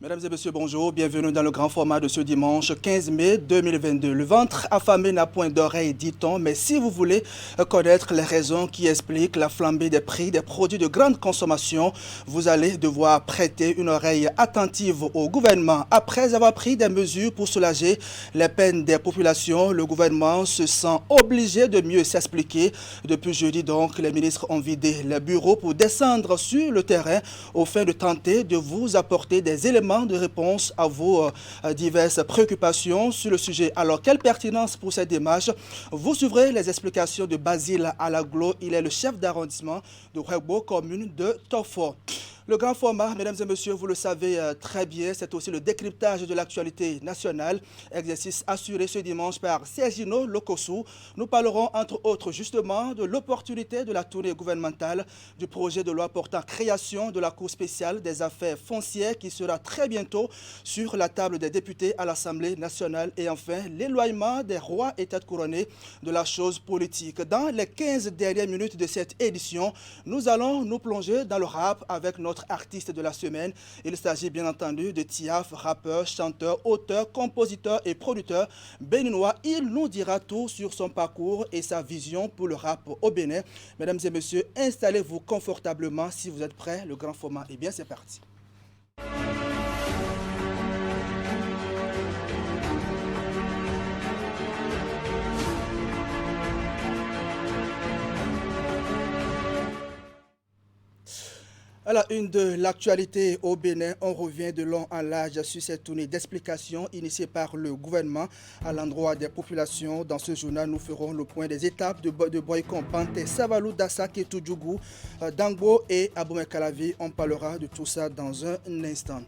Mesdames et messieurs, bonjour. Bienvenue dans le grand format de ce dimanche 15 mai 2022. Le ventre affamé n'a point d'oreille, dit-on, mais si vous voulez connaître les raisons qui expliquent la flambée des prix des produits de grande consommation, vous allez devoir prêter une oreille attentive au gouvernement. Après avoir pris des mesures pour soulager les peines des populations, le gouvernement se sent obligé de mieux s'expliquer. Depuis jeudi, donc, les ministres ont vidé les bureaux pour descendre sur le terrain au fin de tenter de vous apporter des éléments de réponse à vos diverses préoccupations sur le sujet. Alors, quelle pertinence pour cette démarche? Vous suivrez les explications de Basile Alaglo. Il est le chef d'arrondissement de Ouébo, commune de Tofo. Le grand format, mesdames et messieurs, vous le savez très bien, c'est aussi le décryptage de l'actualité nationale. Exercice assuré ce dimanche par Sergino Lokosu. Nous parlerons entre autres justement de l'opportunité de la tournée gouvernementale, du projet de loi portant création de la Cour spéciale des affaires foncières qui sera très bientôt sur la table des députés à l'Assemblée nationale et enfin l'éloignement des rois et têtes couronnées de la chose politique. Dans les 15 dernières minutes de cette édition, nous allons nous plonger dans le rap avec notre artiste de la semaine. Il s'agit bien entendu de Tiaf, rappeur, chanteur, auteur, compositeur et producteur béninois. Il nous dira tout sur son parcours et sa vision pour le rap au Bénin. Mesdames et messieurs, installez-vous confortablement si vous êtes prêts. Le grand format, eh bien c'est parti. À la une de l'actualité au Bénin, on revient de long en large sur cette tournée d'explications initiée par le gouvernement à l'endroit des populations. Dans ce journal, nous ferons le point des étapes de Boycon, Panté, Savalou, Dassak, Toudjougou, Dangbo et Aboumé Kalavi. On parlera de tout ça dans un instant.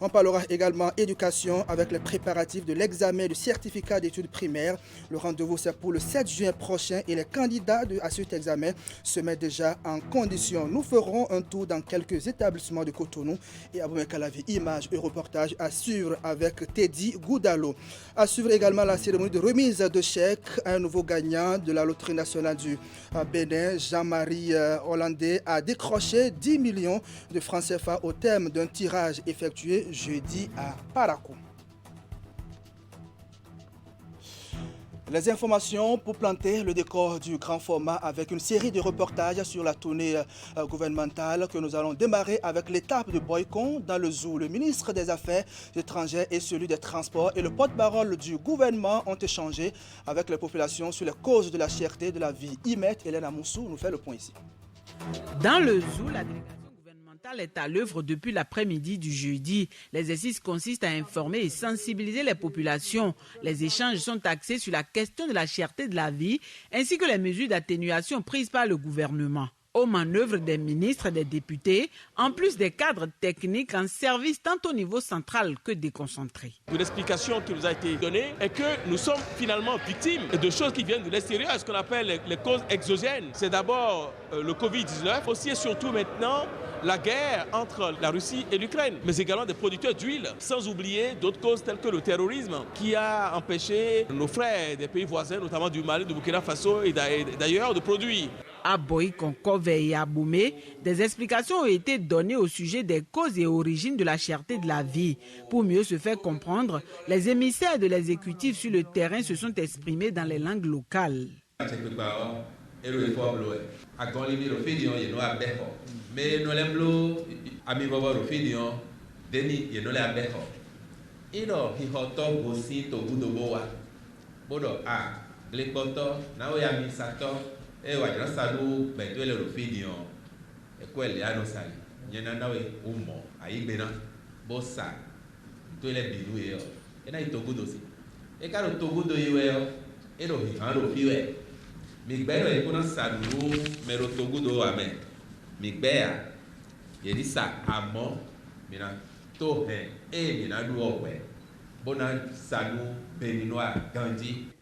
On parlera également éducation avec les préparatifs de l'examen du certificat d'études primaires. Le rendez-vous c'est pour le 7 juin prochain et les candidats à cet examen se mettent déjà en condition. Nous ferons un tour dans quelques établissements de Cotonou et Aboumé Kalavi, images et reportages à suivre avec Teddy Goudalo. À suivre également la cérémonie de remise de chèques. Un nouveau gagnant de la loterie nationale du Bénin, Jean-Marie Hollandais, a décroché 10 millions de francs CFA au terme d'un tirage effectué jeudi à Parakou. Les informations pour planter le décor du grand format avec une série de reportages sur la tournée gouvernementale que nous allons démarrer avec l'étape de Boycon dans le zoo. Le ministre des Affaires étrangères et celui des Transports et le porte-parole du gouvernement ont échangé avec les populations sur les causes de la cherté de la vie. Imet Hélène Amoussou nous fait le point ici. Dans le zoo, la délégation gouvernementale est à l'œuvre depuis l'après-midi du jeudi. L'exercice consiste à informer et sensibiliser les populations. Les échanges sont axés sur la question de la cherté de la vie ainsi que les mesures d'atténuation prises par le gouvernement. Aux manœuvres des ministres et des députés, en plus des cadres techniques en service tant au niveau central que déconcentré. L'explication qui nous a été donnée est que nous sommes finalement victimes de choses qui viennent de l'extérieur, ce qu'on appelle les causes exogènes. C'est d'abord le Covid-19, aussi et surtout maintenant la guerre entre la Russie et l'Ukraine, mais également des producteurs d'huile, sans oublier d'autres causes telles que le terrorisme qui a empêché nos frères des pays voisins, notamment du Mali, du Burkina Faso et d'ailleurs de produire. À Boycon, et à Boumé, des explications ont été données au sujet des causes et origines de la cherté de la vie. Pour mieux se faire comprendre, les émissaires de l'exécutif sur le terrain se sont exprimés dans les langues locales.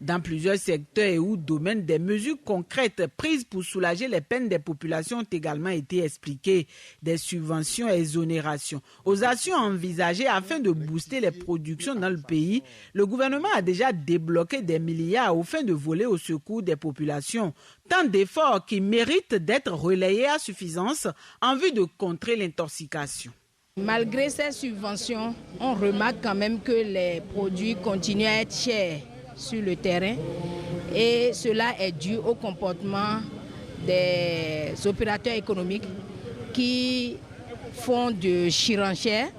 Dans plusieurs secteurs et ou domaines, des mesures concrètes prises pour soulager les peines des populations ont également été expliquées. Des subventions et exonérations aux actions envisagées afin de booster les productions dans le pays. Le gouvernement a déjà débloqué des milliards au fin de voler au secours des populations. Tant d'efforts qui méritent d'être relayés à suffisance en vue de contrer l'intoxication. Malgré ces subventions, on remarque quand même que les produits continuent à être chers sur le terrain et cela est dû au comportement des opérateurs économiques qui font de surenchère,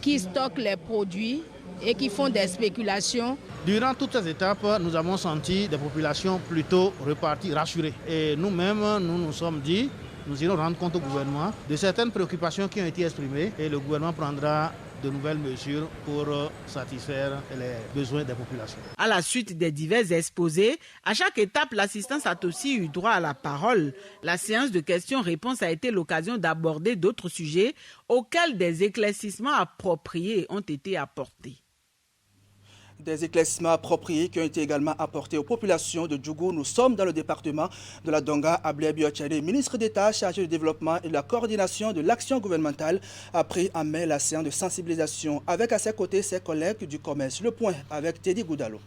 qui stockent les produits et qui font des spéculations. Durant toutes ces étapes, nous avons senti des populations plutôt reparties, rassurées. Et nous-mêmes, nous nous sommes dit, nous irons rendre compte au gouvernement de certaines préoccupations qui ont été exprimées et le gouvernement prendra de nouvelles mesures pour satisfaire les besoins des populations. À la suite des divers exposés, à chaque étape, l'assistance a aussi eu droit à la parole. La séance de questions-réponses a été l'occasion d'aborder d'autres sujets auxquels des éclaircissements appropriés ont été apportés. Des éclaircissements appropriés qui ont été également apportés aux populations de Djougou. Nous sommes dans le département de la Donga. Ablaye Biotchane, ministre d'État chargé du développement et de la coordination de l'action gouvernementale, a pris en main la séance de sensibilisation avec à ses côtés ses collègues du commerce. Le point avec Teddy Goudalo.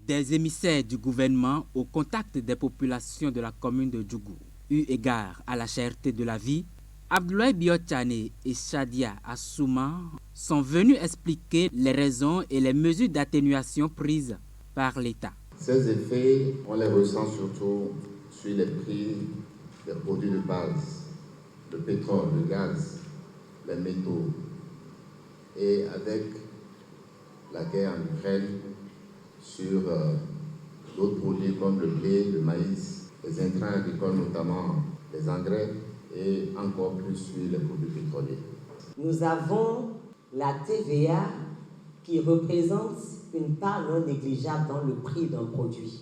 Des émissaires du gouvernement au contact des populations de la commune de Djougou. Eu égard à la cherté de la vie, Ablaye Biotchane et Shadia Assouma sont venus expliquer les raisons et les mesures d'atténuation prises par l'État. Ces effets, on les ressent surtout sur les prix des produits de base, le pétrole, le gaz, les métaux. Et avec la guerre en Ukraine, sur d'autres produits comme le blé, le maïs, les intrants agricoles, notamment les engrais, et encore plus sur les produits pétroliers. Nous avons la TVA qui représente une part non négligeable dans le prix d'un produit.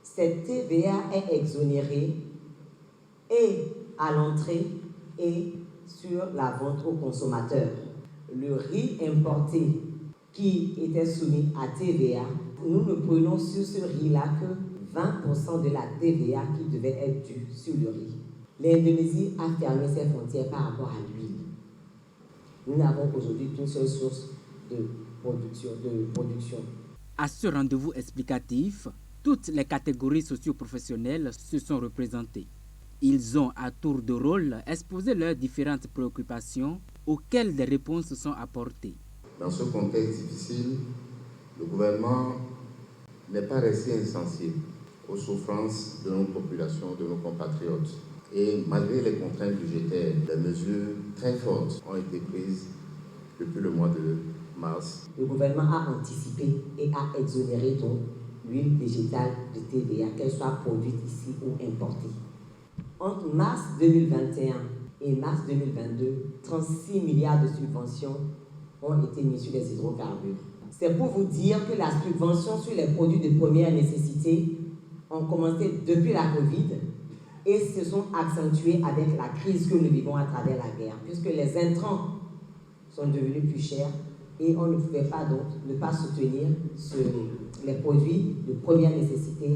Cette TVA est exonérée et à l'entrée et sur la vente aux consommateurs. Le riz importé qui était soumis à TVA, nous ne prenons sur ce riz-là que 20% de la TVA qui devait être due sur le riz. L'Indonésie a fermé ses frontières par rapport à l'huile. Nous n'avons aujourd'hui qu'une seule source de production. À ce rendez-vous explicatif, toutes les catégories socio-professionnelles se sont représentées. Ils ont à tour de rôle exposé leurs différentes préoccupations auxquelles des réponses sont apportées. Dans ce contexte difficile, le gouvernement n'est pas resté insensible aux souffrances de nos populations, de nos compatriotes. Et malgré les contraintes budgétaires, des mesures très fortes ont été prises depuis le mois de mars. Le gouvernement a anticipé et a exonéré donc l'huile végétale de TVA, qu'elle soit produite ici ou importée. Entre mars 2021 et mars 2022, 36 milliards de subventions ont été mises sur les hydrocarbures. C'est pour vous dire que la subvention sur les produits de première nécessité ont commencé depuis la Covid et se sont accentuées avec la crise que nous vivons à travers la guerre, puisque les intrants sont devenus plus chers et on ne pouvait pas donc ne pas soutenir les produits de première nécessité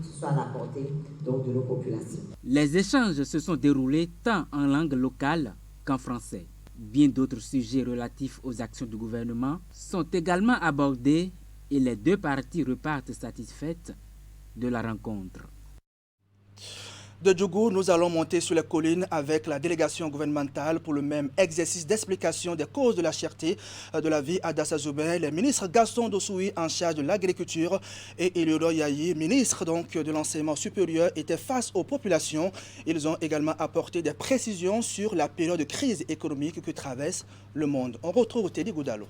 qui soient à la portée donc de nos populations. Les échanges se sont déroulés tant en langue locale qu'en français. Bien d'autres sujets relatifs aux actions du gouvernement sont également abordés et les deux parties repartent satisfaites de la rencontre. De Djougou, nous allons monter sur les collines avec la délégation gouvernementale pour le même exercice d'explication des causes de la cherté de la vie à Dassazoubé. Les ministres Gaston Dossoui en charge de l'agriculture et Eleodor Yayi, ministre donc de l'enseignement supérieur, étaient face aux populations. Ils ont également apporté des précisions sur la période de crise économique que traverse le monde. On retrouve Teddy Goudalo.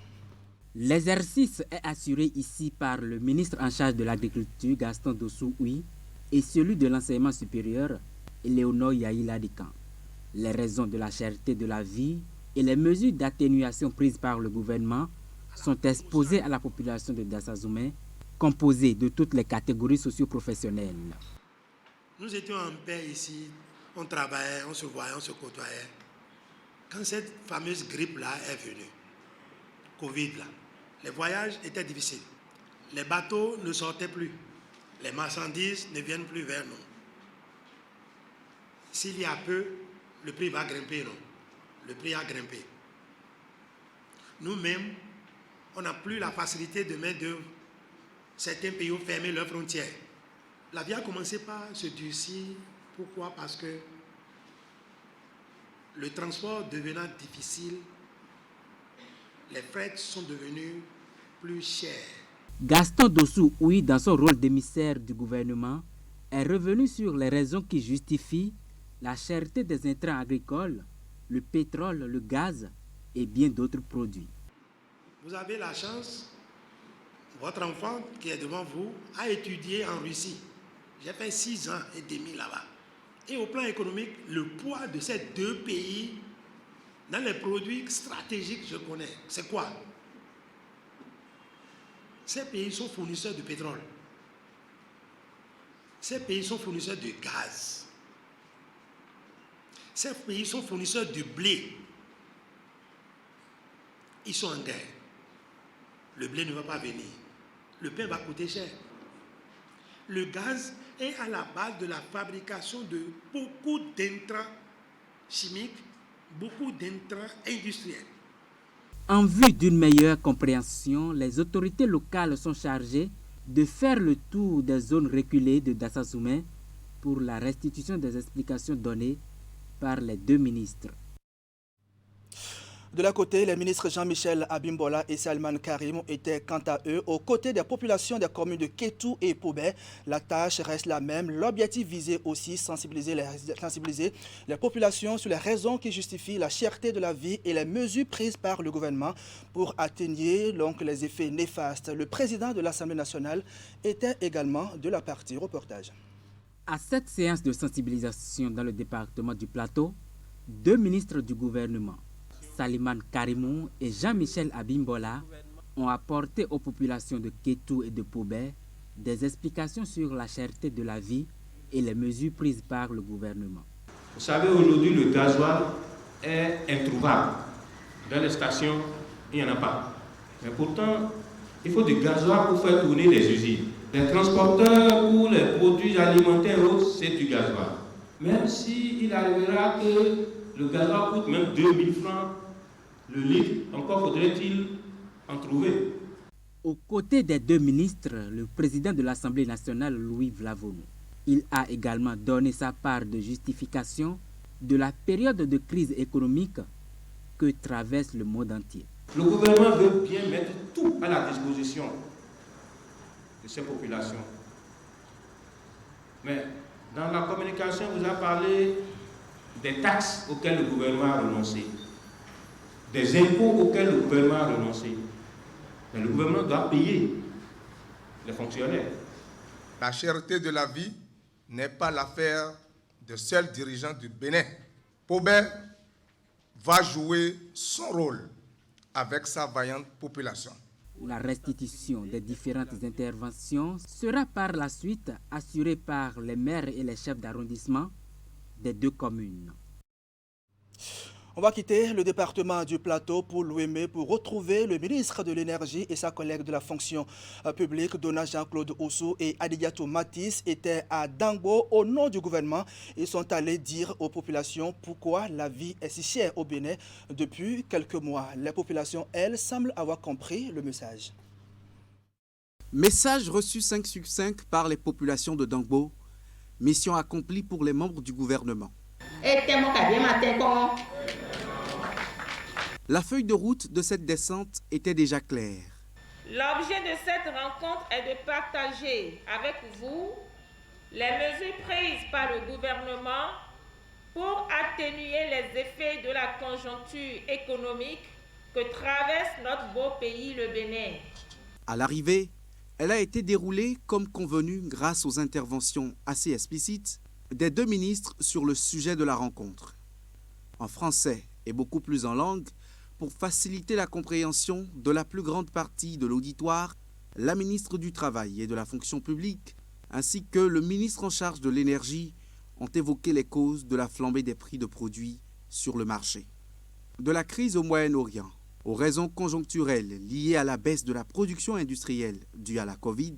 L'exercice est assuré ici par le ministre en charge de l'agriculture, Gaston Dossoui, et celui de l'enseignement supérieur, Eleonore Yayi Ladikan. Les raisons de la cherté de la vie et les mesures d'atténuation prises par le gouvernement sont exposées à la population de Dassazoumé, composée de toutes les catégories socio-professionnelles. Nous étions en paix ici, on travaillait, on se voyait, on se côtoyait. Quand cette fameuse grippe-là est venue, Covid-là, les voyages étaient difficiles. Les bateaux ne sortaient plus. Les marchandises ne viennent plus vers nous. S'il y a peu, le prix va grimper, non? Le prix a grimpé. Nous-mêmes, on n'a plus la facilité de mettre d'œuvre. Certains pays ont fermé leurs frontières. La vie a commencé par se durcir. Pourquoi? Parce que le transport devenant difficile, les frais sont devenus plus chers. Gaston Dossou-Oui, dans son rôle d'émissaire du gouvernement, est revenu sur les raisons qui justifient la cherté des intrants agricoles, le pétrole, le gaz et bien d'autres produits. Vous avez la chance, votre enfant qui est devant vous a étudié en Russie. J'ai fait 6 ans et demi là-bas. Et au plan économique, le poids de ces deux pays dans les produits stratégiques, je connais. C'est quoi? Ces pays sont fournisseurs de pétrole. Ces pays sont fournisseurs de gaz. Ces pays sont fournisseurs de blé. Ils sont en guerre. Le blé ne va pas venir. Le pain va coûter cher. Le gaz est à la base de la fabrication de beaucoup d'intrants chimiques, beaucoup d'intrants industriels. En vue d'une meilleure compréhension, les autorités locales sont chargées de faire le tour des zones reculées de Dassasoumé pour la restitution des explications données par les deux ministres. De l'autre côté, les ministres Jean-Michel Abimbola et Salman Karim étaient quant à eux aux côtés des populations des communes de Kétou et Poubé. La tâche reste la même. L'objectif visé aussi sensibiliser les populations sur les raisons qui justifient la cherté de la vie et les mesures prises par le gouvernement pour atténuer donc les effets néfastes. Le président de l'Assemblée nationale était également de la partie. Reportage. À cette séance de sensibilisation dans le département du Plateau, deux ministres du gouvernement, Salman Karimou et Jean-Michel Abimbola, ont apporté aux populations de Kétou et de Poubé des explications sur la cherté de la vie et les mesures prises par le gouvernement. Vous savez, aujourd'hui, le gasoil est introuvable. Dans les stations, il n'y en a pas. Mais pourtant, il faut du gasoil pour faire tourner les usines. Les transporteurs pour les produits alimentaires, c'est du gasoil. Même s'il arrivera que le gasoil coûte même 2000 francs le litre, encore faudrait-il en trouver. Aux côtés des deux ministres, le président de l'Assemblée nationale, Louis Vlavonou, il a également donné sa part de justification de la période de crise économique que traverse le monde entier. Le gouvernement veut bien mettre tout à la disposition de ces populations. Mais dans la communication, vous avez parlé des taxes auxquelles le gouvernement a renoncé, des impôts auxquels le gouvernement a renoncé. Mais le gouvernement doit payer les fonctionnaires. La cherté de la vie n'est pas l'affaire de seuls dirigeants du Bénin. Poubé va jouer son rôle avec sa vaillante population. La restitution des différentes interventions sera par la suite assurée par les maires et les chefs d'arrondissement des deux communes. On va quitter le département du Plateau pour l'Ouémé pour retrouver le ministre de l'Énergie et sa collègue de la fonction publique, Dona Jean-Claude Oussou et Adigatou Matisse, étaient à Dangbo au nom du gouvernement. Ils sont allés dire aux populations pourquoi la vie est si chère au Bénin depuis quelques mois. Les populations, elles, semblent avoir compris le message. Message reçu 5 sur 5 par les populations de Dangbo. Mission accomplie pour les membres du gouvernement. La feuille de route de cette descente était déjà claire. L'objet de cette rencontre est de partager avec vous les mesures prises par le gouvernement pour atténuer les effets de la conjoncture économique que traverse notre beau pays, le Bénin. À l'arrivée, elle a été déroulée comme convenu grâce aux interventions assez explicites des deux ministres sur le sujet de la rencontre. En français et beaucoup plus en langue, pour faciliter la compréhension de la plus grande partie de l'auditoire, la ministre du Travail et de la Fonction publique, ainsi que le ministre en charge de l'énergie, ont évoqué les causes de la flambée des prix de produits sur le marché. De la crise au Moyen-Orient, aux raisons conjoncturelles liées à la baisse de la production industrielle due à la Covid,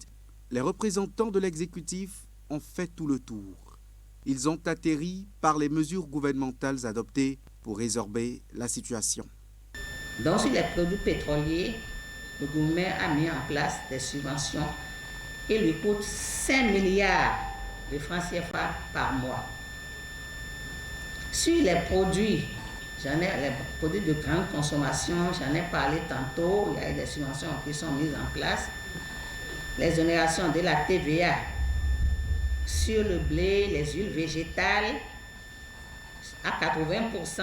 les représentants de l'exécutif ont fait tout le tour. Ils ont atterri par les mesures gouvernementales adoptées pour résorber la situation. Donc, sur les produits pétroliers, le gouvernement a mis en place des subventions et lui coûte 5 milliards de francs CFA par mois. Sur les produits Les produits de grande consommation, j'en ai parlé tantôt, il y a des subventions qui sont mises en place. L'exonération de la TVA sur le blé, les huiles végétales, à 80%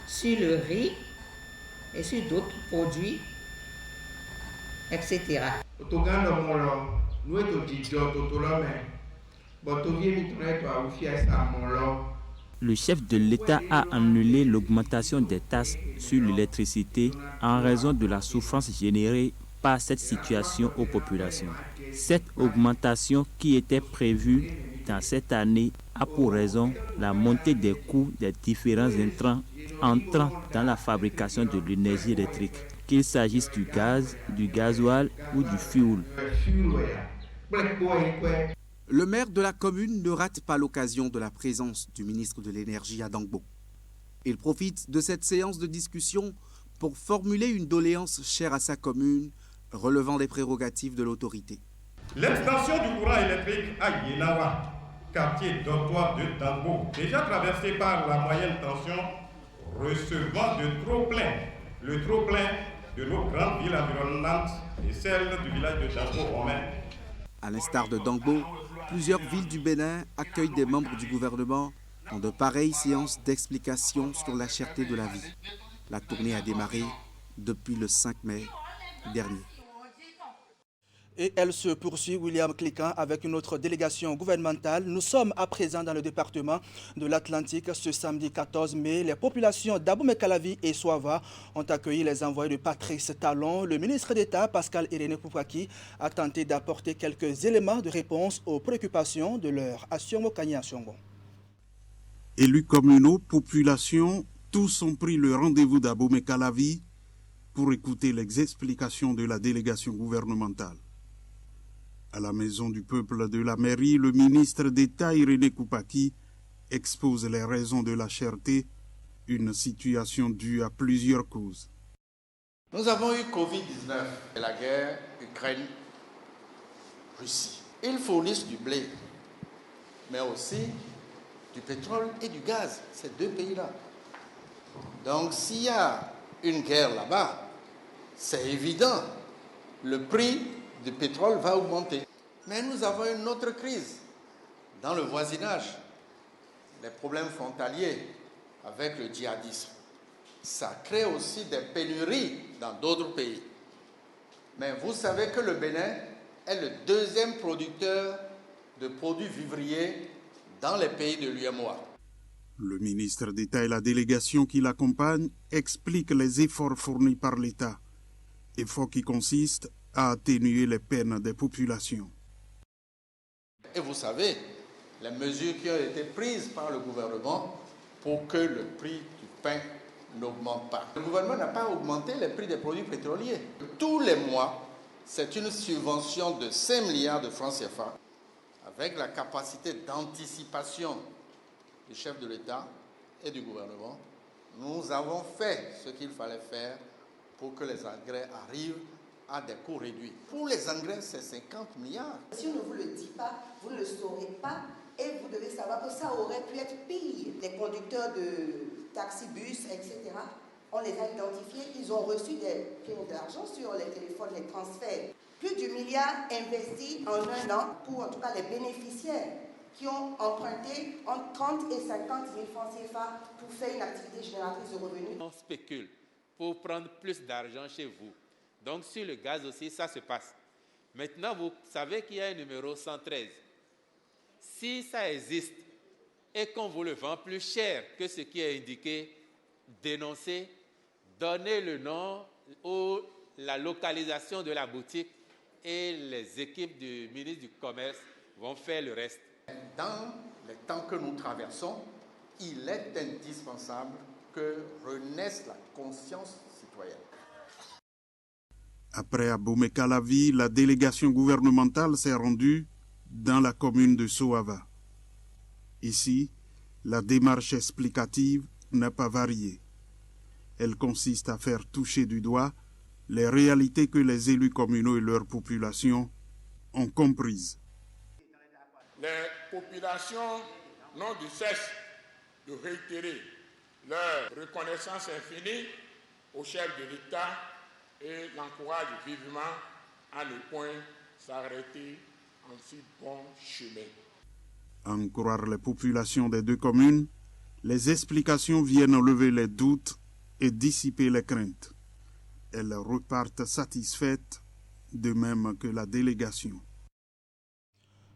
sur le riz et sur d'autres produits, etc. Le chef de l'État a annulé l'augmentation des taxes sur l'électricité en raison de la souffrance générée par cette situation aux populations. Cette augmentation qui était prévue dans cette année a pour raison la montée des coûts des différents intrants entrant dans la fabrication de l'énergie électrique, qu'il s'agisse du gaz, du gasoil ou du fioul. Le maire de la commune ne rate pas l'occasion de la présence du ministre de l'Énergie à Dangbo. Il profite de cette séance de discussion pour formuler une doléance chère à sa commune, relevant des prérogatives de l'autorité. L'extension du courant électrique à Yenawa, quartier dortoir de Dangbo, déjà traversé par la moyenne tension, recevant de trop-plein, le trop-plein de nos grandes villes environnantes et celles du village de Dangbo-Romain. À l'instar de Dangbo, plusieurs villes du Bénin accueillent des membres du gouvernement en de pareilles séances d'explication sur la cherté de la vie. La tournée a démarré depuis le 5 mai dernier. Et elle se poursuit, William Cliquant, avec une autre délégation gouvernementale. Nous sommes à présent dans le département de l'Atlantique. Ce samedi 14 mai, les populations d'Abomey-Calavi et Soava ont accueilli les envoyés de Patrice Talon. Le ministre d'État, Pascal Irénée Poupaki, a tenté d'apporter quelques éléments de réponse aux préoccupations de leur Assiongo Kanya Siongo. Élus communaux, population, tous ont pris le rendez-vous d'Abomey-Calavi pour écouter les explications de la délégation gouvernementale. À la maison du peuple de la mairie, le ministre d'État Irénée Poupaki expose les raisons de la cherté, une situation due à plusieurs causes. Nous avons eu Covid-19 et la guerre Ukraine-Russie. Ils fournissent du blé, mais aussi du pétrole et du gaz, ces deux pays-là. Donc s'il y a une guerre là-bas, c'est évident, le prix du pétrole va augmenter. Mais nous avons une autre crise dans le voisinage, les problèmes frontaliers avec le djihadisme. Ça crée aussi des pénuries dans d'autres pays. Mais vous savez que le Bénin est le deuxième producteur de produits vivriers dans les pays de l'UEMOA. Le ministre d'État et la délégation qui l'accompagne expliquent les efforts fournis par l'État, efforts qui consistent à atténuer les peines des populations. Et vous savez, les mesures qui ont été prises par le gouvernement pour que le prix du pain n'augmente pas. Le gouvernement n'a pas augmenté les prix des produits pétroliers. Tous les mois, c'est une subvention de 5 milliards de francs CFA avec la capacité d'anticipation du chef de l'État et du gouvernement. Nous avons fait ce qu'il fallait faire pour que les engrais arrivent à des coûts réduits. Pour les engrais, c'est 50 milliards. Si on ne vous le dit pas, vous ne le saurez pas et vous devez savoir que ça aurait pu être pire. Les conducteurs de taxi-bus, etc., on les a identifiés, ils ont reçu des primes d'argent sur les téléphones, les transferts. Plus du milliard investi en un an pour en tout cas les bénéficiaires qui ont emprunté entre 30 et 50 000 francs CFA pour faire une activité génératrice de revenus. On spécule pour prendre plus d'argent chez vous. Donc sur le gaz aussi, ça se passe. Maintenant, vous savez qu'il y a un numéro 113. Si ça existe et qu'on vous le vend plus cher que ce qui est indiqué, dénoncez, donnez le nom ou la localisation de la boutique et les équipes du ministre du Commerce vont faire le reste. Dans les temps que nous traversons, il est indispensable que renaisse la conscience citoyenne. Après Abomey-Calavi, la délégation gouvernementale s'est rendue dans la commune de Soava. Ici, la démarche explicative n'a pas varié. Elle consiste à faire toucher du doigt les réalités que les élus communaux et leur population ont comprises. Les populations n'ont de cesse de réitérer leur reconnaissance infinie au chef de l'État et l'encourage vivement à ne point s'arrêter en si bon chemin. À en croire les populations des deux communes, les explications viennent lever les doutes et dissiper les craintes. Elles repartent satisfaites, de même que la délégation.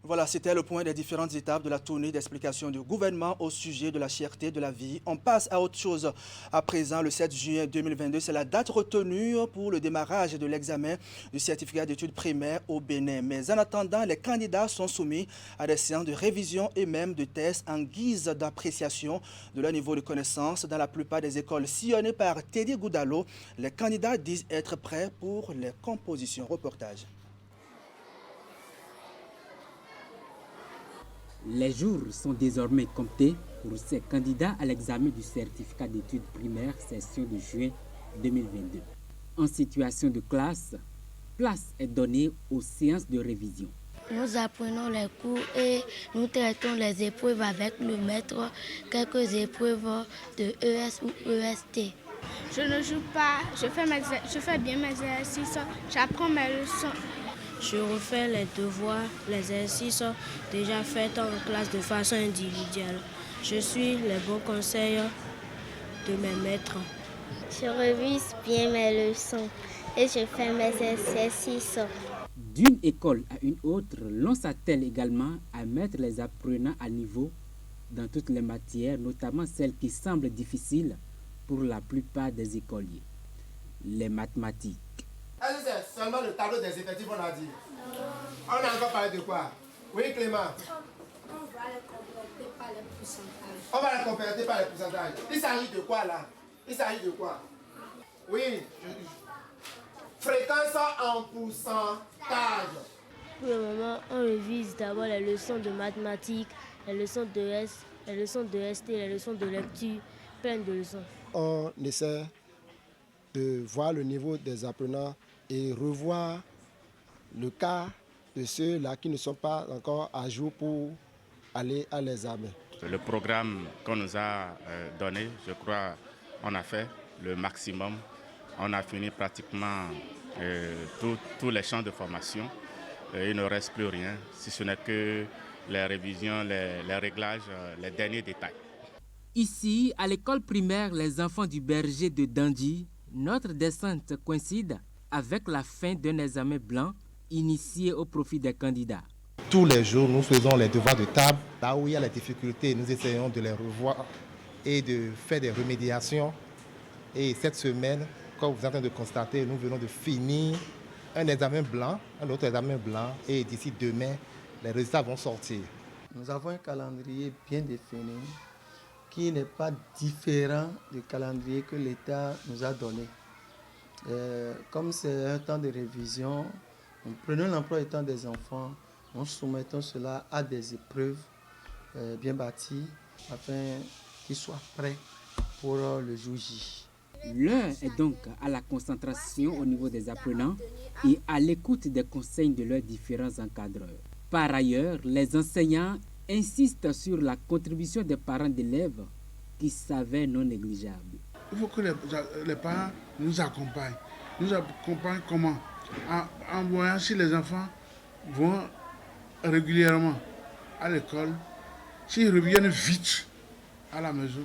Voilà, c'était le point des différentes étapes de la tournée d'explication du gouvernement au sujet de la cherté de la vie. On passe à autre chose. À présent, le 7 juin 2022, c'est la date retenue pour le démarrage de l'examen du certificat d'études primaires au Bénin. Mais en attendant, les candidats sont soumis à des séances de révision et même de tests en guise d'appréciation de leur niveau de connaissance. Dans la plupart des écoles sillonnées par Teddy Goudalo, les candidats disent être prêts pour les compositions. Reportage. Les jours sont désormais comptés pour ces candidats à l'examen du certificat d'études primaires session de juin 2022. En situation de classe, place est donnée aux séances de révision. Nous apprenons les cours et nous traitons les épreuves avec le maître, quelques épreuves de ES ou EST. Je ne joue pas, je fais bien mes exercices, j'apprends mes leçons. Je refais les devoirs, les exercices déjà faits en classe de façon individuelle. Je suis les bons conseils de mes maîtres. Je révise bien mes leçons et je fais mes exercices. D'une école à une autre, l'on s'attelle également à mettre les apprenants à niveau dans toutes les matières, notamment celles qui semblent difficiles pour la plupart des écoliers. Les mathématiques. Est-ce que c'est seulement le tableau des effectifs qu'on a dit? On a encore parlé de quoi? Oui, Clément? On va les compléter par les pourcentages. On va les compléter par les pourcentages. Il s'agit de quoi là? Il s'agit de quoi? Oui, fréquence en pourcentage. Pour le moment, on révise d'abord les leçons de mathématiques, les leçons de S, les leçons de ST, les leçons de lecture, plein de leçons. On essaie de voir le niveau des apprenants et revoir le cas de ceux-là qui ne sont pas encore à jour pour aller à l'examen. Le programme qu'on nous a donné, je crois, on a fait le maximum. On a fini pratiquement tous les champs de formation. Il ne reste plus rien, si ce n'est que les révisions, les réglages, les derniers détails. Ici, à l'école primaire Les Enfants du Berger de Dandi, notre descente coïncide avec la fin d'un examen blanc initié au profit des candidats. Tous les jours, nous faisons les devoirs de table. Là où il y a les difficultés, nous essayons de les revoir et de faire des remédiations. Et cette semaine, comme vous êtes en train de constater, nous venons de finir un examen blanc, un autre examen blanc. Et d'ici demain, les résultats vont sortir. Nous avons un calendrier bien défini qui n'est pas différent du calendrier que l'État nous a donné. Comme c'est un temps de révision, nous prenons l'emploi du temps des enfants, nous soumettons cela à des épreuves bien bâties afin qu'ils soient prêts pour le jour J. L'heure est donc à la concentration au niveau des apprenants et à l'écoute des conseils de leurs différents encadreurs. Par ailleurs, les enseignants insistent sur la contribution des parents d'élèves qui s'avèrent non négligeable. Il faut que les parents nous accompagnent. Nous accompagnent comment? En voyant si les enfants vont régulièrement à l'école, s'ils reviennent vite à la maison.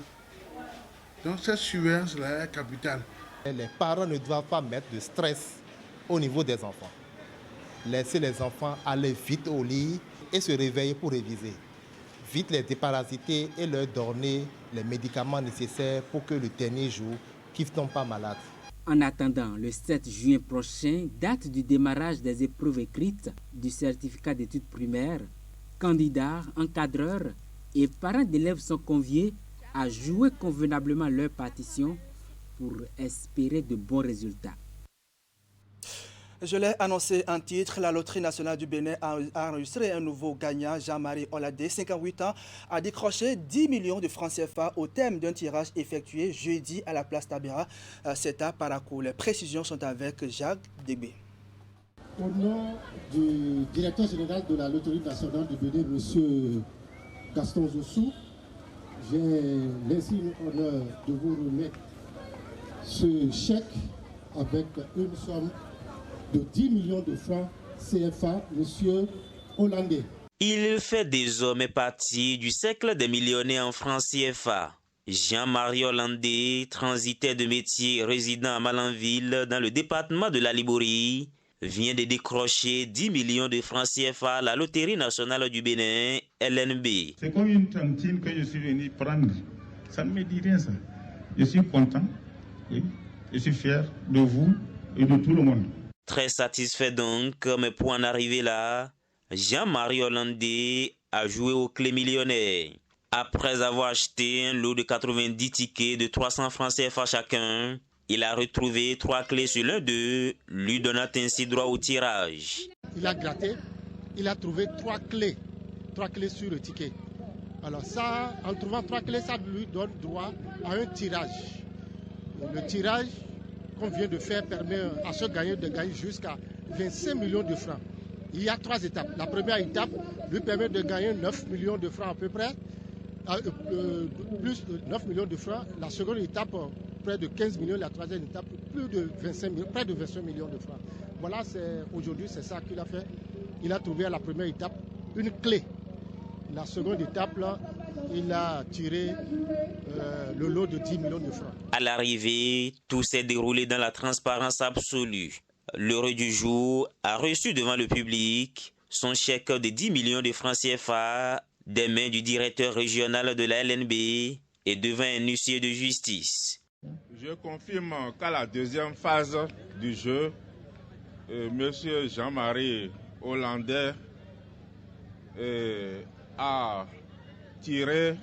Donc cette surveillance-là est capitale. Les parents ne doivent pas mettre de stress au niveau des enfants. Laisser les enfants aller vite au lit et se réveiller pour réviser. Vite les déparasiter et leur donner les médicaments nécessaires pour que le dernier jour, qu'ils ne tombent pas malades. En attendant, le 7 juin prochain, date du démarrage des épreuves écrites du certificat d'études primaires, candidats, encadreurs et parents d'élèves sont conviés à jouer convenablement leur partition pour espérer de bons résultats. Je l'ai annoncé en titre, la Loterie nationale du Bénin a enregistré un nouveau gagnant, Jean-Marie Oladé, 58 ans, a décroché 10 millions de francs CFA au terme d'un tirage effectué jeudi à la place Tabira, c'est à Parakou. Les précisions sont avec Jacques Débé. Au nom du directeur général de la Loterie nationale du Bénin, M. Gaston Zossou, j'ai l'insigne honneur de vous remettre ce chèque avec une somme de 10 millions de francs CFA, monsieur Hollandais. Il fait désormais partie du cercle des millionnaires en francs CFA. Jean-Marie Hollandais, transitaire de métier résident à Malanville dans le département de la Liborie, vient de décrocher 10 millions de francs CFA à la Loterie nationale du Bénin, LNB. C'est comme une tantine que je suis venu prendre. Ça ne me dit rien, ça. Je suis content. Oui. Je suis fier de vous et de tout le monde. Très satisfait donc, mais pour en arriver là, Jean-Marie Hollandais a joué aux clés millionnaires. Après avoir acheté un lot de 90 tickets de 300 francs CFA chacun, il a retrouvé 3 clés sur l'un d'eux, lui donnant ainsi droit au tirage. Il a gratté, il a trouvé 3 clés sur le ticket. Alors ça, en trouvant 3 clés, ça lui donne droit à un tirage. Le tirage qu'on vient de faire permet à ce gagnant de gagner jusqu'à 25 millions de francs. Il y a 3 étapes. La première étape lui permet de gagner 9 millions de francs à peu près, plus de 9 millions de francs. La seconde étape, près de 15 millions. La troisième étape, près de 25 millions de francs. Voilà, aujourd'hui, c'est ça qu'il a fait. Il a trouvé à la première étape une clé. La seconde étape, là, il a tiré le lot de 10 millions de francs. À l'arrivée, tout s'est déroulé dans la transparence absolue. L'heureux du jour a reçu devant le public son chèque de 10 millions de francs CFA des mains du directeur régional de la LNB et devant un huissier de justice. Je confirme qu'à la deuxième phase du jeu, M. Jean-Marie Hollandais a tiré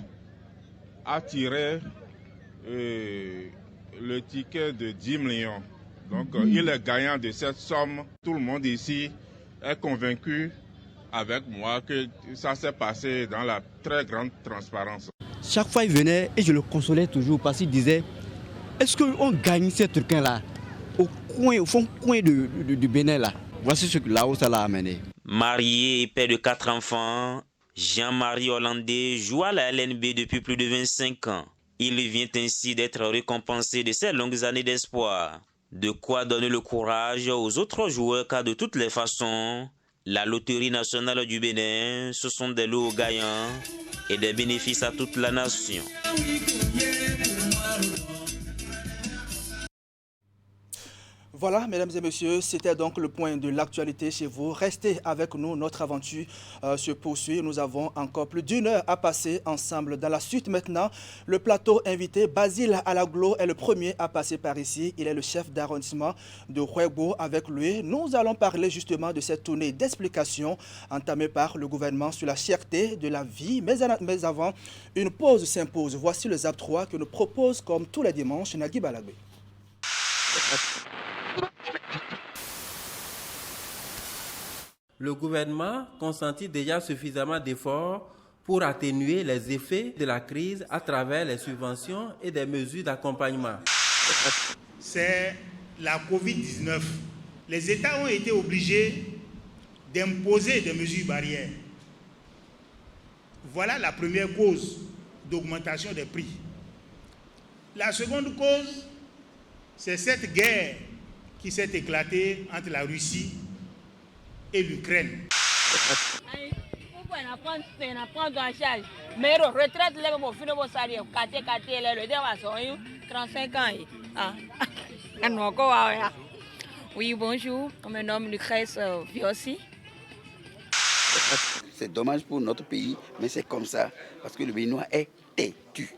le ticket de 10 millions. Donc il est gagnant de cette somme. Tout le monde ici est convaincu avec moi que ça s'est passé dans la très grande transparence. Chaque fois il venait et je le consolais toujours parce qu'il disait, est-ce qu'on gagne ces trucs-là au fond coin du Bénin là? Voici ce que là-haut ça l'a amené. Marié et père de 4 enfants, Jean-Marie Hollandais joue à la LNB depuis plus de 25 ans. Il vient ainsi d'être récompensé de ses longues années d'espoir. De quoi donner le courage aux autres joueurs car de toutes les façons, la Loterie nationale du Bénin, ce sont des lots gagnants et des bénéfices à toute la nation. Voilà, mesdames et messieurs, c'était donc le point de l'actualité chez vous. Restez avec nous, notre aventure se poursuit. Nous avons encore plus d'1 heure à passer ensemble. Dans la suite maintenant, le plateau invité, Basile Alaglo, est le premier à passer par ici. Il est le chef d'arrondissement de Huebo. Avec lui, nous allons parler justement de cette tournée d'explications entamée par le gouvernement sur la cherté de la vie. Mais avant, une pause s'impose. Voici le ZAP 3 que nous propose comme tous les dimanches Nagui Balagbe. Le gouvernement consentit déjà suffisamment d'efforts pour atténuer les effets de la crise à travers les subventions et des mesures d'accompagnement. C'est la Covid-19. Les États ont été obligés d'imposer des mesures barrières. Voilà la première cause d'augmentation des prix. La seconde cause, c'est cette guerre qui s'est éclatée entre la Russie et l'Ukraine. Mais retraite, le 35 ans. Oui, bonjour, je me nomme Lucrèce Viossi. C'est dommage pour notre pays, mais c'est comme ça, parce que le Béninois est têtu.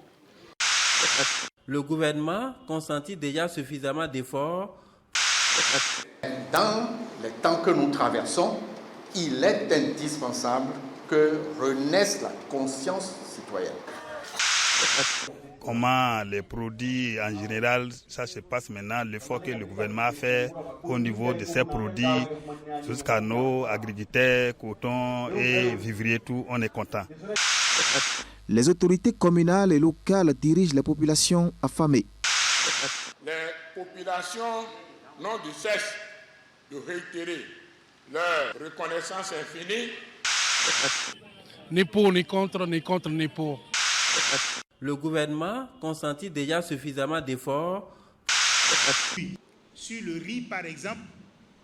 Le gouvernement consentit déjà suffisamment d'efforts. Dans les temps que nous traversons, il est indispensable que renaisse la conscience citoyenne. Comment les produits en général, ça se passe maintenant, l'effort que le gouvernement a fait au niveau de ces produits, jusqu'à nos agriculteurs, coton et vivriers, tout, on est content. Les autorités communales et locales dirigent les populations affamées. Les populations n'ont de cesse de réitérer leur reconnaissance infinie. Ni pour, ni contre, ni contre, ni pour. Le gouvernement consentit déjà suffisamment d'efforts. Sur le riz, par exemple,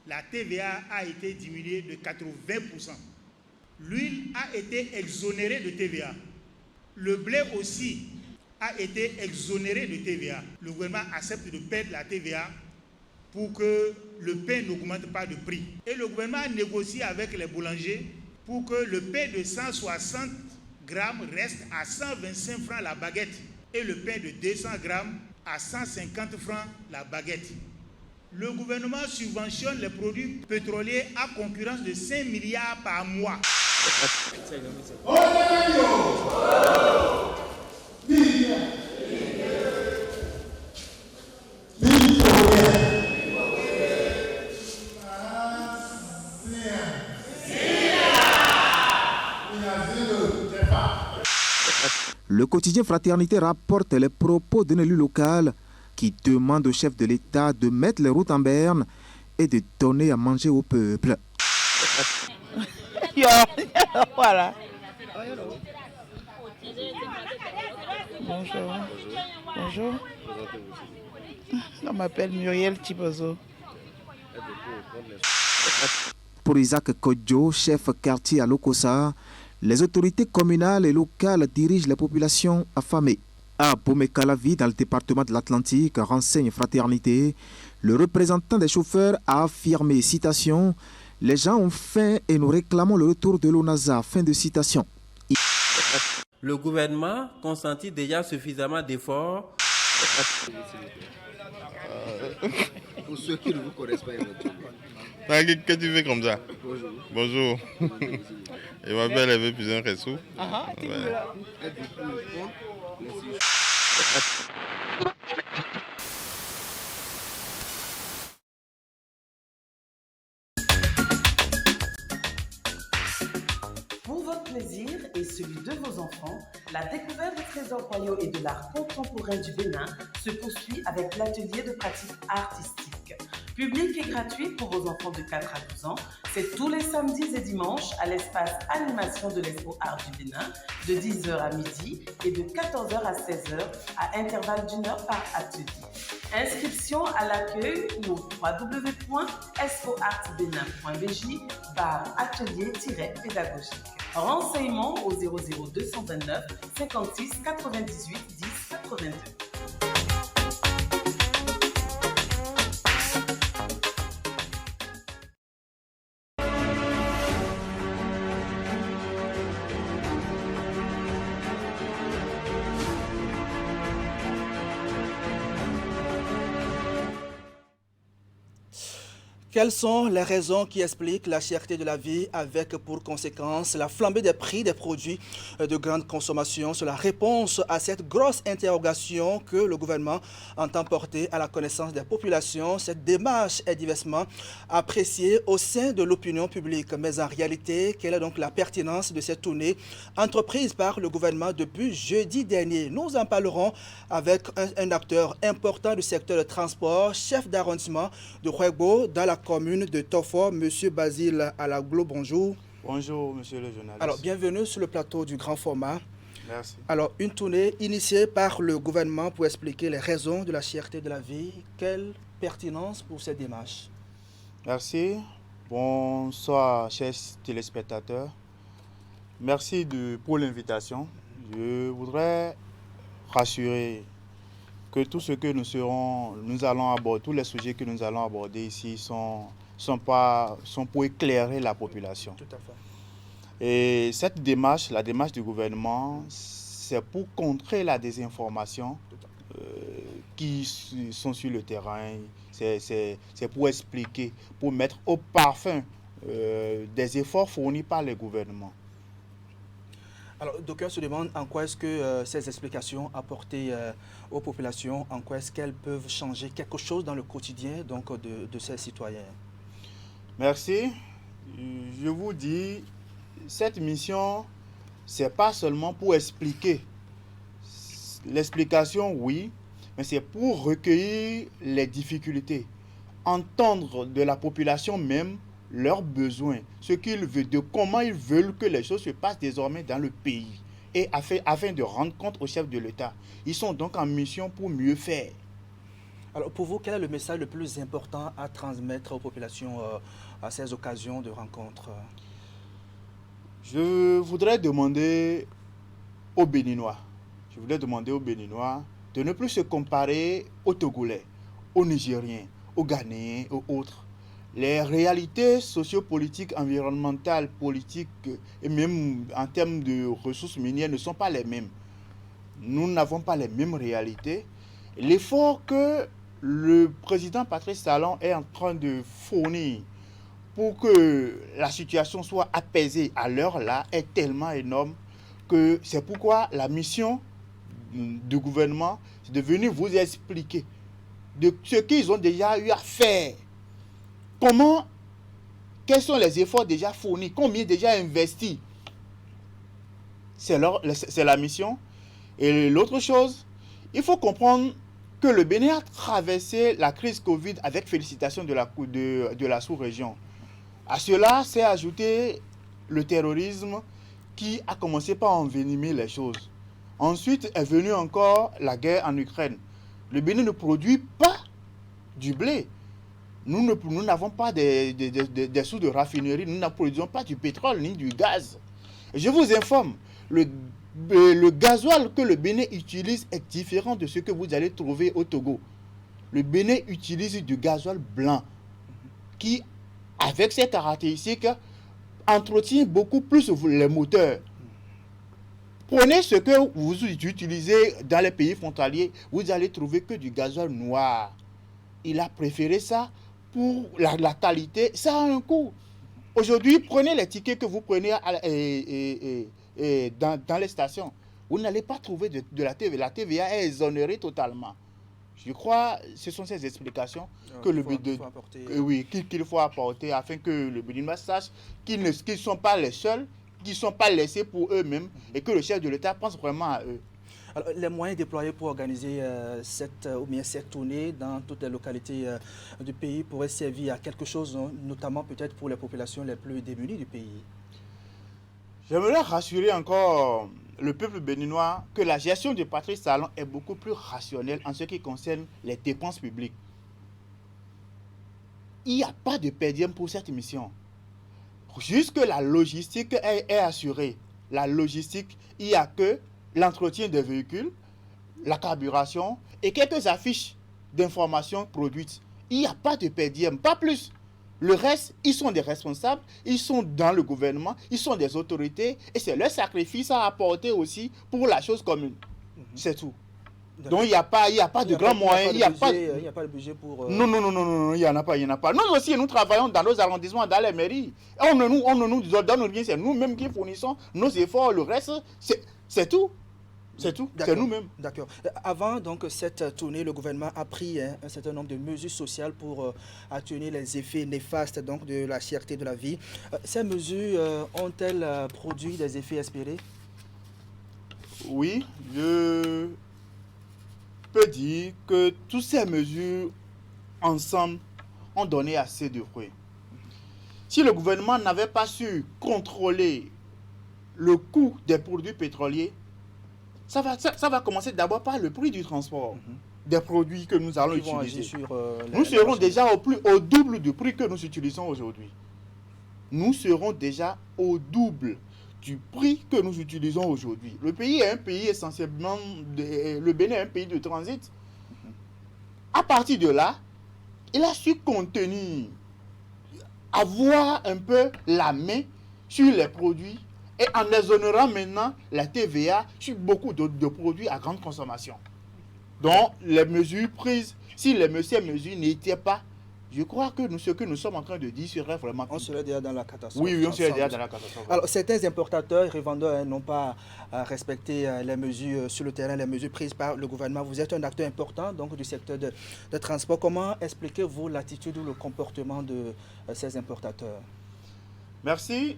la TVA a été diminuée de 80%. L'huile a été exonérée de TVA. Le blé aussi a été exonéré de TVA. Le gouvernement accepte de perdre la TVA pour que le pain n'augmente pas de prix. Et le gouvernement a négocié avec les boulangers pour que le pain de 160 grammes reste à 125 francs la baguette et le pain de 200 grammes à 150 francs la baguette. Le gouvernement subventionne les produits pétroliers à concurrence de 5 milliards par mois. Le quotidien Fraternité rapporte les propos d'un élu local qui demande au chef de l'État de mettre les routes en berne et de donner à manger au peuple. Voilà. Bonjour. Bonjour. On m'appelle Muriel Tibozo. Pour Isaac Kodjo, chef quartier à Lokossa, les autorités communales et locales dirigent les populations affamées. À Bomekalavi, dans le département de l'Atlantique, renseigne Fraternité, le représentant des chauffeurs a affirmé, citation, « Les gens ont faim et nous réclamons le retour de l'ONASA ». Fin de citation. Le gouvernement consentit déjà suffisamment d'efforts. Pour ceux qui ne vous connaissent pas éventuellement. Qu'est-ce que tu fais comme ça? Bonjour. Bonjour. Je m'appelle Hervé Pizan Ressou. Pour votre plaisir et celui de vos enfants, la découverte des trésors royaux et de l'art contemporain du Bénin se poursuit avec l'atelier de pratique artistique. Public et gratuit pour vos enfants de 4 à 12 ans, c'est tous les samedis et dimanches à l'espace animation de l'Expo Art du Bénin de 10h à midi et de 14h à 16h à intervalle d'1 heure par atelier. Inscription à l'accueil ou au www.expoartbénin.bj/atelier-pédagogique. Renseignements au 00229 56 98 10 82. Quelles sont les raisons qui expliquent la cherté de la vie avec pour conséquence la flambée des prix des produits de grande consommation? C'est la réponse à cette grosse interrogation que le gouvernement entend porter à la connaissance des populations. Cette démarche est diversement appréciée au sein de l'opinion publique. Mais en réalité, quelle est donc la pertinence de cette tournée entreprise par le gouvernement depuis jeudi dernier? Nous en parlerons avec un acteur important du secteur de transport, chef d'arrondissement de Huegbo dans la commune de Tofo, M. Basile Alaglo. Bonjour. Bonjour, monsieur le journaliste. Alors, bienvenue sur le plateau du grand format. Merci. Alors, une tournée initiée par le gouvernement pour expliquer les raisons de la cherté de la vie. Quelle pertinence pour cette démarche? Merci. Bonsoir, chers téléspectateurs. Merci pour l'invitation. Je voudrais rassurer que tout ce que nous allons aborder, tous les sujets que nous allons aborder ici sont pour éclairer la population. Tout à fait. Et cette démarche, la démarche du gouvernement, c'est pour contrer la désinformation qui sont sur le terrain. C'est pour expliquer, pour mettre au parfum des efforts fournis par le gouvernement. Alors, d'aucuns se demandent en quoi est-ce que ces explications apportées aux populations, en quoi est-ce qu'elles peuvent changer quelque chose dans le quotidien donc, de ces citoyens. Merci. Je vous dis, cette mission, ce n'est pas seulement pour expliquer. L'explication, oui, mais c'est pour recueillir les difficultés, entendre de la population même leurs besoins, ce qu'ils veulent, de comment ils veulent que les choses se passent désormais dans le pays. et afin de rendre compte au chef de l'État. Ils sont donc en mission pour mieux faire. Alors pour vous, quel est le message le plus important à transmettre aux populations à ces occasions de rencontres? Je voudrais demander aux Béninois, de ne plus se comparer aux Togolais, aux Nigériens, aux Ghanéens, aux autres. Les réalités sociopolitiques, environnementales, politiques et même en termes de ressources minières ne sont pas les mêmes. Nous n'avons pas les mêmes réalités. L'effort que le président Patrice Talon est en train de fournir pour que la situation soit apaisée à l'heure là est tellement énorme que c'est pourquoi la mission du gouvernement, c'est de venir vous expliquer de ce qu'ils ont déjà eu à faire. Quels sont les efforts déjà fournis, combien déjà investis. C'est la mission. Et l'autre chose, il faut comprendre que le Bénin a traversé la crise Covid avec félicitations de la sous-région. À cela s'est ajouté le terrorisme qui a commencé par envenimer les choses. Ensuite est venue encore la guerre en Ukraine. Le Bénin ne produit pas du blé. Nous n'avons pas des sous de raffinerie, nous ne produisons pas du pétrole ni du gaz. Et je vous informe, le gasoil que le Bénin utilise est différent de ce que vous allez trouver au Togo. Le Bénin utilise du gasoil blanc qui, avec ses caractéristiques, entretient beaucoup plus les moteurs. Prenez ce que vous utilisez dans les pays frontaliers, vous allez trouver que du gasoil noir. Il a préféré ça pour la qualité, ça a un coût. Aujourd'hui, prenez les tickets que vous prenez dans les stations. Vous n'allez pas trouver de la TVA. La TVA est exonérée totalement. Je crois que ce sont ces explications qu'il faut apporter afin que le Béninois sache qu'ils ne sont pas les seuls, qu'ils ne sont pas laissés pour eux-mêmes et que le chef de l'État pense vraiment à eux. Alors, les moyens déployés pour organiser cette tournée dans toutes les localités du pays pourraient servir à quelque chose, notamment peut-être pour les populations les plus démunies du pays. J'aimerais rassurer encore le peuple béninois que la gestion de Patrice Talon est beaucoup plus rationnelle en ce qui concerne les dépenses publiques. Il n'y a pas de per diem pour cette mission. Jusque la logistique est assurée. La logistique, il n'y a que l'entretien des véhicules, la carburation et quelques affiches d'informations produites. Il n'y a pas de per diem, pas plus. Le reste, ils sont des responsables, ils sont dans le gouvernement, ils sont des autorités et c'est leur sacrifice à apporter aussi pour la chose commune. C'est tout. Donc il n'y a pas de grands moyens. Il n'y a pas de budget pour... Non, il n'y en a pas. Nous aussi, nous travaillons dans nos arrondissements, dans les mairies. On ne nous donne rien, c'est nous-mêmes qui fournissons nos efforts. Le reste, c'est tout. C'est tout, c'est nous-mêmes. D'accord. Avant donc cette tournée, le gouvernement a pris un certain nombre de mesures sociales pour atténuer les effets néfastes donc, de la cherté de la vie. Ces mesures ont-elles produit des effets espérés? Oui, je peux dire que toutes ces mesures ensemble ont donné assez de fruits. Si le gouvernement n'avait pas su contrôler le coût des produits pétroliers, ça va commencer d'abord par le prix du transport des produits que nous allons utiliser. Nous serons déjà au double du prix que nous utilisons aujourd'hui. Nous serons déjà au double du prix que nous utilisons aujourd'hui. Le pays est un pays essentiellement, le Bénin est un pays de transit. À partir de là, il a su contenir, avoir un peu la main sur les produits et en exonérant maintenant la TVA sur beaucoup de produits à grande consommation. Donc, les mesures prises, si ces mesures n'étaient pas, je crois que ce que nous sommes en train de dire serait vraiment... On serait déjà dans la catastrophe. Oui, on serait déjà dans la catastrophe. Alors, certains importateurs et revendeurs n'ont pas respecté les mesures sur le terrain, les mesures prises par le gouvernement. Vous êtes un acteur important donc, du secteur de transport. Comment expliquez-vous l'attitude ou le comportement de ces importateurs? Merci.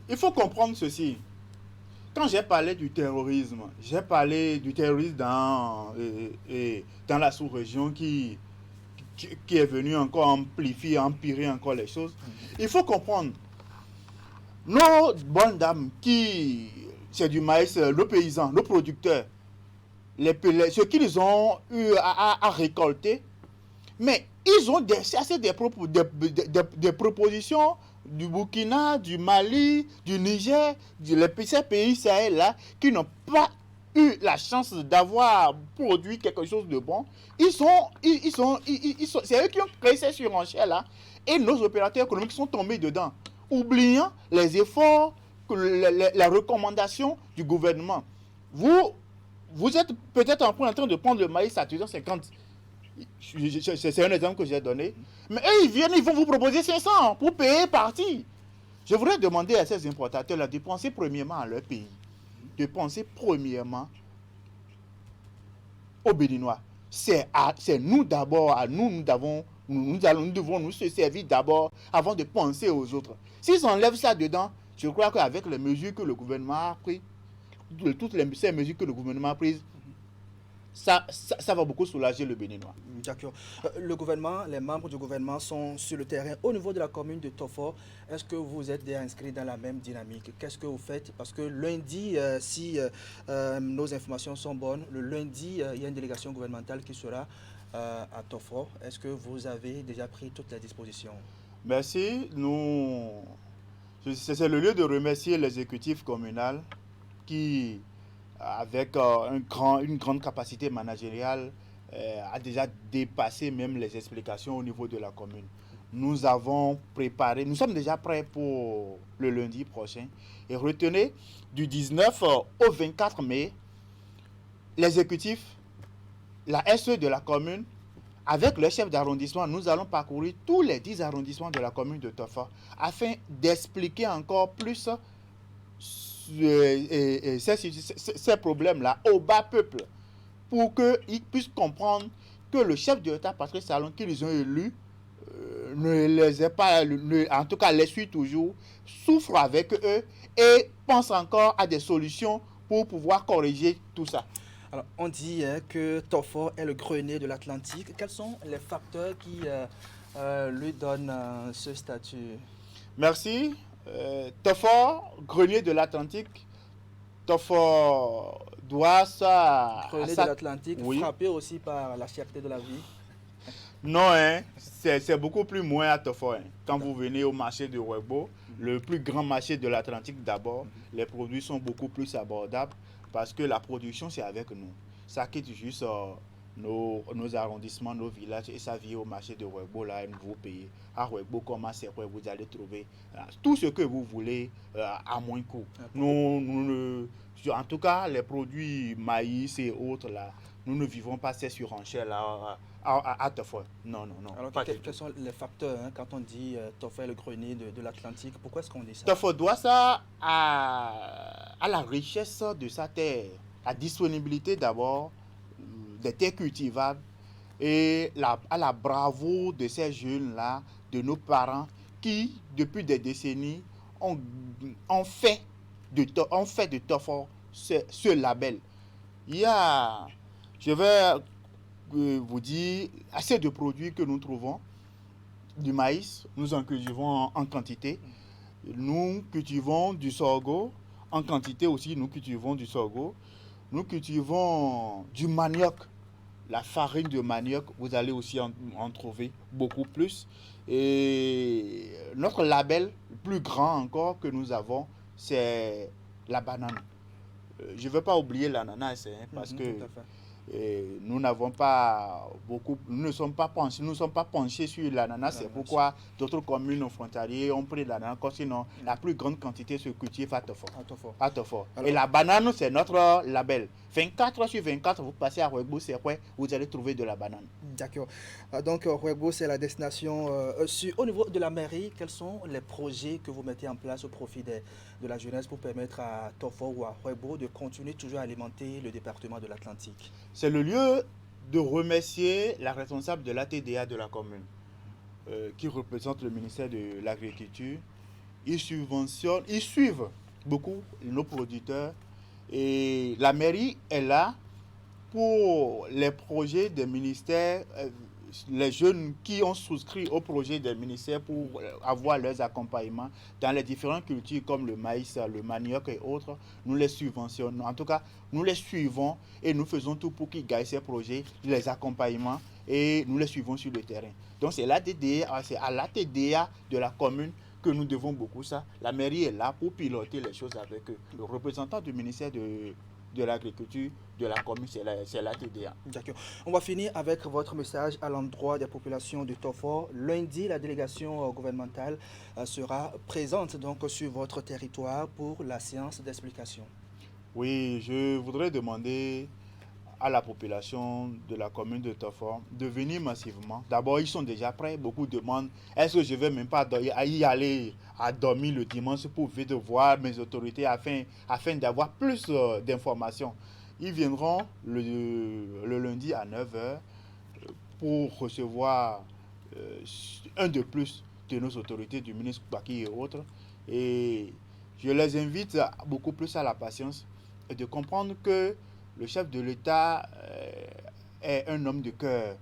Il faut comprendre ceci. Quand j'ai parlé du terrorisme, j'ai parlé du terrorisme dans la sous-région qui est venu encore amplifier, empirer encore les choses. Il faut comprendre, nos bonnes dames qui c'est du maïs, nos paysans, nos producteurs, ce qu'ils ont eu à récolter. Mais ils ont des propositions du Burkina, du Mali, du Niger, ces pays Sahel-là, qui n'ont pas eu la chance d'avoir produit quelque chose de bon. C'est eux qui ont créé ces surenchères-là. Et nos opérateurs économiques sont tombés dedans, oubliant les efforts, les recommandations du gouvernement. Vous êtes peut-être en train de prendre le maïs à 250. C'est un exemple que j'ai donné. Mais eux, ils vont vous proposer 500 pour payer partie. Je voudrais demander à ces importateurs-là de penser premièrement à leur pays. De penser premièrement aux Béninois. C'est nous d'abord, nous devons nous servir d'abord avant de penser aux autres. S'ils enlèvent ça dedans, je crois qu'avec les mesures que le gouvernement a prises, ces mesures que le gouvernement a prises, ça va beaucoup soulager le Béninois. D'accord. Le gouvernement, les membres du gouvernement sont sur le terrain. Au niveau de la commune de Tofor, est-ce que vous êtes déjà inscrits dans la même dynamique? Qu'est-ce que vous faites? Parce que lundi, si nos informations sont bonnes, le lundi, il y a une délégation gouvernementale qui sera à Tofor. Est-ce que vous avez déjà pris toutes les dispositions? Merci. C'est le lieu de remercier l'exécutif communal qui, avec une grande capacité managériale, a déjà dépassé même les explications au niveau de la commune. Nous sommes déjà prêts pour le lundi prochain. Et retenez, du 19 au 24 mai, l'exécutif, la SE de la commune, avec le chef d'arrondissement, nous allons parcourir tous les 10 arrondissements de la commune de Tofor afin d'expliquer encore plus ces problèmes-là au bas peuple, pour qu'ils puissent comprendre que le chef de l'État, Patrice Talon, qu'ils ont élu, ne les est pas, en tout cas les suit toujours, souffre avec eux et pense encore à des solutions pour pouvoir corriger tout ça. Alors, on dit que Tofor est le grenier de l'Atlantique. Quels sont les facteurs qui lui donnent ce statut? Merci. Tofor, grenier de l'Atlantique. Tofor doit ça... Grenier de l'Atlantique, oui. Frappé aussi par la cherté de la vie. Non, c'est beaucoup plus moins à Tofor. Quand vous venez au marché de Ouegbo, le plus grand marché de l'Atlantique d'abord, les produits sont beaucoup plus abordables parce que la production, c'est avec nous. Ça quitte juste nos arrondissements, nos villages, et ça vient au marché de Ouegbo, là, et vous payez. À Ouegbo, comment c'est quoi, vous allez trouver tout ce que vous voulez à moins coût. En tout cas, les produits maïs et autres, là, nous ne vivons pas ces surenchères là à Tofor. Non. Alors, quels sont les facteurs quand on dit Tofor est le grenier de l'Atlantique? Pourquoi est-ce qu'on dit ça? Tofor doit ça à la richesse de sa terre, la disponibilité d'abord des terres cultivables et à la bravoure de ces jeunes-là, de nos parents qui, depuis des décennies, ont fait de Tofor ce label. Il y a, je vais vous dire, assez de produits que nous trouvons. Du maïs, nous en cultivons en quantité. Nous cultivons du sorgho, en quantité aussi, nous cultivons du sorgho. Nous cultivons du manioc. La farine de manioc, vous allez aussi en trouver beaucoup plus. Et notre label, le plus grand encore que nous avons, c'est la banane. Je ne veux pas oublier l'ananas, parce que nous n'avons pas beaucoup, nous ne sommes pas penchés sur l'ananas. C'est pourquoi d'autres communes frontalières ont pris l'ananas, sinon la plus grande quantité se cultive à Tofor. Et la banane, c'est notre label. 24 sur 24, vous passez à Ouegbo, c'est quoi? Vous allez trouver de la banane. D'accord. Donc, Ouegbo, c'est la destination. Au niveau de la mairie, quels sont les projets que vous mettez en place au profit de la jeunesse pour permettre à Tofor ou à Ouegbo de continuer toujours à alimenter le département de l'Atlantique? C'est le lieu de remercier la responsable de l'ATDA de la commune, qui représente le ministère de l'Agriculture. Ils suivent beaucoup nos producteurs. Et la mairie est là pour les projets des ministères les jeunes qui ont souscrit au projet des ministères pour avoir leurs accompagnements dans les différentes cultures comme le maïs, le manioc et autres, nous les subventionnons. En tout cas, nous les suivons et nous faisons tout pour qu'ils gagnent ces projets, les accompagnements et nous les suivons sur le terrain. Donc c'est c'est à la TDA de la commune que nous devons beaucoup ça. La mairie est là pour piloter les choses avec eux. Le représentant du ministère de l'Agriculture de la commune, c'est la TDA. D'accord. On va finir avec votre message à l'endroit des populations de Tofor. Lundi, la délégation gouvernementale sera présente donc sur votre territoire pour la séance d'explication. Oui, je voudrais demander à la population de la commune de Tofor de venir massivement. D'abord, ils sont déjà prêts. Beaucoup demandent, est-ce que je ne vais même pas y aller à dormir le dimanche pour venir voir mes autorités afin d'avoir plus d'informations. Ils viendront le lundi à 9h pour recevoir un de plus de nos autorités, du ministre Baki et autres. Et je les invite beaucoup plus à la patience et de comprendre que le chef de l'État est un homme de cœur.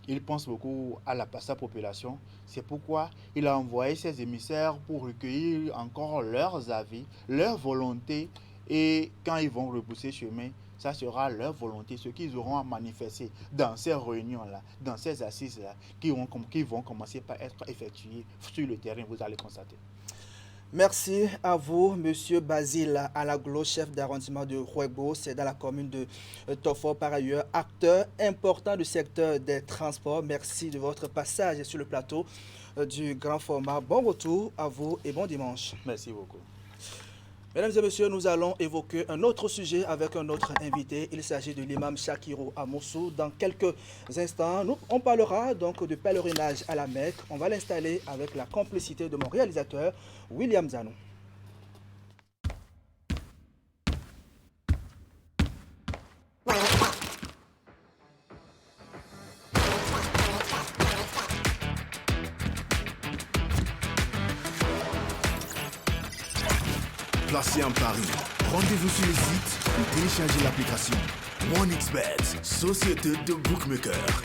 Il pense beaucoup à sa population. C'est pourquoi il a envoyé ses émissaires pour recueillir encore leurs avis, leurs volontés. Et quand ils vont repousser chemin, ça sera leur volonté, ce qu'ils auront à manifester dans ces réunions-là, dans ces assises-là, qui vont commencer par être effectuées sur le terrain, vous allez constater. Merci à vous, Monsieur Basile Alaglo, chef d'arrondissement de Rouego, c'est dans la commune de Tofor, par ailleurs, acteur important du secteur des transports. Merci de votre passage sur le plateau du grand format. Bon retour à vous et bon dimanche. Merci beaucoup. Mesdames et messieurs, nous allons évoquer un autre sujet avec un autre invité. Il s'agit de l'imam Shakiro Amoussou. Dans quelques instants, on parlera donc de pèlerinage à la Mecque. On va l'installer avec la complicité de mon réalisateur, William Zanou. Placé en Paris, rendez-vous sur le site ou téléchargez l'application OneXBet, société de bookmakers.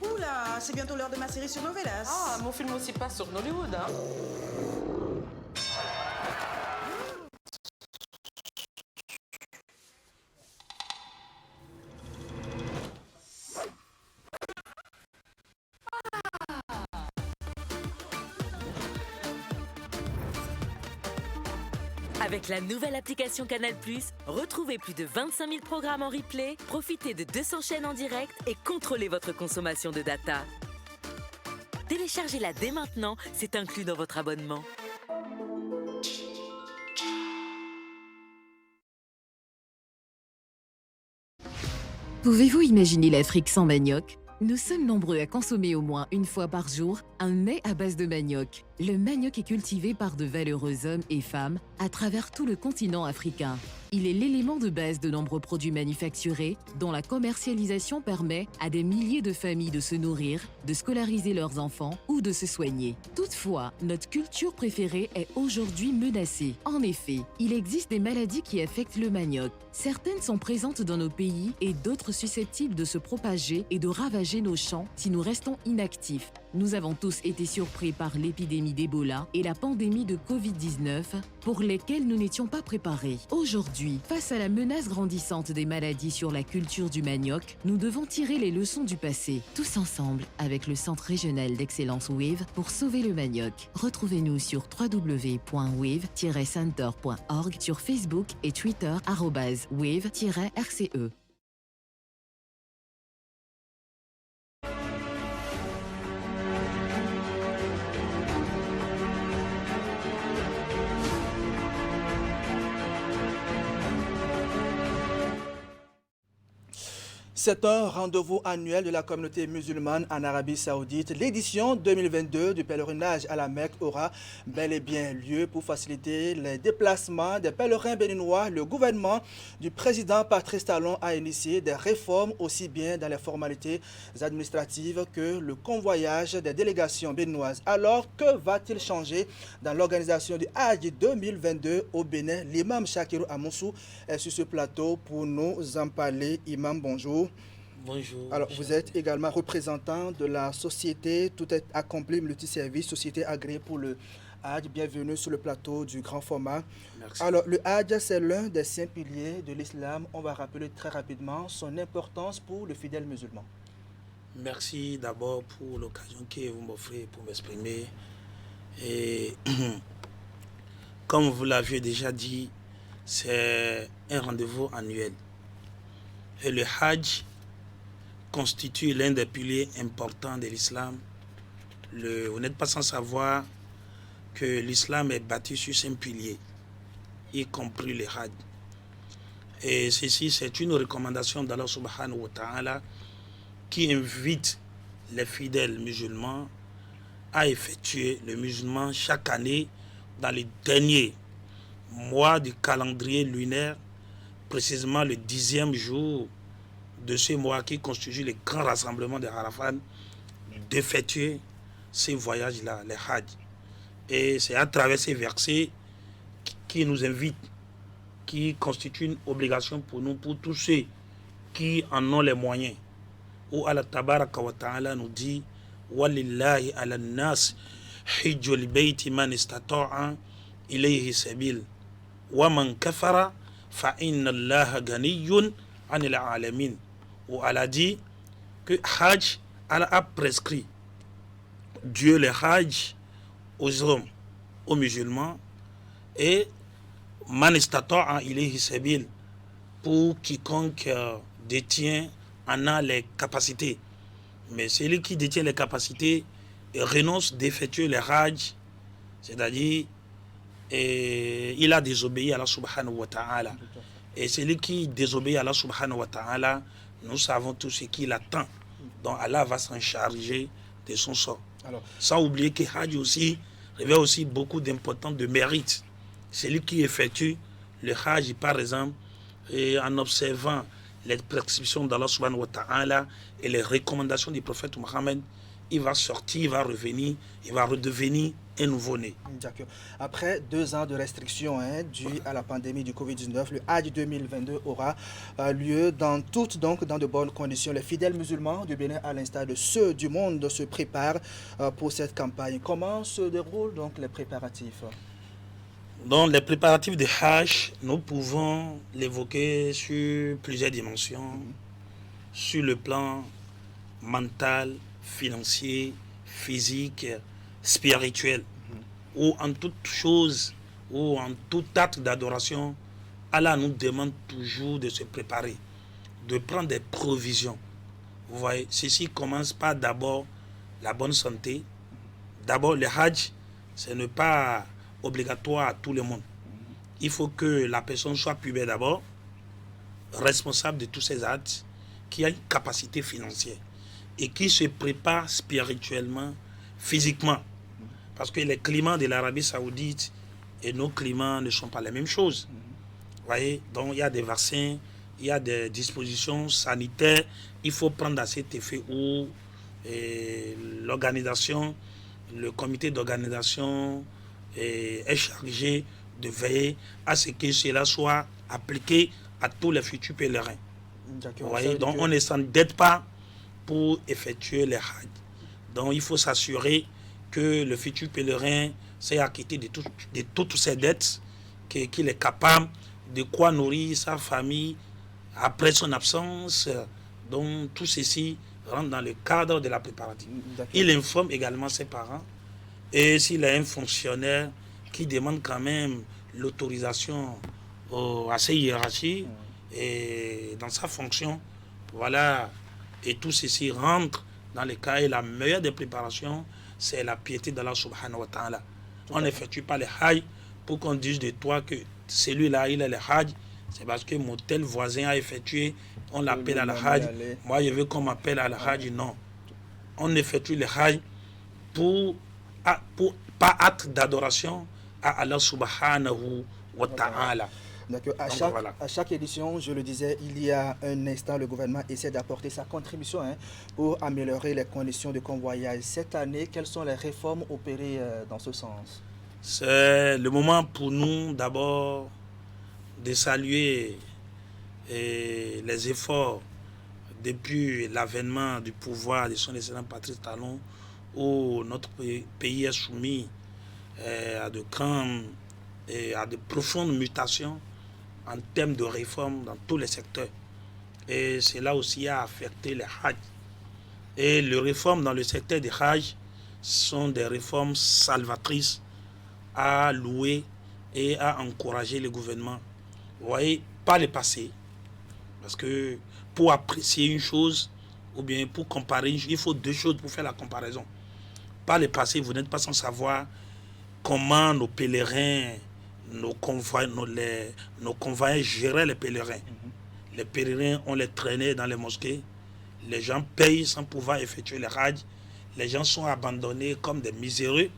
Oula, c'est bientôt l'heure de ma série sur Novelas. Ah, mon film aussi passe sur Nollywood, hein. Avec la nouvelle application Canal+, retrouvez plus de 25 000 programmes en replay, profitez de 200 chaînes en direct et contrôlez votre consommation de data. Téléchargez-la dès maintenant, c'est inclus dans votre abonnement. Pouvez-vous imaginer l'Afrique sans manioc ? Nous sommes nombreux à consommer au moins une fois par jour un mets à base de manioc. Le manioc est cultivé par de valeureux hommes et femmes à travers tout le continent africain. Il est l'élément de base de nombreux produits manufacturés dont la commercialisation permet à des milliers de familles de se nourrir, de scolariser leurs enfants ou de se soigner. Toutefois, notre culture préférée est aujourd'hui menacée. En effet, il existe des maladies qui affectent le manioc. Certaines sont présentes dans nos pays et d'autres susceptibles de se propager et de ravager nos champs si nous restons inactifs. Nous avons tous été surpris par l'épidémie d'Ebola et la pandémie de Covid-19 pour lesquelles nous n'étions pas préparés. Aujourd'hui, face à la menace grandissante des maladies sur la culture du manioc, nous devons tirer les leçons du passé, tous ensemble, avec le Centre régional d'excellence WAVE pour sauver le manioc. Retrouvez-nous sur www.wave-center.org, sur Facebook et Twitter @wave-RCE. C'est un rendez-vous annuel de la communauté musulmane en Arabie Saoudite. L'édition 2022 du pèlerinage à la Mecque aura bel et bien lieu pour faciliter les déplacements des pèlerins béninois. Le gouvernement du président Patrice Talon a initié des réformes aussi bien dans les formalités administratives que le convoyage des délégations béninoises. Alors, que va-t-il changer dans l'organisation du Hajj 2022 au Bénin? L'imam Shakirou Amoussou est sur ce plateau pour nous en parler. Imam, bonjour. Bonjour. Alors, vous êtes également représentant de la société Tout est accompli multiservice, société agréée pour le Hajj. Bienvenue sur le plateau du grand format. Merci. Alors, le Hajj, c'est l'un des 5 piliers de l'islam. On va rappeler très rapidement son importance pour le fidèle musulman. Merci d'abord pour l'occasion que vous m'offrez pour m'exprimer. Et comme vous l'avez déjà dit, c'est un rendez-vous annuel. Et le Hajj constitue l'un des piliers importants de l'islam. Vous n'êtes pas sans savoir que l'islam est bâti sur 5 piliers, y compris le Hajj. Et ceci, c'est une recommandation d'Allah subhanahu wa ta'ala qui invite les fidèles musulmans à effectuer le musulman chaque année dans les derniers mois du calendrier lunaire, précisément le 10e jour de ce mois qui constitue le grand rassemblement de Arafat, d'effectuer ces voyages-là, les Hajj. Et c'est à travers ces versets qui nous invitent, qui constituent une obligation pour nous, pour tous ceux qui en ont les moyens. Où Allah tabaraka wa ta'ala nous dit Walillahi ala nas hijjul bayti man istata'a ilayhi sabil wa man kafara fa inna allaha ganiyyun anil alamin. Où Allah dit que Hajj, Allah a prescrit Dieu le Hajj aux hommes, aux musulmans, et man istata'a ilayhi sabil, pour quiconque détient en a les capacités. Mais celui qui détient les capacités renonce d'effectuer le Hajj, c'est-à-dire il a désobéi à Allah subhanahu wa ta'ala. Et celui qui désobéit à Allah subhanahu wa ta'ala, nous savons tout ce qu'il attend. Donc Allah va s'en charger de son sort. Alors, sans oublier que Hajj aussi révèle aussi beaucoup d'importance de mérite. Celui qui effectue le Hajj, par exemple, et en observant les prescriptions d'Allah subhanahu wa ta'ala et les recommandations du prophète Mohammed, il va sortir, il va revenir, il va redevenir un nouveau-né. D'accord. Après 2 ans de restrictions dues à la pandémie du Covid-19, le Hajj 2022 aura lieu dans de bonnes conditions. Les fidèles musulmans du Bénin, à l'instar de ceux du monde, se préparent pour cette campagne. Comment se déroulent donc les préparatifs? Donc les préparatifs de Hajj, nous pouvons l'évoquer sur plusieurs dimensions, sur le plan mental, financier, physique, spirituel, ou en toute chose, ou en tout acte d'adoration, Allah nous demande toujours de se préparer, de prendre des provisions. Vous voyez, ceci commence par d'abord la bonne santé. D'abord, le Hajj, ce n'est pas obligatoire à tout le monde. Il faut que la personne soit pubère d'abord, responsable de tous ses actes, qui a une capacité financière et qui se prépare spirituellement, physiquement. Parce que les climats de l'Arabie Saoudite et nos climats ne sont pas les mêmes choses. Vous voyez, donc il y a des vaccins, il y a des dispositions sanitaires. Il faut prendre à cet effet où l'organisation, le comité d'organisation est chargé de veiller à ce que cela soit appliqué à tous les futurs pèlerins. Vous voyez, donc on ne s'endette pas pour effectuer les Hajj. Donc il faut s'assurer que le futur pèlerin s'est acquitté de toutes ses dettes, qu'il est capable de quoi nourrir sa famille après son absence. Donc tout ceci rentre dans le cadre de la préparation. Il informe également ses parents. Et s'il a un fonctionnaire qui demande quand même l'autorisation à ses hiérarchies et dans sa fonction, voilà, et tout ceci rentre dans le cas. Et la meilleure des préparations, c'est la piété d'Allah subhanahu wa ta'ala. On n'effectue pas le Hajj pour qu'on dise de toi que celui-là, il a le Hajj C'est parce que mon tel voisin a effectué, on l'appelle à la Hajj. Moi, je veux qu'on m'appelle à la Hajj. Non. On effectue le Hajj pour pas acte d'adoration à Allah subhanahu wa ta'ala. À chaque édition, je le disais, il y a un instant, le gouvernement essaie d'apporter sa contribution pour améliorer les conditions de convoyage. Cette année, quelles sont les réformes opérées dans ce sens? C'est le moment pour nous d'abord de saluer les efforts depuis l'avènement du pouvoir de son excellent Patrice Talon, où notre pays est soumis à de grandes et à de profondes mutations en termes de réformes dans tous les secteurs. Et cela aussi a affecté les Hajj. Et les réformes dans le secteur des Hajj sont des réformes salvatrices à louer et à encourager le gouvernement. Vous voyez, pas le passé. Parce que pour apprécier une chose, ou bien pour comparer, il faut deux choses pour faire la comparaison. Pas le passé, vous n'êtes pas sans savoir comment nos pèlerins, nos convoyants géraient les pèlerins. Les pèlerins, on les traînait dans les mosquées. Les gens payent sans pouvoir effectuer les Hajj. Les gens sont abandonnés comme des miséreux,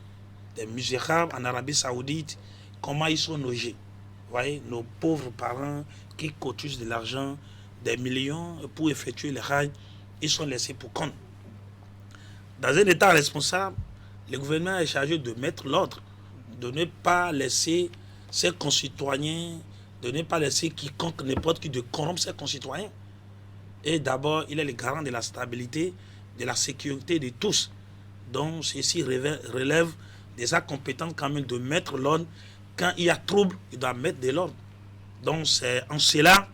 des misérables en Arabie Saoudite. Comment ils sont logés? Vous voyez, nos pauvres parents qui cotisent de l'argent, des millions pour effectuer les Hajj, ils sont laissés pour compte. Dans un État responsable, le gouvernement est chargé de mettre l'ordre, de ne pas laisser ses concitoyens, de ne pas laisser quiconque, n'importe qui, de corrompre ses concitoyens. Et d'abord, il est le garant de la stabilité, de la sécurité de tous. Donc, ceci relève de sa compétence quand même de mettre l'ordre. Quand il y a trouble, il doit mettre de l'ordre. Donc, c'est en cela,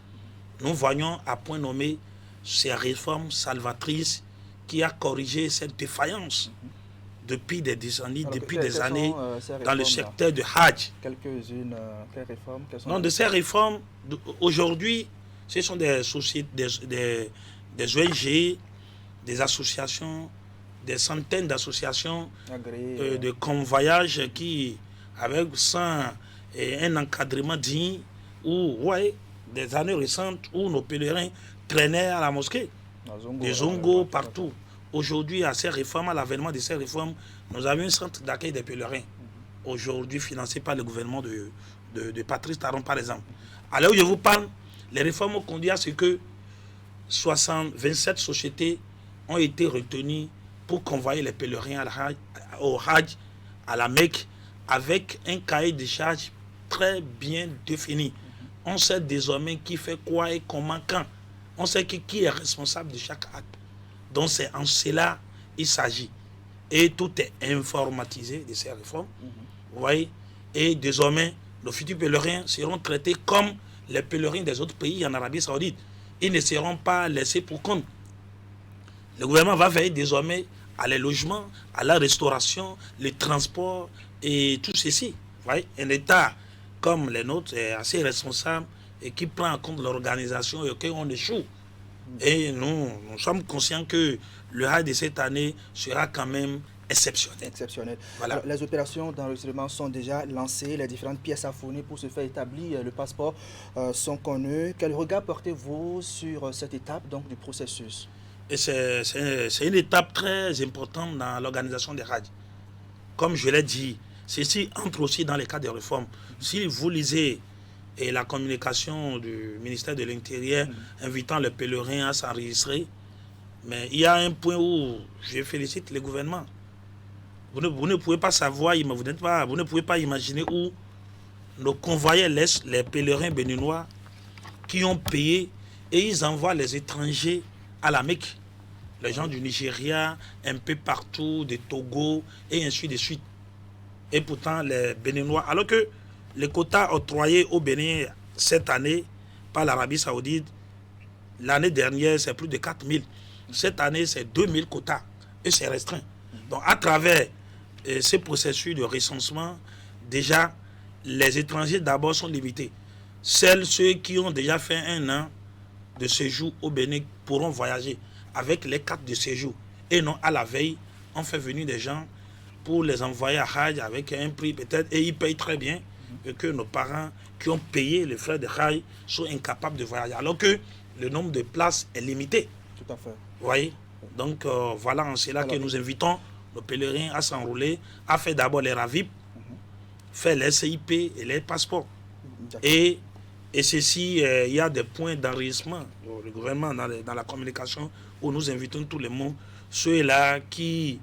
nous voyons à point nommé ces réformes salvatrices qui a corrigé cette défaillance depuis des décennies, depuis des années, dans le secteur de Hajj. Quelques-unes, quelles réformes? Non, de ces réformes, aujourd'hui, ce sont des sociétés, des ONG, des associations, des centaines d'associations de convoyage qui, avec un encadrement digne, ou des années récentes où nos pèlerins traînaient à la mosquée, des Zongo partout. Aujourd'hui, à ces réformes, à l'avènement de ces réformes, nous avons un centre d'accueil des pèlerins, aujourd'hui financé par le gouvernement de Patrice Talon, par exemple. À l'heure où je vous parle, les réformes ont conduit à ce que 27 sociétés ont été retenues pour convoyer les pèlerins au Hajj, à la Mecque, avec un cahier de charges très bien défini. On sait désormais qui fait quoi et comment, quand. On sait qui est responsable de chaque acte. Donc c'est en cela il s'agit. Et tout est informatisé de ces réformes. Vous voyez? Et désormais, nos futurs pèlerins seront traités comme les pèlerins des autres pays en Arabie Saoudite. Ils ne seront pas laissés pour compte. Le gouvernement va veiller désormais à les logements, à la restauration, le transport et tout ceci. Vous voyez? Un État comme le nôtre est assez responsable et qui prend en compte l'organisation et auquel on échoue. Et nous sommes conscients que le Hajj de cette année sera quand même exceptionnel. Voilà. Alors, les opérations d'enregistrement sont déjà lancées, les différentes pièces à fournir pour se faire établir le passeport sont connues. Quel regard portez-vous sur cette étape donc, du processus? Et c'est une étape très importante dans l'organisation des Hajj. Comme je l'ai dit, ceci entre aussi dans les cas des réformes. Si vous lisez la communication du ministère de l'Intérieur invitant les pèlerins à s'enregistrer, mais il y a un point où je félicite le gouvernement. Vous ne pouvez pas savoir, vous ne pouvez pas imaginer où nos convoyeurs laissent les pèlerins béninois qui ont payé et ils envoient les étrangers à la Mecque. Les gens du Nigeria, un peu partout, de Togo et ainsi de suite. Et pourtant, les Béninois, alors que les quotas octroyés au Bénin cette année par l'Arabie Saoudite, l'année dernière, c'est plus de 4000. Cette année, c'est 2000 quotas. Et c'est restreint. Donc, à travers ce processus de recensement, déjà, les étrangers d'abord sont limités. Ceux qui ont déjà fait 1 an de séjour au Bénin pourront voyager avec les cartes de séjour. Et non, à la veille, on fait venir des gens pour les envoyer à Hajj avec un prix peut-être, et ils payent très bien. et que nos parents qui ont payé les frais de Hajj sont incapables de voyager, alors que le nombre de places est limité. Tout à fait. Vous voyez? Donc voilà en cela que nous invitons nos pèlerins à s'enrôler, à faire d'abord les RAVIP, faire les CIP et les passeports. Et ceci, il y a des points d'enregistrement, le gouvernement dans la communication, où nous invitons tout le monde, ceux-là qui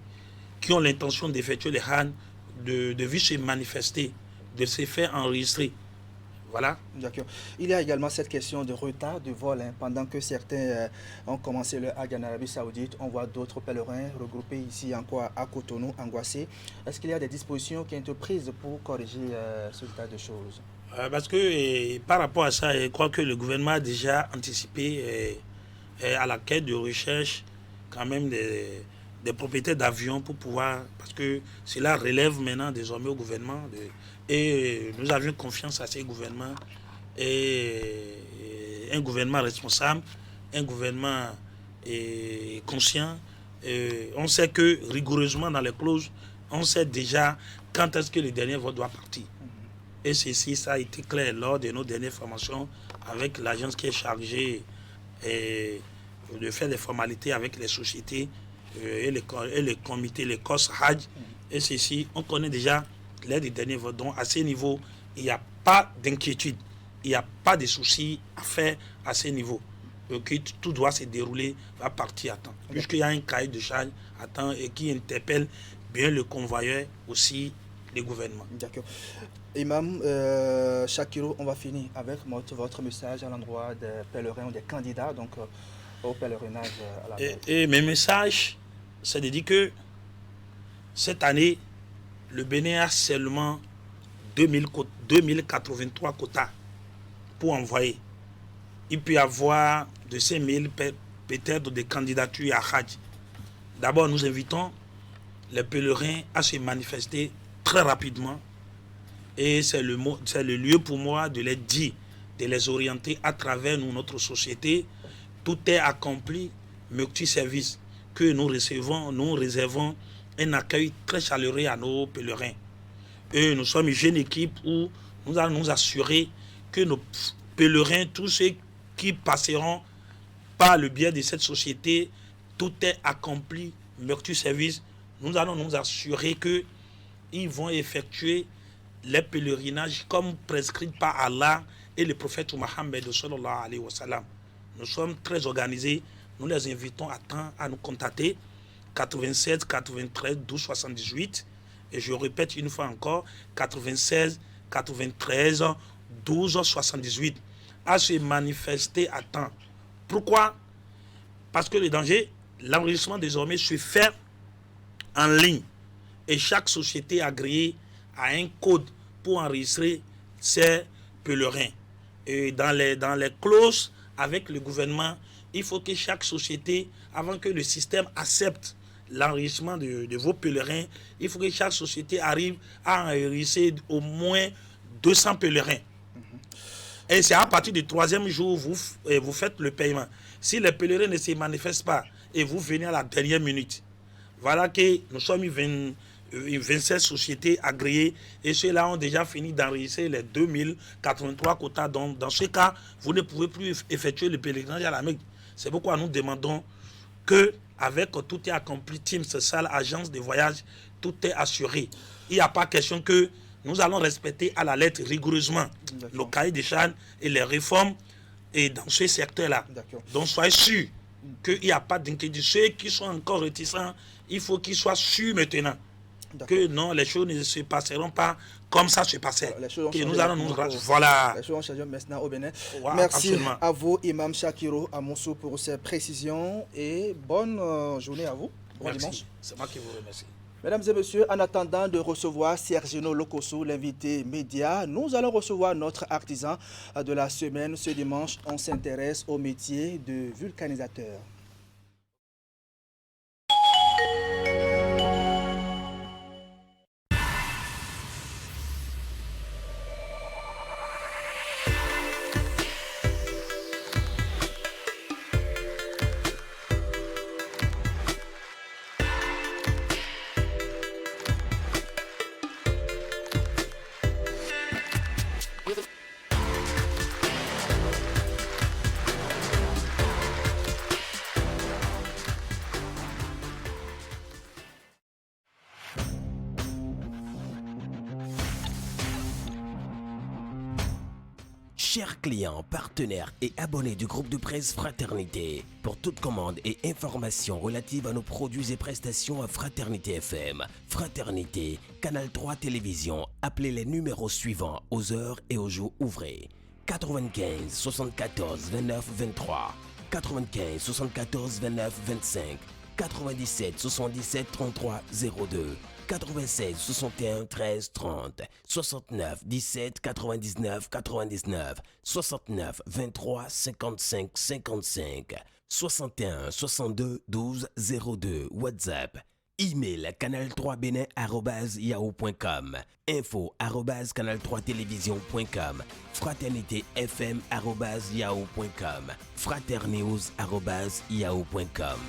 ont l'intention d'effectuer les Hajj, de venir se manifester, de se faire enregistrer. Voilà. D'accord. Il y a également cette question de retard de vol. Pendant que certains ont commencé le Hajj en Arabie Saoudite, on voit d'autres pèlerins regroupés ici encore à Cotonou, Angoissé. Est-ce qu'il y a des dispositions qui ont été prises pour corriger ce état de choses? Parce que par rapport à ça, je crois que le gouvernement a déjà anticipé à la quête de recherche quand même des propriétaires d'avions pour pouvoir, parce que cela relève maintenant désormais au gouvernement. Et nous avions confiance à ces gouvernements, et un gouvernement responsable, un gouvernement conscient. On sait que rigoureusement dans les clauses, on sait déjà quand est-ce que le dernier vol doit partir. Et ceci, ça a été clair lors de nos dernières formations avec l'agence qui est chargée de faire les formalités avec les sociétés et les comités, les COS Hajj. Et ceci, on connaît déjà les derniers vols. Donc à ce niveau, il n'y a pas d'inquiétude, il n'y a pas de soucis à faire à ce niveau. Tout doit se dérouler à partir à temps. Puisqu'il y a un cahier de charge à temps et qui interpelle bien le convoyeur, aussi les gouvernements. D'accord. Imam Shakiro, on va finir avec votre message à l'endroit des pèlerins ou des candidats donc, au pèlerinage à la Mecque. Et mes messages, c'est de dire que cette année, le Bénin a seulement 2083 quotas pour envoyer. Il peut y avoir de 5000 peut-être des candidatures à Hajj. D'abord, nous invitons les pèlerins à se manifester très rapidement. Et c'est le lieu pour moi de les dire, de les orienter à travers notre société. Tout est accompli, multi-service, que nous réservons un accueil très chaleureux à nos pèlerins. Et nous sommes une jeune équipe où nous allons nous assurer que nos pèlerins, tous ceux qui passeront par le biais de cette société, tout est accompli, multi-service. Nous allons nous assurer qu'ils vont effectuer les pèlerinages comme prescrit par Allah et le prophète Mohammed sallallahu alayhi wa sallam. Nous sommes très organisés. Nous les invitons à temps à nous contacter 96 93 12 78 et je répète une fois encore 96 93 12 78 à se manifester à temps. Pourquoi? Parce que le danger, l'enregistrement désormais se fait en ligne et chaque société agréée a un code pour enregistrer ses pèlerins. Et dans les clauses avec le gouvernement, il faut que chaque société, avant que le système accepte l'enregistrement de vos pèlerins, il faut que chaque société arrive à enregistrer au moins 200 pèlerins. Et c'est à partir du 3e jour vous faites le paiement. Si les pèlerins ne se manifestent pas et vous venez à la dernière minute, voilà que nous sommes 27 sociétés agréées et ceux-là ont déjà fini d'enregistrer les 2083 quotas. Donc, dans ce cas, vous ne pouvez plus effectuer le pèlerinage à la Mecque. C'est pourquoi nous demandons que, avec tout est accompli, Team Social, agence de voyage, tout est assuré. Il n'y a pas question que nous allons respecter à la lettre rigoureusement le cahier des charges et les réformes et dans ce secteur-là. Donc soyez sûrs qu'il n'y a pas d'inquiétude. Ceux qui sont encore réticents, il faut qu'ils soient sûrs maintenant que non, les choses ne se passeront pas comme ça se passait. Les choses ont que changé. nous allons nous... Voilà. Les choses ont changé maintenant au Bénin. Ouais, merci absolument. à vous, Imam Shakiro Amoussou, pour ces précisions et bonne journée à vous. Bon Merci. dimanche. C'est moi qui vous remercie. Mesdames et messieurs, en attendant de recevoir Sergino Lokosso, l'invité média, nous allons recevoir notre artisan de la semaine. Ce dimanche, on s'intéresse au métier de vulcanisateur. Chers clients, partenaires et abonnés du groupe de presse Fraternité, pour toute commande et information relative à nos produits et prestations à Fraternité FM, Fraternité, Canal 3 Télévision, appelez les numéros suivants aux heures et aux jours ouvrés. 95 74 29 23, 95 74 29 25, 97 77 33 02, 96 61 13 30, 69 17 99 99, 69 23 55 55, 61 62 12 02, WhatsApp, email canal3benin@yahoo.com, info@canal3télévision.com, fraternitéfm@yahoo.com, fraternews@yahoo.com.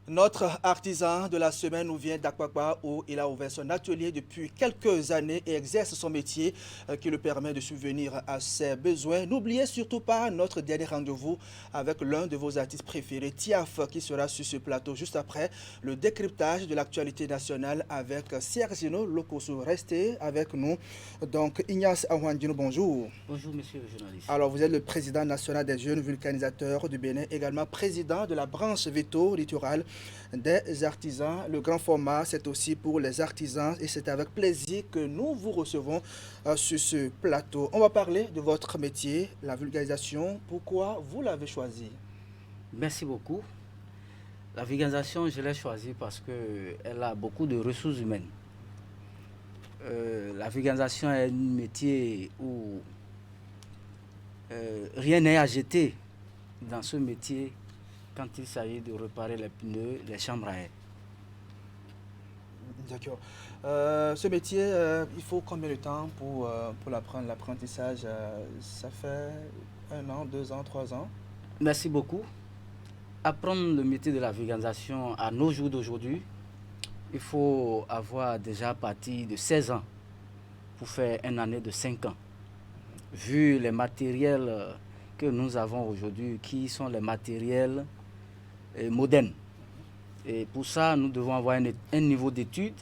Notre artisan de la semaine nous vient d'Akwakwa où il a ouvert son atelier depuis quelques années et exerce son métier qui le permet de subvenir à ses besoins. N'oubliez surtout pas notre dernier rendez-vous avec l'un de vos artistes préférés, Tiaf, qui sera sur ce plateau juste après le décryptage de l'actualité nationale avec Sergino Lokoso. Restez avec nous. Donc, Ignace Awandino, bonjour. Bonjour, monsieur le journaliste. Alors, vous êtes le président national des jeunes vulcanisateurs du Bénin, également président de la branche veto littorale des artisans. Le grand format, c'est aussi pour les artisans et c'est avec plaisir que nous vous recevons sur ce plateau. On va parler de votre métier, la vulgarisation. Pourquoi vous l'avez choisi? Merci beaucoup. La vulgarisation, je l'ai choisie parce qu'elle a beaucoup de ressources humaines. La vulgarisation est un métier où rien n'est à jeter dans ce métier quand il s'agit de réparer les pneus, les chambres à air. D'accord. Ce métier, il faut combien de temps pour l'apprendre, l'apprentissage? Ça fait 1 an, 2 ans, 3 ans? Merci beaucoup. Apprendre le métier de la vulgarisation à nos jours d'aujourd'hui, il faut avoir déjà à partir de 16 ans pour faire une année de 5 ans. Vu les matériels que nous avons aujourd'hui, qui sont les matériels modernes. Et pour ça, nous devons avoir un niveau d'études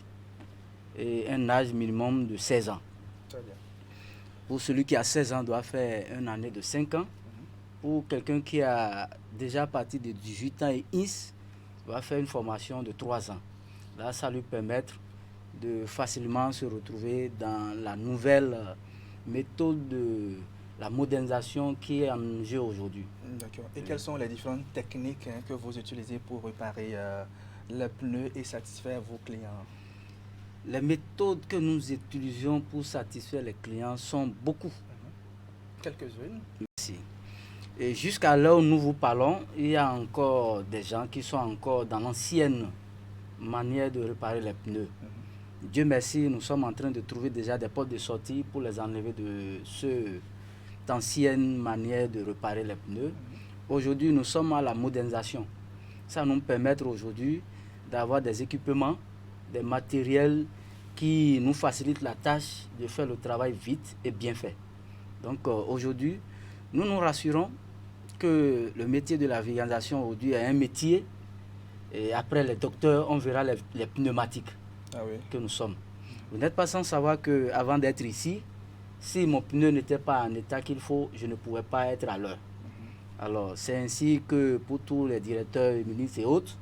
et un âge minimum de 16 ans. Très bien. Pour celui qui a 16 ans, doit faire une année de 5 ans. Pour quelqu'un qui a déjà à partir de 18 ans et INS, doit faire une formation de 3 ans. Là, ça lui permet de facilement se retrouver dans la nouvelle méthode de la modernisation qui est en jeu aujourd'hui. D'accord. Et quelles sont les différentes techniques que vous utilisez pour réparer les pneus et satisfaire vos clients? Les méthodes que nous utilisons pour satisfaire les clients sont beaucoup. Quelques-unes. Merci. Et jusqu'à l'heure où nous vous parlons, il y a encore des gens qui sont encore dans l'ancienne manière de réparer les pneus. Dieu merci, nous sommes en train de trouver déjà des portes de sortie pour les enlever de cette ancienne manière de réparer les pneus. Aujourd'hui, nous sommes à la modernisation. Ça nous permet aujourd'hui d'avoir des équipements, des matériels qui nous facilitent la tâche de faire le travail vite et bien fait. Donc aujourd'hui, nous nous rassurons que le métier de la vulgarisation aujourd'hui est un métier. Et après les docteurs, on verra les pneumatiques que nous sommes. Vous n'êtes pas sans savoir qu'avant d'être ici, si mon pneu n'était pas en état qu'il faut, je ne pouvais pas être à l'heure. Alors c'est ainsi que pour tous les directeurs, ministres et autres,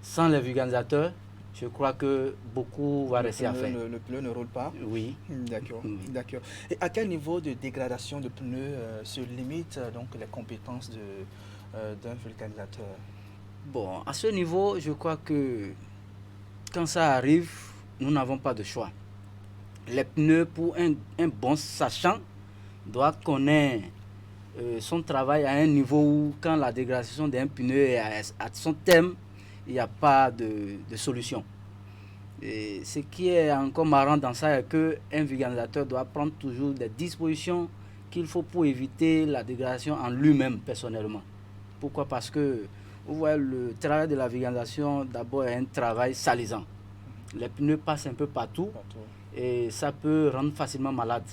sans les vulgarisateurs, je crois que beaucoup va rester à faire. Le pneu ne roule pas? Oui. D'accord. Oui. D'accord. Et à quel niveau de dégradation de pneus se limitent donc les compétences d'un vulgarisateur? Bon, à ce niveau, je crois que quand ça arrive, nous n'avons pas de choix. Les pneus, pour un bon sachant, doit connaître son travail à un niveau où, quand la dégradation d'un pneu est à son terme, il n'y a pas de solution. Et ce qui est encore marrant dans ça, est qu'un vulgarisateur doit prendre toujours des dispositions qu'il faut pour éviter la dégradation en lui-même, personnellement. Pourquoi? Parce que vous voyez, le travail de la vulgarisation, d'abord, est un travail salisant. Les pneus passent un peu partout et ça peut rendre facilement malade.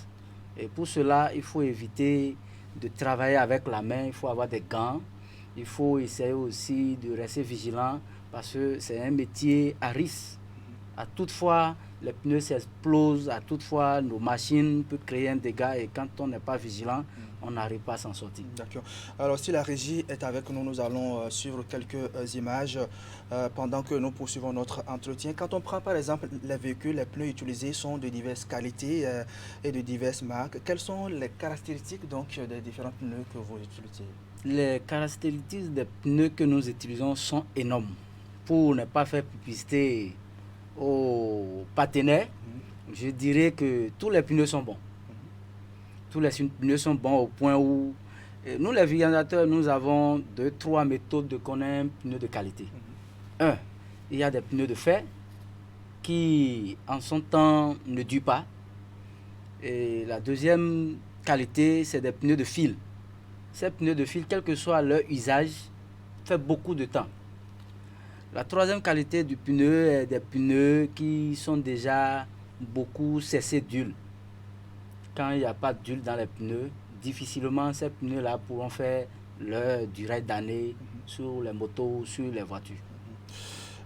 Et pour cela, il faut éviter de travailler avec la main, il faut avoir des gants. Il faut essayer aussi de rester vigilant parce que c'est un métier à risque. À toute fois, les pneus s'explosent, à toute fois, nos machines peuvent créer un dégât et quand on n'est pas vigilant, on n'arrive pas à s'en sortir. D'accord. Alors, si la régie est avec nous, nous allons suivre quelques images pendant que nous poursuivons notre entretien. Quand on prend par exemple les véhicules, les pneus utilisés sont de diverses qualités et de diverses marques. Quelles sont les caractéristiques donc, des différents pneus que vous utilisez? Les caractéristiques des pneus que nous utilisons sont énormes. Pour ne pas faire publicité aux partenaires, je dirais que tous les pneus sont bons. Tous les pneus sont bons au point où nous, les vulgarisateurs, nous avons 2-3 méthodes de connaître un pneu de qualité. Un, il y a des pneus de fer qui, en son temps, ne durent pas. Et la deuxième qualité, c'est des pneus de fil. Ces pneus de fil, quel que soit leur usage, fait beaucoup de temps. La troisième qualité du pneu est des pneus qui sont déjà beaucoup cessés d'huile. Quand il n'y a pas d'huile dans les pneus, difficilement ces pneus-là pourront faire leur durée d'année sur les motos ou sur les voitures.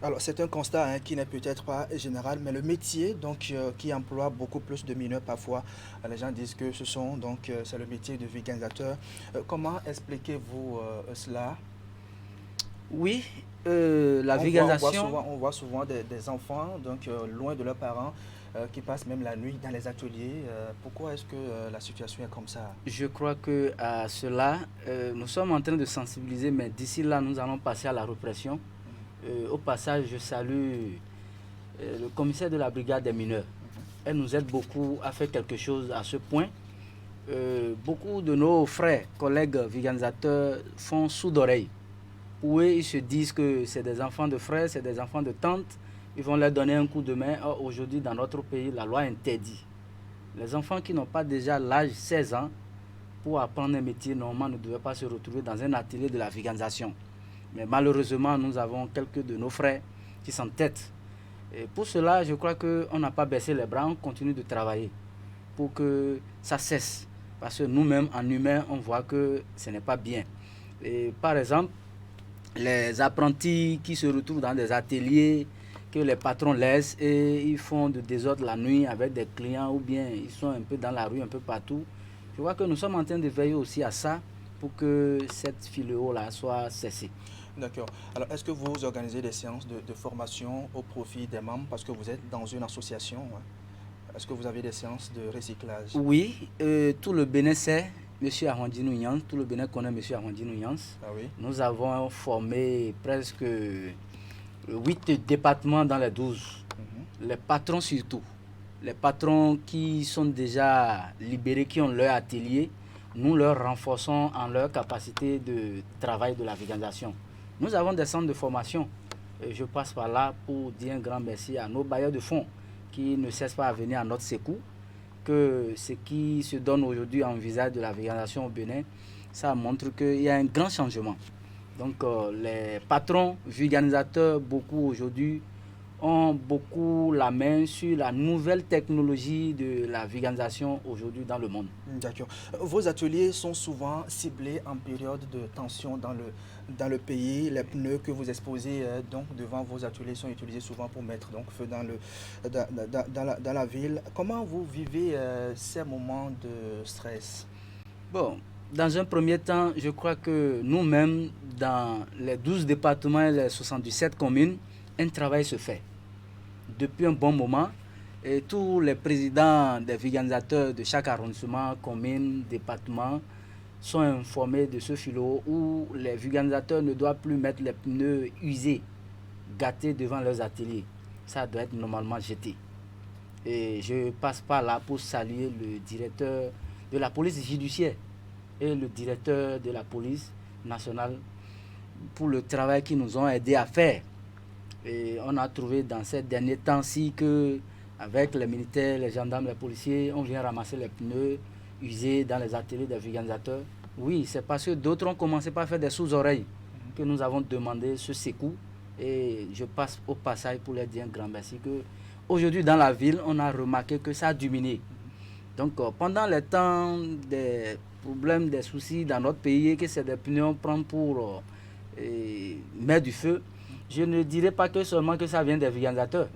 Alors, c'est un constat qui n'est peut-être pas général, mais le métier donc, qui emploie beaucoup plus de mineurs parfois, les gens disent que c'est le métier de vulgarisateur. Comment expliquez-vous cela? Oui, la vulgarisation... On voit souvent des enfants donc, loin de leurs parents qui passent même la nuit dans les ateliers. Pourquoi est-ce que la situation est comme ça? Je crois que à cela, nous sommes en train de sensibiliser, mais d'ici là, nous allons passer à la répression. Au passage, je salue le commissaire de la brigade des mineurs. Elle nous aide beaucoup à faire quelque chose à ce point. Beaucoup de nos frères, collègues vulgarisateurs font sourd d'oreille. Où ils se disent que c'est des enfants de frères, c'est des enfants de tantes. Ils vont leur donner un coup de main. Or, aujourd'hui, dans notre pays, la loi interdit. Les enfants qui n'ont pas déjà l'âge 16 ans pour apprendre un métier, normalement, ne devaient pas se retrouver dans un atelier de la vulgarisation. Mais malheureusement, nous avons quelques de nos frères qui s'entêtent. Et pour cela, je crois qu'on n'a pas baissé les bras, on continue de travailler pour que ça cesse. Parce que nous-mêmes, en humain, on voit que ce n'est pas bien. Et par exemple, les apprentis qui se retrouvent dans des ateliers que les patrons laissent et ils font de désordre la nuit avec des clients ou bien ils sont un peu dans la rue, un peu partout. Je vois que nous sommes en train de veiller aussi à ça pour que cette fléau-là soit cessée. D'accord. Alors, est-ce que vous organisez des séances de formation au profit des membres parce que vous êtes dans une association? Est-ce que vous avez des séances de recyclage? Oui, tout le Bénin sait, M. Arwandinou Nyans, tout le Bénin connaît M. Arwandinou Nyans. Ah oui. Nous avons formé presque 8 départements dans les 12. Les patrons surtout. Les patrons qui sont déjà libérés, qui ont leur atelier, nous leur renforçons en leur capacité de travail de la vulgarisation. Nous avons des centres de formation. Et je passe par là pour dire un grand merci à nos bailleurs de fonds qui ne cessent pas à venir à notre secours. Que ce qui se donne aujourd'hui en visage de la vulgarisation au Bénin, ça montre qu'il y a un grand changement. Donc les patrons vulgarisateurs, beaucoup aujourd'hui, ont beaucoup la main sur la nouvelle technologie de la vulgarisation aujourd'hui dans le monde. D'accord. Vos ateliers sont souvent ciblés en période de tension dans le pays. Les pneus que vous exposez donc devant vos ateliers sont utilisés souvent pour mettre donc feu dans la ville. Comment vous vivez ces moments de stress? Bon, dans un premier temps, je crois que nous-mêmes, dans les 12 départements et les 77 communes, un travail se fait. Depuis un bon moment, et tous les présidents des vulgarisateurs de chaque arrondissement, commune, département, sont informés de ce fléau où les vulgarisateurs ne doivent plus mettre les pneus usés, gâtés devant leurs ateliers. Ça doit être normalement jeté. Et je passe par là pour saluer le directeur de la police judiciaire et le directeur de la police nationale pour le travail qu'ils nous ont aidé à faire. Et on a trouvé dans ces derniers temps-ci qu'avec les militaires, les gendarmes, les policiers, on vient ramasser les pneus usés dans les ateliers des vulgarisateurs. Oui, c'est parce que d'autres ont commencé par faire des sous-oreilles que nous avons demandé ce secours. Et je passe au passage pour leur dire un grand merci. Aujourd'hui, dans la ville, on a remarqué que ça a diminué. Donc pendant les temps des problèmes, des soucis dans notre pays, que c'est des pneus prennent pour mettre du feu, je ne dirais pas que seulement que ça vient des vulgarisateurs.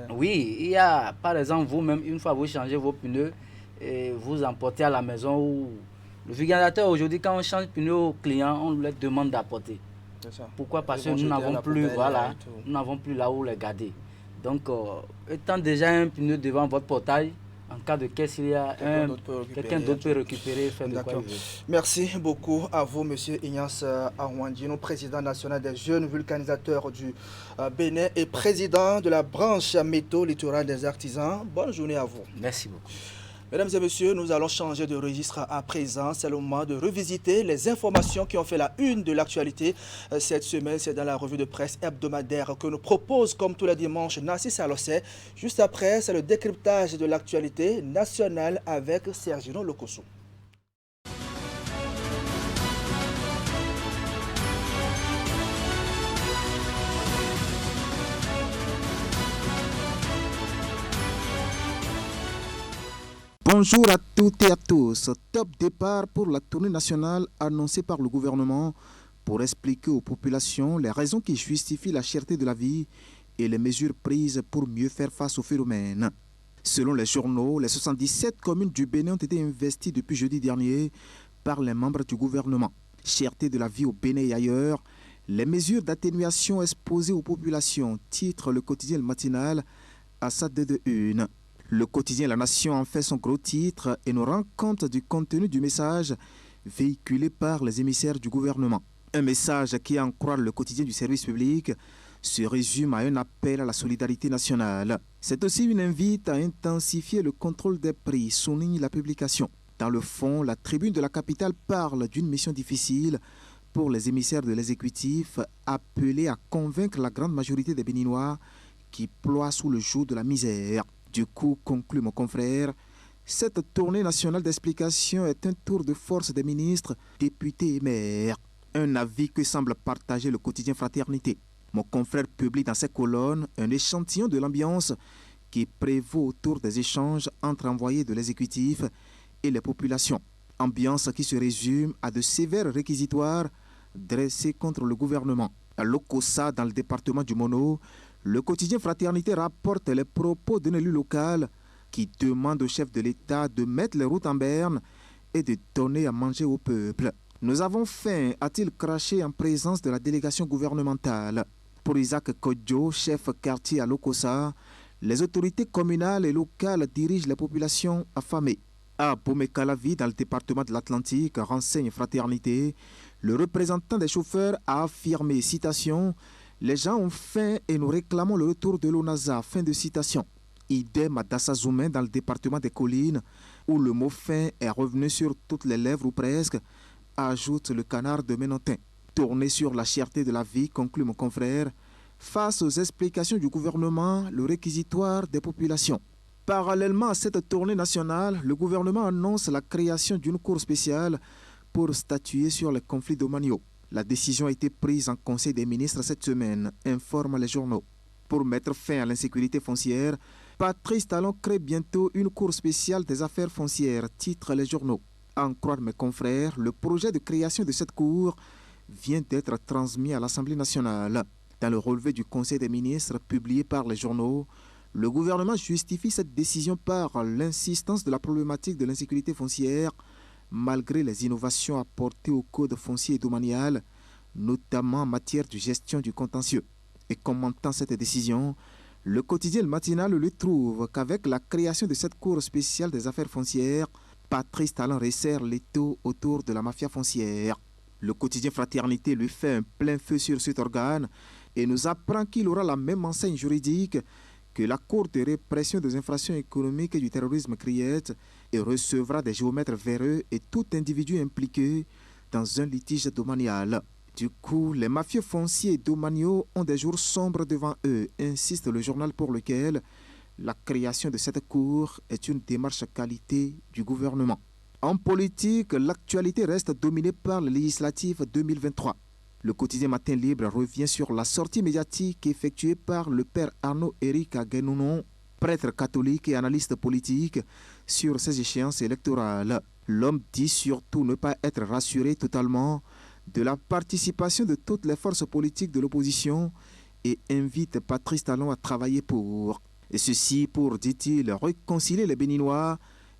Oui, il y a par exemple vous-même, une fois vous changez vos pneus, et vous emportez à la maison où le vulgarisateur aujourd'hui, quand on change de pneu au client, on lui demande d'apporter. Pourquoi? Parce que nous n'avons plus, nous n'avons plus là où les garder. Donc, étant déjà un pneu devant votre portail, en cas de caisse, il y a quelqu'un d'autre peut récupérer, faire de quoi il veut. Merci beaucoup à vous, M. Ignace Arwandino, président national des jeunes vulcanisateurs du Bénin et président de la branche métaux littoral des artisans. Bonne journée à vous. Merci beaucoup. Mesdames et messieurs, nous allons changer de registre à présent. C'est le moment de revisiter les informations qui ont fait la une de l'actualité. Cette semaine, c'est dans la revue de presse hebdomadaire que nous propose, comme tous les dimanches, Narcisse Alossé. Juste après, c'est le décryptage de l'actualité nationale avec Sergino Lokoso. Bonjour à toutes et à tous. Top départ pour la tournée nationale annoncée par le gouvernement pour expliquer aux populations les raisons qui justifient la cherté de la vie et les mesures prises pour mieux faire face au phénomène. Selon les journaux, les 77 communes du Bénin ont été investies depuis jeudi dernier par les membres du gouvernement. Cherté de la vie au Bénin et ailleurs, les mesures d'atténuation exposées aux populations, titre le quotidien Le Matinal à sa de une. Le quotidien La Nation en fait son gros titre et nous rend compte du contenu du message véhiculé par les émissaires du gouvernement. Un message qui, à en croire le quotidien du service public, se résume à un appel à la solidarité nationale. C'est aussi une invite à intensifier le contrôle des prix, souligne la publication. Dans le fond, la tribune de la capitale parle d'une mission difficile pour les émissaires de l'exécutif, appelés à convaincre la grande majorité des Béninois qui ploient sous le joug de la misère. Du coup, conclut mon confrère, cette tournée nationale d'explication est un tour de force des ministres, députés et maires. Un avis que semble partager le quotidien Fraternité. Mon confrère publie dans ses colonnes un échantillon de l'ambiance qui prévaut autour des échanges entre envoyés de l'exécutif et les populations. Ambiance qui se résume à de sévères réquisitoires dressés contre le gouvernement. À Lokossa, dans le département du Mono, le quotidien Fraternité rapporte les propos d'un élu local qui demande au chef de l'État de mettre les routes en berne et de donner à manger au peuple. Nous avons faim, a-t-il craché en présence de la délégation gouvernementale. Pour Isaac Kodjo, chef quartier à Lokossa, les autorités communales et locales dirigent les populations affamées. À Bomekalavi, dans le département de l'Atlantique, renseigne Fraternité, le représentant des chauffeurs a affirmé, citation, « Les gens ont faim et nous réclamons le retour de l'ONASA », fin de citation. Idem à Dassazoumen, dans le département des collines, où le mot « faim » est revenu sur toutes les lèvres ou presque, ajoute le canard de Ménantin. Tourné sur la cherté de la vie, conclut mon confrère, face aux explications du gouvernement, le réquisitoire des populations. Parallèlement à cette tournée nationale, le gouvernement annonce la création d'une cour spéciale pour statuer sur les conflits domaniaux. La décision a été prise en Conseil des ministres cette semaine, informent les journaux. Pour mettre fin à l'insécurité foncière, Patrice Talon crée bientôt une cour spéciale des affaires foncières, titrent les journaux. À en croire mes confrères, le projet de création de cette cour vient d'être transmis à l'Assemblée nationale. Dans le relevé du Conseil des ministres publié par les journaux, le gouvernement justifie cette décision par l'insistance de la problématique de l'insécurité foncière, malgré les innovations apportées au code foncier et domanial, notamment en matière de gestion du contentieux. Et commentant cette décision, le quotidien Le Matinal lui trouve qu'avec la création de cette cour spéciale des affaires foncières, Patrice Talon resserre l'étau autour de la mafia foncière. Le quotidien Fraternité lui fait un plein feu sur cet organe et nous apprend qu'il aura la même enseigne juridique que la Cour de répression des infractions économiques et du terrorisme CRIET et recevra des géomètres véreux et tout individu impliqué dans un litige domanial. Du coup, les mafieux fonciers et domaniaux ont des jours sombres devant eux, insiste le journal pour lequel la création de cette cour est une démarche qualité du gouvernement. En politique, l'actualité reste dominée par les législatives 2023. Le quotidien Matin Libre revient sur la sortie médiatique effectuée par le père Arnaud Éric Aguenounon, prêtre catholique et analyste politique, sur ces échéances électorales. L'homme dit surtout ne pas être rassuré totalement de la participation de toutes les forces politiques de l'opposition et invite Patrice Talon à travailler pour. Et ceci pour, dit-il, réconcilier les Béninois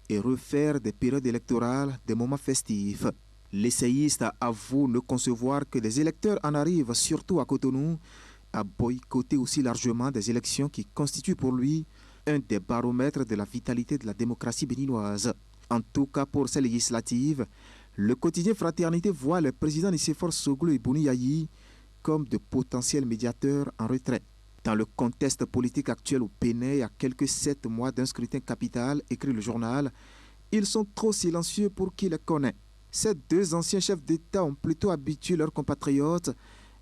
et refaire des périodes électorales des moments festifs. L'essayiste avoue ne concevoir que les électeurs en arrivent, surtout à Cotonou, à boycotter aussi largement des élections qui constituent pour lui un des baromètres de la vitalité de la démocratie béninoise. En tout cas pour ces législatives, le quotidien Fraternité voit le président Nicéphore Soglo et Bouni Yayi comme de potentiels médiateurs en retrait. Dans le contexte politique actuel au Bénin, à quelques 7 mois d'un scrutin capital, écrit le journal, ils sont trop silencieux pour qui les connaît. Ces deux anciens chefs d'État ont plutôt habitué leurs compatriotes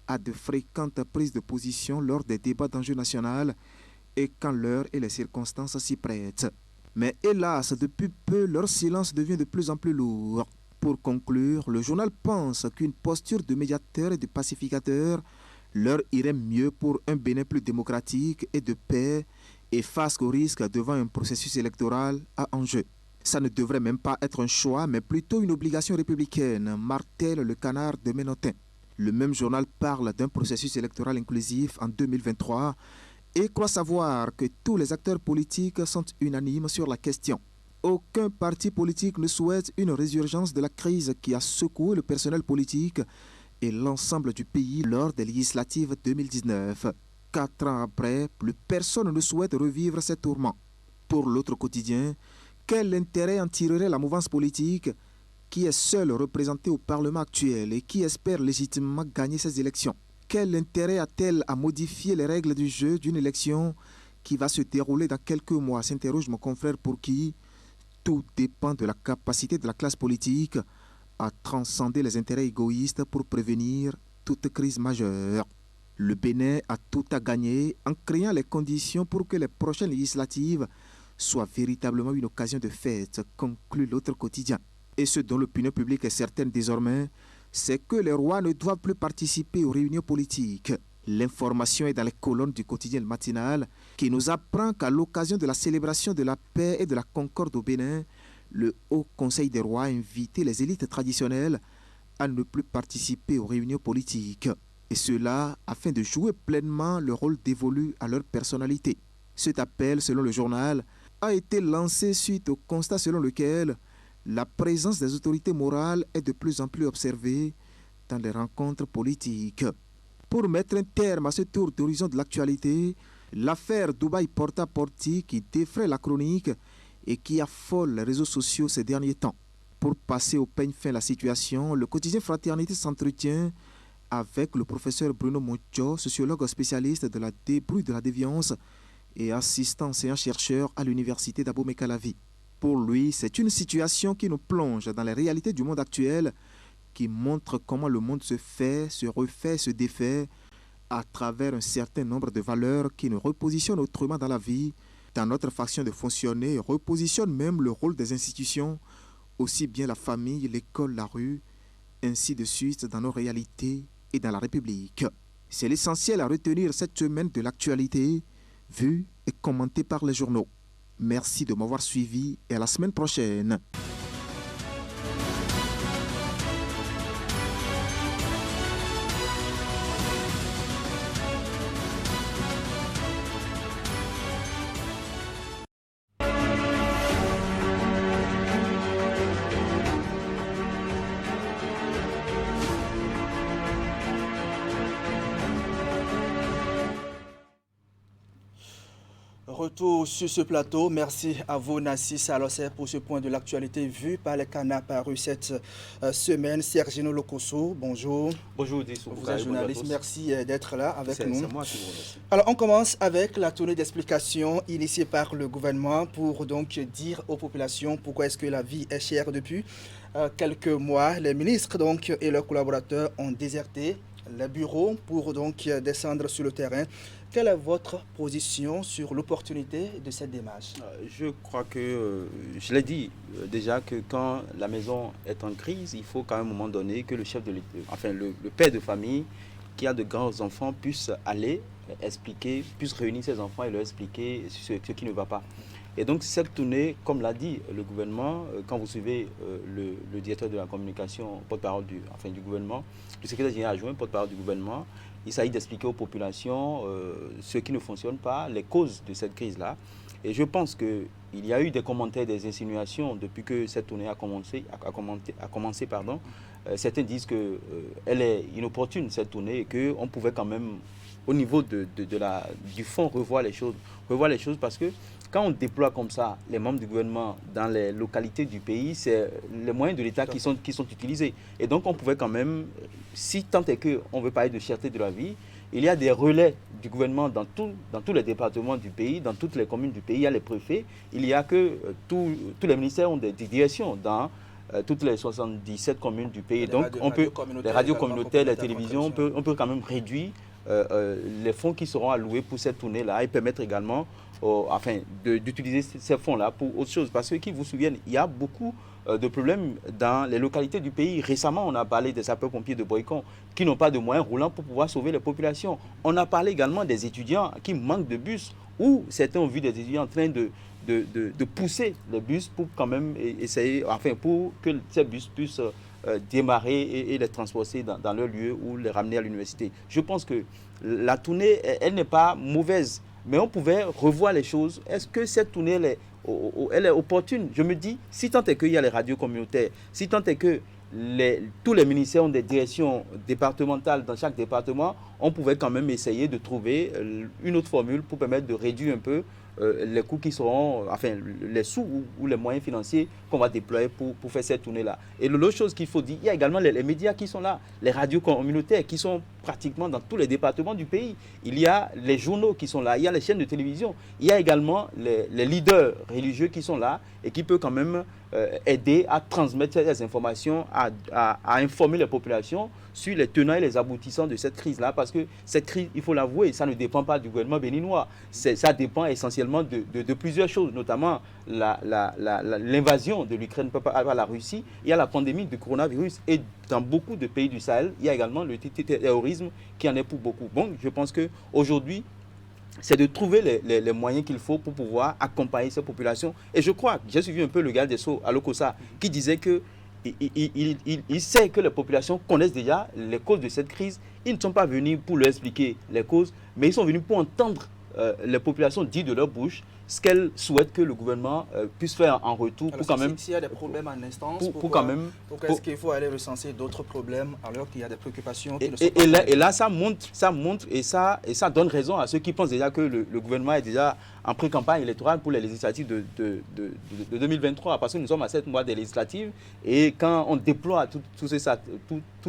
à de fréquentes prises de position lors des débats d'enjeux nationaux et quand l'heure et les circonstances s'y prêtent. Mais hélas, depuis peu, leur silence devient de plus en plus lourd. Pour conclure, le journal pense qu'une posture de médiateur et de pacificateur leur irait mieux pour un Bénin plus démocratique et de paix et face au risque devant un processus électoral à enjeu. Ça ne devrait même pas être un choix, mais plutôt une obligation républicaine, martèle le Canard de Ménotin. Le même journal parle d'un processus électoral inclusif en 2023 et croit savoir que tous les acteurs politiques sont unanimes sur la question. Aucun parti politique ne souhaite une résurgence de la crise qui a secoué le personnel politique et l'ensemble du pays lors des législatives 2019. 4 ans après, plus personne ne souhaite revivre ces tourments. Pour l'autre quotidien, quel intérêt en tirerait la mouvance politique qui est seule représentée au Parlement actuel et qui espère légitimement gagner ces élections? Quel intérêt a-t-elle à modifier les règles du jeu d'une élection qui va se dérouler dans quelques mois, s'interroge mon confrère pour qui tout dépend de la capacité de la classe politique à transcender les intérêts égoïstes pour prévenir toute crise majeure. Le Bénin a tout à gagner en créant les conditions pour que les prochaines législatives soient véritablement une occasion de fête, conclut l'autre quotidien. Et ce dont l'opinion publique est certaine désormais, c'est que les rois ne doivent plus participer aux réunions politiques. L'information est dans les colonnes du quotidien Le Matinal qui nous apprend qu'à l'occasion de la célébration de la paix et de la concorde au Bénin, le Haut Conseil des rois a invité les élites traditionnelles à ne plus participer aux réunions politiques. Et cela afin de jouer pleinement le rôle dévolu à leur personnalité. Cet appel, selon le journal, a été lancé suite au constat selon lequel la présence des autorités morales est de plus en plus observée dans les rencontres politiques. Pour mettre un terme à ce tour d'horizon de l'actualité, l'affaire Dubaï Porta-Porti qui défraie la chronique et qui affole les réseaux sociaux ces derniers temps. Pour passer au peigne fin la situation, le quotidien Fraternité s'entretient avec le professeur Bruno Montjo, sociologue spécialiste de la débrouille de la déviance et assistant enseignant-chercheur à l'université d'Abomey-Calavi. Pour lui, c'est une situation qui nous plonge dans les réalités du monde actuel, qui montre comment le monde se fait, se refait, se défait à travers un certain nombre de valeurs qui nous repositionnent autrement dans la vie, dans notre façon de fonctionner, et repositionnent même le rôle des institutions, aussi bien la famille, l'école, la rue, ainsi de suite dans nos réalités et dans la République. C'est l'essentiel à retenir cette semaine de l'actualité, vue et commentée par les journaux. Merci de m'avoir suivi et à la semaine prochaine. Retour sur ce plateau. Merci à vous, Nassi Salosé, pour ce point de l'actualité vu par les canards parus cette semaine. Sergino Locoso, bonjour. Bonjour, Dissou. Vous êtes journaliste, merci d'être là avec nous. C'est moi qui vous remercie. Alors, on commence avec la tournée d'explications initiée par le gouvernement pour donc dire aux populations pourquoi est-ce que la vie est chère depuis quelques mois. Les ministres donc et leurs collaborateurs ont déserté les bureaux pour donc descendre sur le terrain. Quelle est votre position sur l'opportunité de cette démarche? Je crois que, je l'ai dit déjà, que quand la maison est en crise, il faut qu'à un moment donné que le chef de enfin le père de famille qui a de grands enfants puisse aller expliquer, puisse réunir ses enfants et leur expliquer ce qui ne va pas. Et donc cette tournée, comme l'a dit le gouvernement, quand vous suivez le directeur de la communication, porte-parole du gouvernement, le secrétaire général adjoint, porte-parole du gouvernement, il s'agit d'expliquer aux populations ce qui ne fonctionne pas, les causes de cette crise-là. Et je pense qu'il y a eu des commentaires, des insinuations depuis que cette tournée a commencé. Certains disent qu'elle est inopportune, cette tournée, et qu'on pouvait quand même, au niveau du fond, revoir les choses. Parce que quand on déploie comme ça les membres du gouvernement dans les localités du pays, c'est les moyens de l'État qui sont utilisés. Et donc on pouvait quand même, si tant est qu'on veut parler de cherté de la vie, il y a des relais du gouvernement dans tous les départements du pays, dans toutes les communes du pays, il y a les préfets, il y a que tous les ministères ont des directions dans toutes les 77 communes du pays. Donc les radios communautaires, les télévisions, on peut quand même réduire les fonds qui seront alloués pour cette tournée-là et permettre également d'utiliser ces fonds-là pour autre chose. Parce que, qui vous souviennent, il y a beaucoup de problèmes dans les localités du pays. Récemment, on a parlé des sapeurs-pompiers de Boycon qui n'ont pas de moyens roulants pour pouvoir sauver les populations. On a parlé également des étudiants qui manquent de bus, ou certains ont vu des étudiants en train de pousser les bus pour quand même essayer, pour que ces bus puissent démarrer et les transporter dans leur lieu ou les ramener à l'université. Je pense que la tournée, elle n'est pas mauvaise, mais on pouvait revoir les choses. Est-ce que cette tournée, elle est opportune? Je me dis, si tant est qu'il y a les radios communautaires, si tant est que tous les ministères ont des directions départementales dans chaque département, on pouvait quand même essayer de trouver une autre formule pour permettre de réduire un peu les coûts qui seront, les sous ou les moyens financiers qu'on va déployer pour faire cette tournée-là. Et l'autre chose qu'il faut dire, il y a également les médias qui sont là, les radios communautaires qui sont pratiquement dans tous les départements du pays. Il y a les journaux qui sont là, il y a les chaînes de télévision, il y a également les leaders religieux qui sont là et qui peuvent quand même aider à transmettre ces informations, à informer les populations sur les tenants et les aboutissants de cette crise-là, parce que cette crise, il faut l'avouer, ça ne dépend pas du gouvernement béninois, ça dépend essentiellement de plusieurs choses, notamment l'invasion de l'Ukraine par la Russie, il y a la pandémie du coronavirus, et dans beaucoup de pays du Sahel, il y a également le terrorisme qui en est pour beaucoup. Bon, je pense qu'aujourd'hui, c'est de trouver les moyens qu'il faut pour pouvoir accompagner ces populations. Et je crois, j'ai suivi un peu le garde des Sceaux à Lokossa, qui disait que il sait que les populations connaissent déjà les causes de cette crise. Ils ne sont pas venus pour leur expliquer les causes, mais ils sont venus pour entendre les populations dire de leur bouche ce qu'elles souhaitent que le gouvernement puisse faire en retour. Alors, pour quand même, s'il y a des problèmes en instance, pourquoi est-ce qu'il faut aller recenser d'autres problèmes alors qu'il y a des préoccupations qui ne sont et là, ça montre et ça donne raison à ceux qui pensent déjà que le gouvernement est déjà en pré-campagne électorale pour les législatives de 2023, parce que nous sommes à 7 mois des législatives, et quand on déploie tout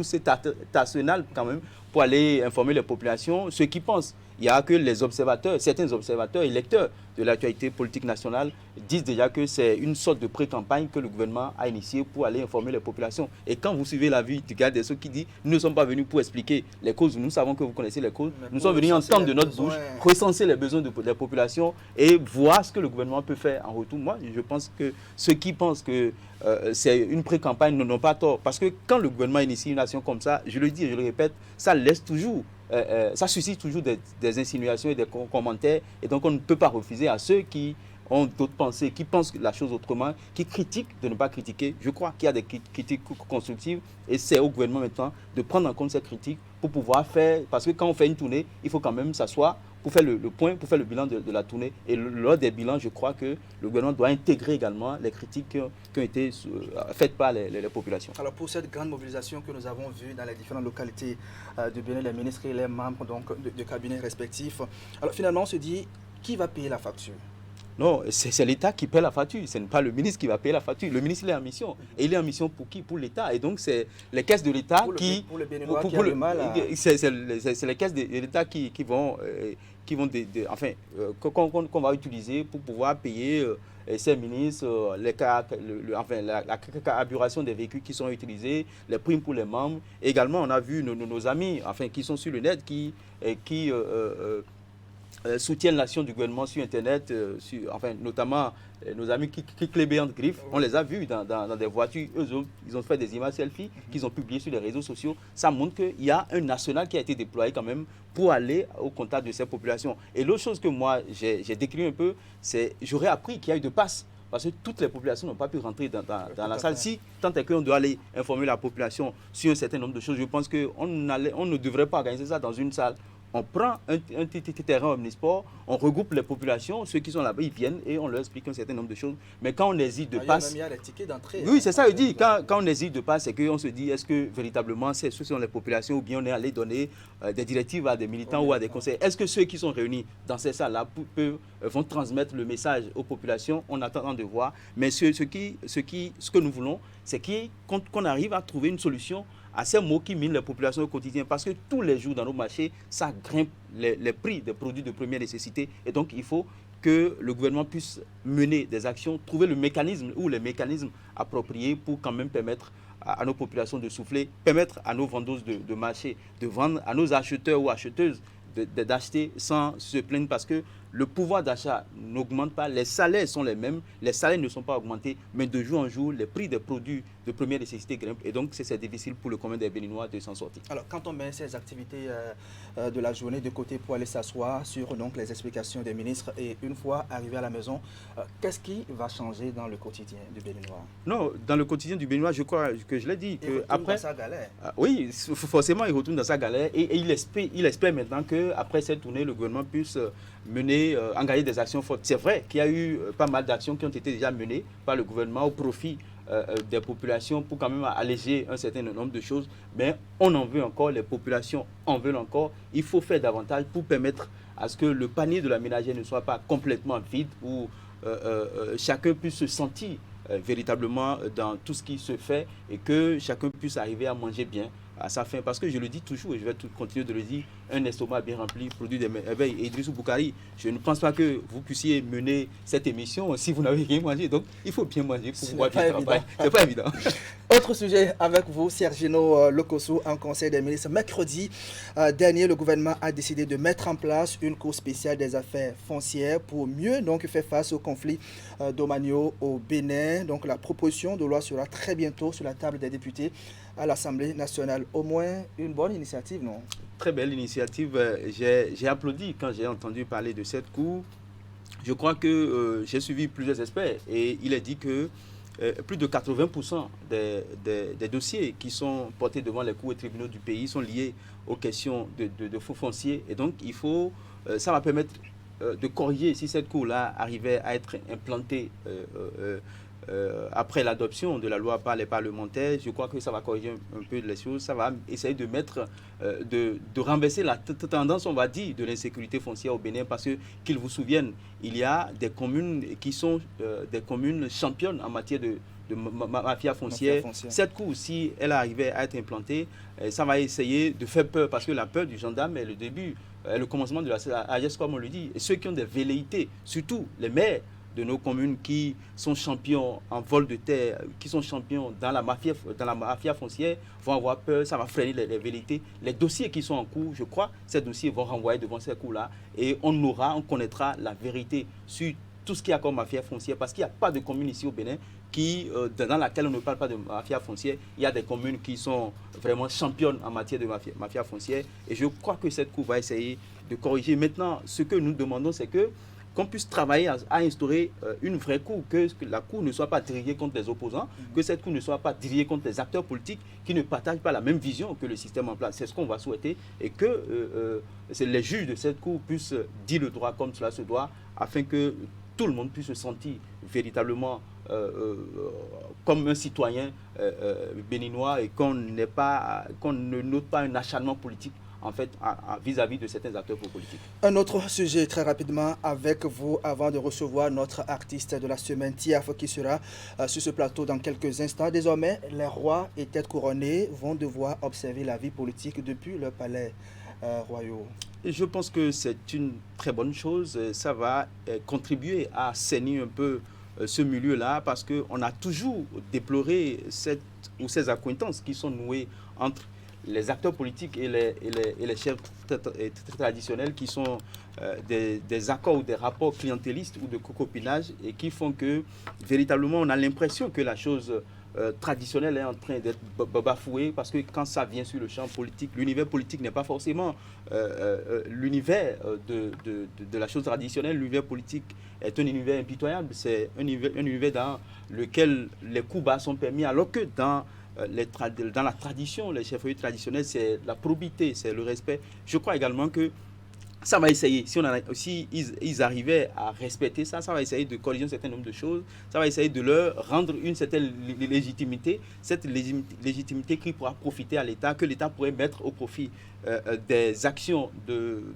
cet arsenal quand même pour aller informer les populations, ceux qui pensent, il y a que les observateurs, certains observateurs et lecteurs de l'actualité politique nationale disent déjà que c'est une sorte de pré-campagne que le gouvernement a initiée pour aller informer les populations. Et quand vous suivez l'avis du garde des Sceaux qui dit « Nous ne sommes pas venus pour expliquer les causes, nous savons que vous connaissez les causes, nous sommes venus entendre de notre bouche, recenser les besoins des populations et voir ce que le gouvernement peut faire en retour ». Moi, je pense que ceux qui pensent que c'est une pré-campagne n'ont pas tort. Parce que quand le gouvernement initie une action comme ça, je le dis et je le répète, ça laisse toujours... ça suscite toujours des insinuations et des commentaires, et donc on ne peut pas refuser à ceux qui ont d'autres pensées, qui pensent la chose autrement, qui critiquent de ne pas critiquer. Je crois qu'il y a des critiques constructives, et c'est au gouvernement maintenant de prendre en compte ces critiques pour pouvoir faire, parce que quand on fait une tournée, il faut quand même s'asseoir pour faire le point, pour faire le bilan de la tournée. Et lors des bilans, je crois que le gouvernement doit intégrer également les critiques qui ont été faites par les populations. Alors pour cette grande mobilisation que nous avons vue dans les différentes localités du Bénin, les ministres et les membres de cabinets respectifs, alors finalement on se dit, qui va payer la facture? Non, c'est l'État qui paie la facture, ce n'est pas le ministre qui va payer la facture. Le ministre il est en mission. Et il est en mission pour qui? Pour l'État. Et donc c'est les caisses de l'État qui... Pour le Béninois qui a le mal à... C'est les caisses de l'État qui vont qu'on va utiliser pour pouvoir payer ces ministres, la carburation des véhicules qui sont utilisés, les primes pour les membres. Également, on a vu nos amis qui sont sur le net qui soutiennent l'action du gouvernement sur Internet, enfin, notamment nos amis qui clébaient entre griffes, on les a vus dans des voitures, ils ont fait des images selfies qu'ils ont publiées sur les réseaux sociaux. Ça montre qu'il y a un national qui a été déployé quand même pour aller au contact de ces populations. Et l'autre chose que moi j'ai décrit un peu, c'est j'aurais appris qu'il y a eu de passe. Parce que toutes les populations n'ont pas pu rentrer dans la salle. Si tant est qu'on doit aller informer la population sur un certain nombre de choses, je pense qu'on ne devrait pas organiser ça dans une salle. On prend un petit terrain omnisport, on regroupe les populations, ceux qui sont là-bas, ils viennent et on leur explique un certain nombre de choses. Mais quand on hésite de passe... Il y a les tickets d'entrée. Oui, c'est ça, je dis. Quand on hésite de passe, c'est qu'on se dit, est-ce que véritablement, ce sont les populations ou bien on est allé donner des directives à des militants ou à des conseils. Est-ce que ceux qui sont réunis dans ces salles-là vont transmettre le message aux populations? On attend de voir. Mais ce que nous voulons, c'est qu'on arrive à trouver une solution à ces maux qui minent les populations au quotidien. Parce que tous les jours dans nos marchés, ça grimpe les prix des produits de première nécessité. Et donc, il faut que le gouvernement puisse mener des actions, trouver le mécanisme ou les mécanismes appropriés pour quand même permettre à nos populations de souffler, permettre à nos vendeuses de marché de vendre, à nos acheteurs ou acheteuses d'acheter sans se plaindre parce que le pouvoir d'achat n'augmente pas, les salaires sont les mêmes, les salaires ne sont pas augmentés, mais de jour en jour, les prix des produits de première nécessité grimpent et donc c'est difficile pour le commun des Béninois de s'en sortir. Alors quand on met ces activités de la journée de côté pour aller s'asseoir sur donc, les explications des ministres et une fois arrivé à la maison, qu'est-ce qui va changer dans le quotidien du Béninois? Non, dans le quotidien du Béninois, je crois que je l'ai dit. Il retourne dans sa galère. Oui, forcément il retourne dans sa galère et il espère maintenant qu'après cette tournée, le gouvernement puisse engager des actions fortes. C'est vrai qu'il y a eu pas mal d'actions qui ont été déjà menées par le gouvernement au profit des populations pour quand même alléger un certain nombre de choses, mais on en veut encore, les populations en veulent encore. Il faut faire davantage pour permettre à ce que le panier de la ménagère ne soit pas complètement vide, où chacun puisse se sentir véritablement dans tout ce qui se fait et que chacun puisse arriver à manger bien à sa faim. Parce que je le dis toujours et je vais continuer de le dire, un estomac bien rempli produit des merveilles. Et Idrissou Boukari, je ne pense pas que vous puissiez mener cette émission si vous n'avez rien mangé. Donc il faut bien manger pour pouvoir bien travailler. C'est pas évident. Autre sujet avec vous, Sergino Lokosso, en Conseil des ministres. Mercredi dernier, le gouvernement a décidé de mettre en place une cour spéciale des affaires foncières pour mieux donc, faire face au conflit domaniaux au Bénin. Donc la proposition de loi sera très bientôt sur la table des députés à l'Assemblée nationale. Au moins une bonne initiative, non? Très belle initiative. J'ai applaudi quand j'ai entendu parler de cette cour. Je crois que j'ai suivi plusieurs experts et il est dit que plus de 80% des dossiers qui sont portés devant les cours et tribunaux du pays sont liés aux questions de faux fonciers. Et donc, ça va permettre de corriger si cette cour-là arrivait à être implantée après l'adoption de la loi par les parlementaires. Je crois que ça va corriger un peu les choses. Ça va essayer de de renverser la tendance, on va dire, de l'insécurité foncière au Bénin, parce que, qu'ils vous souviennent, il y a des communes qui sont des communes championnes en matière de mafia foncière. Cette cour, si elle arrivait à être implantée, ça va essayer de faire peur, parce que la peur du gendarme est le début, le commencement de la sagesse, comme on le dit. Et ceux qui ont des velléités, surtout les maires de nos communes qui sont champions en vol de terre, qui sont champions dans la mafia foncière, vont avoir peur, ça va freiner les velléités. Les dossiers qui sont en cours, je crois, ces dossiers vont renvoyer devant ces cours-là et on connaîtra la vérité sur tout ce qu'il y a comme mafia foncière, parce qu'il n'y a pas de commune ici au Bénin dans laquelle on ne parle pas de mafia foncière. Il y a des communes qui sont vraiment championnes en matière de mafia foncière, et je crois que cette cour va essayer de corriger. Maintenant, ce que nous demandons, c'est qu'on puisse travailler à instaurer une vraie cour, que la cour ne soit pas dirigée contre les opposants, que cette cour ne soit pas dirigée contre les acteurs politiques qui ne partagent pas la même vision que le système en place. C'est ce qu'on va souhaiter, et que les juges de cette cour puissent dire le droit comme cela se doit, afin que tout le monde puisse se sentir véritablement comme un citoyen béninois, et qu'on ne note pas un acharnement politique en fait, vis-à-vis de certains acteurs politiques. Un autre sujet très rapidement avec vous avant de recevoir notre artiste de la semaine, Tiaf, qui sera sur ce plateau dans quelques instants. Désormais, les rois et têtes couronnées vont devoir observer la vie politique depuis le palais royaux. Et je pense que c'est une très bonne chose. Ça va contribuer à assainir un peu ce milieu-là, parce qu'on a toujours déploré ces accointances qui sont nouées entre les acteurs politiques et les chefs traditionnels qui sont des accords ou des rapports clientélistes ou de cocopinage et qui font que véritablement on a l'impression que la chose traditionnelle est en train d'être bafouée parce que quand ça vient sur le champ politique, l'univers politique n'est pas forcément l'univers de la chose traditionnelle. L'univers politique est un univers impitoyable, c'est un univers dans lequel les coups bas sont permis alors que dans la tradition, les chefferies traditionnelles, c'est la probité, c'est le respect. Je crois également que ça va essayer, si ils arrivaient à respecter ça, ça va essayer de corriger un certain nombre de choses, ça va essayer de leur rendre une certaine légitimité, cette légitimité qui pourra profiter à l'État, que l'État pourrait mettre au profit des actions,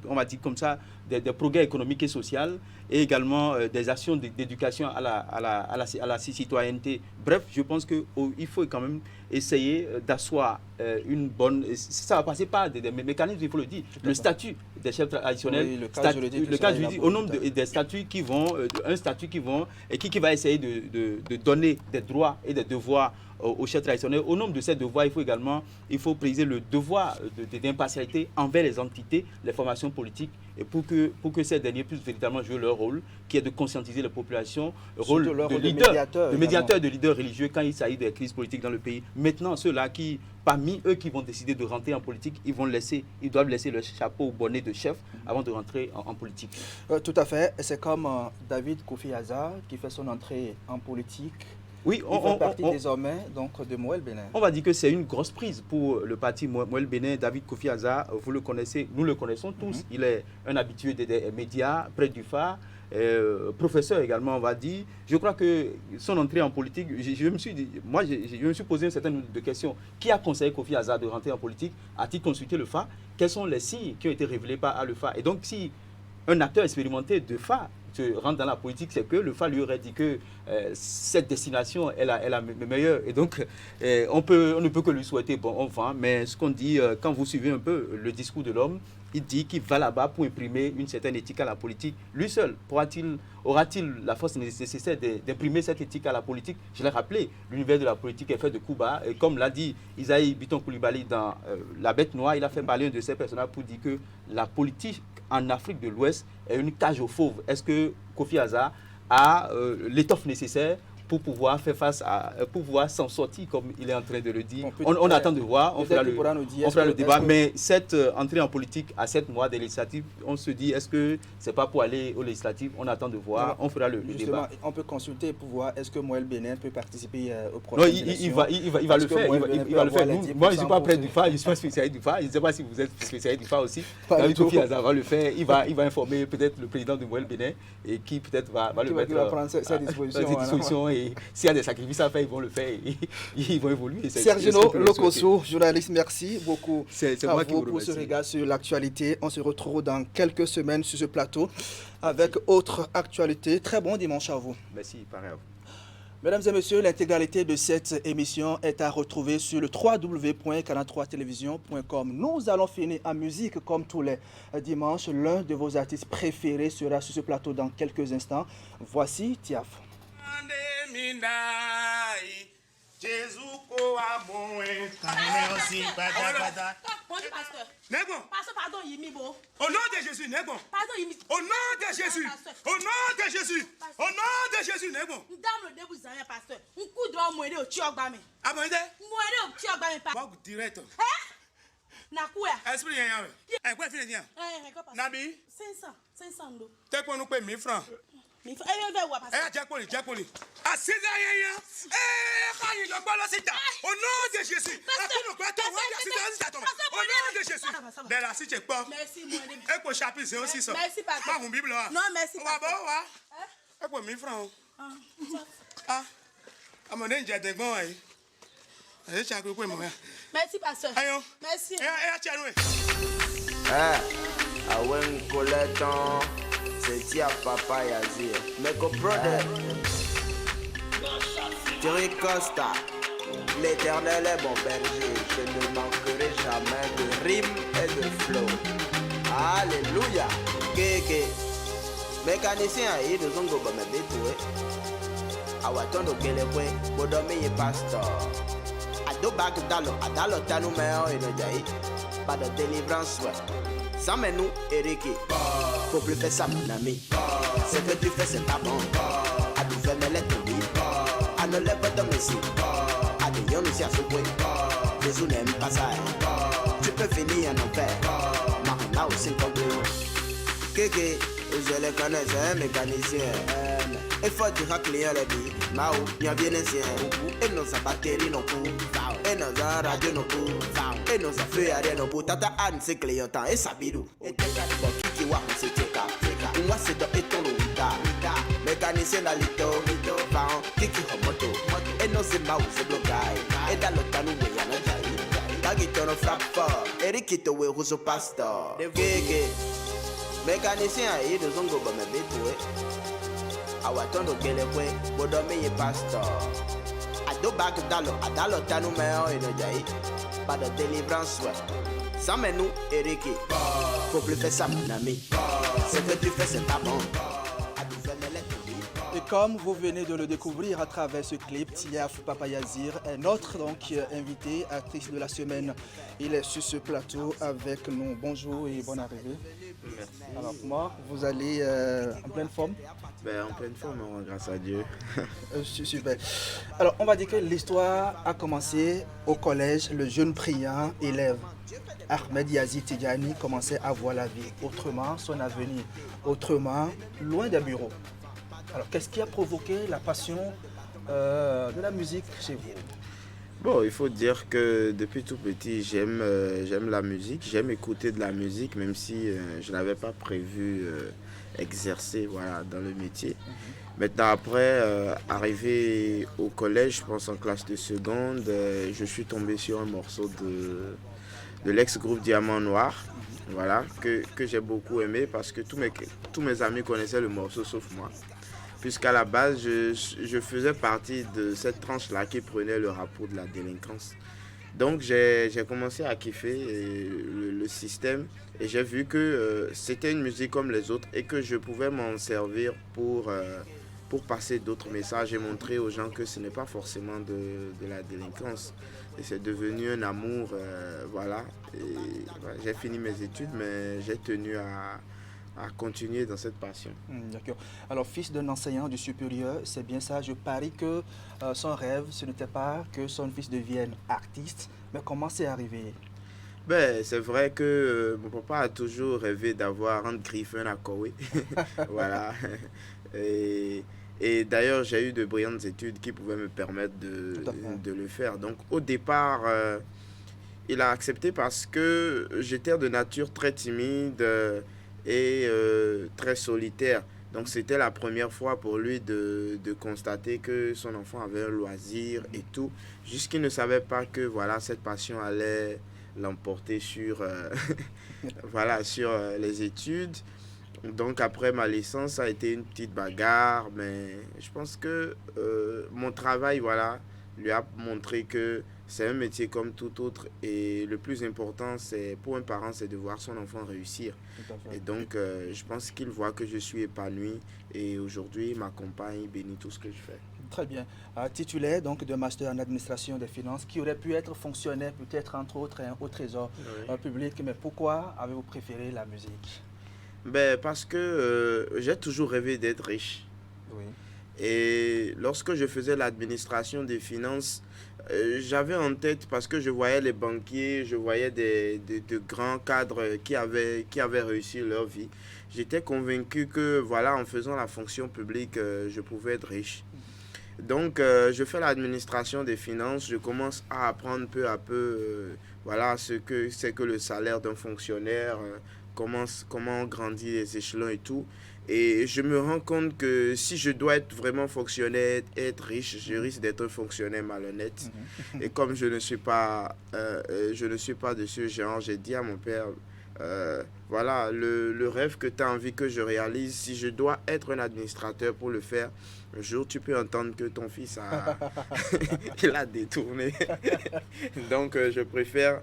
on va dire comme ça, des progrès économiques et sociaux, et également des actions d'éducation à la citoyenneté. Bref, je pense qu'il faut quand même essayer d'asseoir une bonne... Ça va passer par des mécanismes, il faut le dire. Le statut des chefs traditionnels, oui, le cas juridique, au nombre des statuts qui vont, un statut qui vont, et qui va essayer de donner des droits et des devoirs aux chefs traditionnels. Au nombre de ces devoirs, il faut préciser le devoir d'impartialité envers les entités, les formations politiques, et pour que ces derniers puissent véritablement jouer leur rôle, qui est de conscientiser les populations, rôle de médiateur, de leader religieux quand il s'agit des crises politiques dans le pays. Maintenant, ceux-là qui, parmi eux qui vont décider de rentrer en politique, ils doivent laisser le chapeau au bonnet de chef avant de rentrer en politique. Tout à fait. C'est comme David Kofi Azar qui fait son entrée en politique. Oui, il fait partie désormais donc, de Moël Bénin. On va dire que c'est une grosse prise pour le parti Moël Bénin. David Kofi Azar, vous le connaissez, nous le connaissons tous. Il est un habitué des médias, près du phare, professeur également, on va dire. Je crois que son entrée en politique, je me suis posé un certain nombre de questions. Qui a conseillé Kofi Azar de rentrer en politique? A-t-il consulté le phare? Quels sont les signes qui ont été révélés par le phare? Et donc, si un acteur expérimenté de phare rentre dans la politique, c'est que le phare lui aurait dit que cette destination est la meilleure. Et donc, on ne peut que lui souhaiter bon vent. Mais ce qu'on dit, quand vous suivez un peu le discours de l'homme, il dit qu'il va là-bas pour imprimer une certaine éthique à la politique. Lui seul, aura-t-il la force nécessaire d'imprimer cette éthique à la politique? Je l'ai rappelé, l'univers de la politique est fait de coups bas. Et comme l'a dit Isaïe Biton Koulibaly dans La Bête Noire, il a fait parler un de ses personnages pour dire que la politique en Afrique de l'Ouest est une cage aux fauves. Est-ce que Kofi Azar a l'étoffe nécessaire pour pouvoir faire face pour pouvoir s'en sortir comme il est en train de le dire? On attend de voir, on fera le débat. Mais cette entrée en politique à 7 mois des législatives, on se dit, est-ce que c'est pas pour aller aux législatives? On attend de voir, on fera le débat. On peut consulter pour voir, est-ce que Moël Bénin peut participer au prochain élection? Non, il va le faire. Il va le faire. Moi, je ne suis pas près du phare, je ne suis pas spécialiste du phare. Je ne sais pas si vous êtes spécialiste du phare aussi. Kofi Azar va le faire. Il va informer peut-être le président de Moël Bénin et qui peut-être va le mettre à sa disposition. Et s'il y a des sacrifices à faire, ils vont le faire. Ils vont évoluer. Sergino Lokosso, journaliste, merci beaucoup à vous pour ce regard sur l'actualité. On se retrouve dans quelques semaines sur ce plateau avec autre actualité. Très bon dimanche à vous. Merci, pareil à vous. Mesdames et messieurs, l'intégralité de cette émission est à retrouver sur le www.canal3television.com. Nous allons finir en musique comme tous les dimanches. L'un de vos artistes préférés sera sur ce plateau dans quelques instants. Voici Tiaf. Pasteur, pardon, Yimibo. Au nom de Jésus, Négon. Pardon, Yimibo. Au nom de Jésus. Au nom de Jésus. Au nom de Jésus, Négon. Dame le début, Zania, pasteur. Un coup d'homme, moi, au Tiogbame. Ah, bon, moi, au Tiogbame, pas. Moi, direct. Hein? Nakouya. Esprit, y'a. Eh, quoi, finir, y'a? Eh, Nabi. 500 d'eau. T'es quoi, nous paye 1000 francs? Eh, Jacoli. Ah, c'est là, au nom de Jésus. Au nom de Jésus. Bella, si tu es pas. Merci, moi. Et pour chapitre, c'est aussi ça. Merci, papa. Pas mon Bible là. Non, merci, papa. Et pour 1000 francs. Ah, à mon âge, j'ai des bons. Merci, pasteur. Merci. Awen Coleton. C'est Tia Papa Yazir. Meko brother. Thierry Costa. L'éternel est mon berger. Je ne manquerai jamais de rimes et de flow. Alléluia. Kéké. Mécanicien, il nous ont gommé bétoué. Awatondo Kelekwe. Bodomé pasteur. Adobag Dalo, Adalo Tanumeo et Nodjaï. Pas de délivrance, ouais. Ça met nous, Eric. Faut plus faire ça, mon ami. Ce que tu fais, c'est pas bon. A tout fait, mais les tombés. A ne lève pas de messie. A des yon aussi à souper. Les gens n'aiment pas ça. Tu peux finir en enfer. Marina aussi, comme Kéké, je les connais, c'est un mécanicien. Il faut dire à client les billes. Mao, bien bien ancien. Et nos batteries non plus. Et nos radios non plus. Et nos affaires à rien non plus. Tata Anne, c'est client et Sabidou. Et Kiki wa, c'est Teka. Moi, c'est dans Eton Louita. Mécanicien dans l'Ito. Kiki Homoto. Et nos c'est Mao, c'est Blogai. Et dans le Tanou, il y a un Jaï. Tagito no frappe fort. Erikito, we Rousseau Pastor. Kéké. Mécanicien, il nous ont gobe me bétoué. Awatondo Gelekwe, Bodome Pastor. Adobag Dalo, Adalo Tanumeo et Nodjaï. Pas de délivrance, ouais. Ça met nous, Eric. Faut plus faire ça, mon ami. Ce que tu fais, c'est pas bon. Et comme vous venez de le découvrir à travers ce clip, Tiaf Papayazir, un autre donc invité, artiste de la semaine, il est sur ce plateau avec nous. Bonjour et bonne arrivée. Merci. Alors moi, vous allez en pleine forme? En pleine forme, grâce à Dieu. Super. Alors on va dire que l'histoire a commencé au collège. Le jeune brillant élève Ahmed Yazid Tidjani commençait à voir la vie autrement, son avenir autrement, loin des bureaux. Alors, qu'est-ce qui a provoqué la passion de la musique chez vous? Bon, il faut dire que depuis tout petit, j'aime la musique, j'aime écouter de la musique, même si je n'avais pas prévu exercer dans le métier. Maintenant, après, arrivé au collège, je pense en classe de seconde, je suis tombé sur un morceau de l'ex-groupe Diamant Noir, que j'ai beaucoup aimé parce que tous mes amis connaissaient le morceau sauf moi. Puisqu'à la base, je faisais partie de cette tranche-là qui prenait le rap pour de la délinquance. Donc j'ai commencé à kiffer le système et j'ai vu que c'était une musique comme les autres et que je pouvais m'en servir pour passer d'autres messages et montrer aux gens que ce n'est pas forcément de la délinquance. Et c'est devenu un amour, j'ai fini mes études, mais j'ai tenu à continuer dans cette passion. D'accord. Alors, fils d'un enseignant du supérieur, c'est bien ça. Je parie que son rêve, ce n'était pas que son fils devienne artiste, mais comment c'est arrivé? C'est vrai que mon papa a toujours rêvé d'avoir un Griffin à Kowe. Voilà. Et d'ailleurs, j'ai eu de brillantes études qui pouvaient me permettre de le faire. Donc, au départ, il a accepté parce que j'étais de nature très timide et très solitaire. Donc c'était la première fois pour lui de constater que son enfant avait un loisir et tout, jusqu'il ne savait pas que cette passion allait l'emporter sur, sur les études. Donc après ma licence, ça a été une petite bagarre, mais je pense que mon travail lui a montré que c'est un métier comme tout autre et le plus important pour un parent, c'est de voir son enfant réussir. Et donc je pense qu'il voit que je suis épanoui et aujourd'hui il m'accompagne, il bénit tout ce que je fais. Très bien. Titulaire donc de master en administration des finances qui aurait pu être fonctionnaire peut-être entre autres au trésor public, mais pourquoi avez-vous préféré la musique? Parce que j'ai toujours rêvé d'être riche. Oui. Et lorsque je faisais l'administration des finances, j'avais en tête, parce que je voyais les banquiers, je voyais de grands cadres qui avaient réussi leur vie. J'étais convaincu que en faisant la fonction publique, je pouvais être riche. Donc, je fais l'administration des finances, je commence à apprendre peu à peu ce que c'est que le salaire d'un fonctionnaire, comment on grandit les échelons et tout. Et je me rends compte que si je dois être vraiment fonctionnaire, être riche, je risque d'être un fonctionnaire malhonnête. Et comme je ne suis pas de ce genre, j'ai dit à mon père, le rêve que tu as envie que je réalise, si je dois être un administrateur pour le faire, un jour tu peux entendre que ton fils il a détourné. Donc je préfère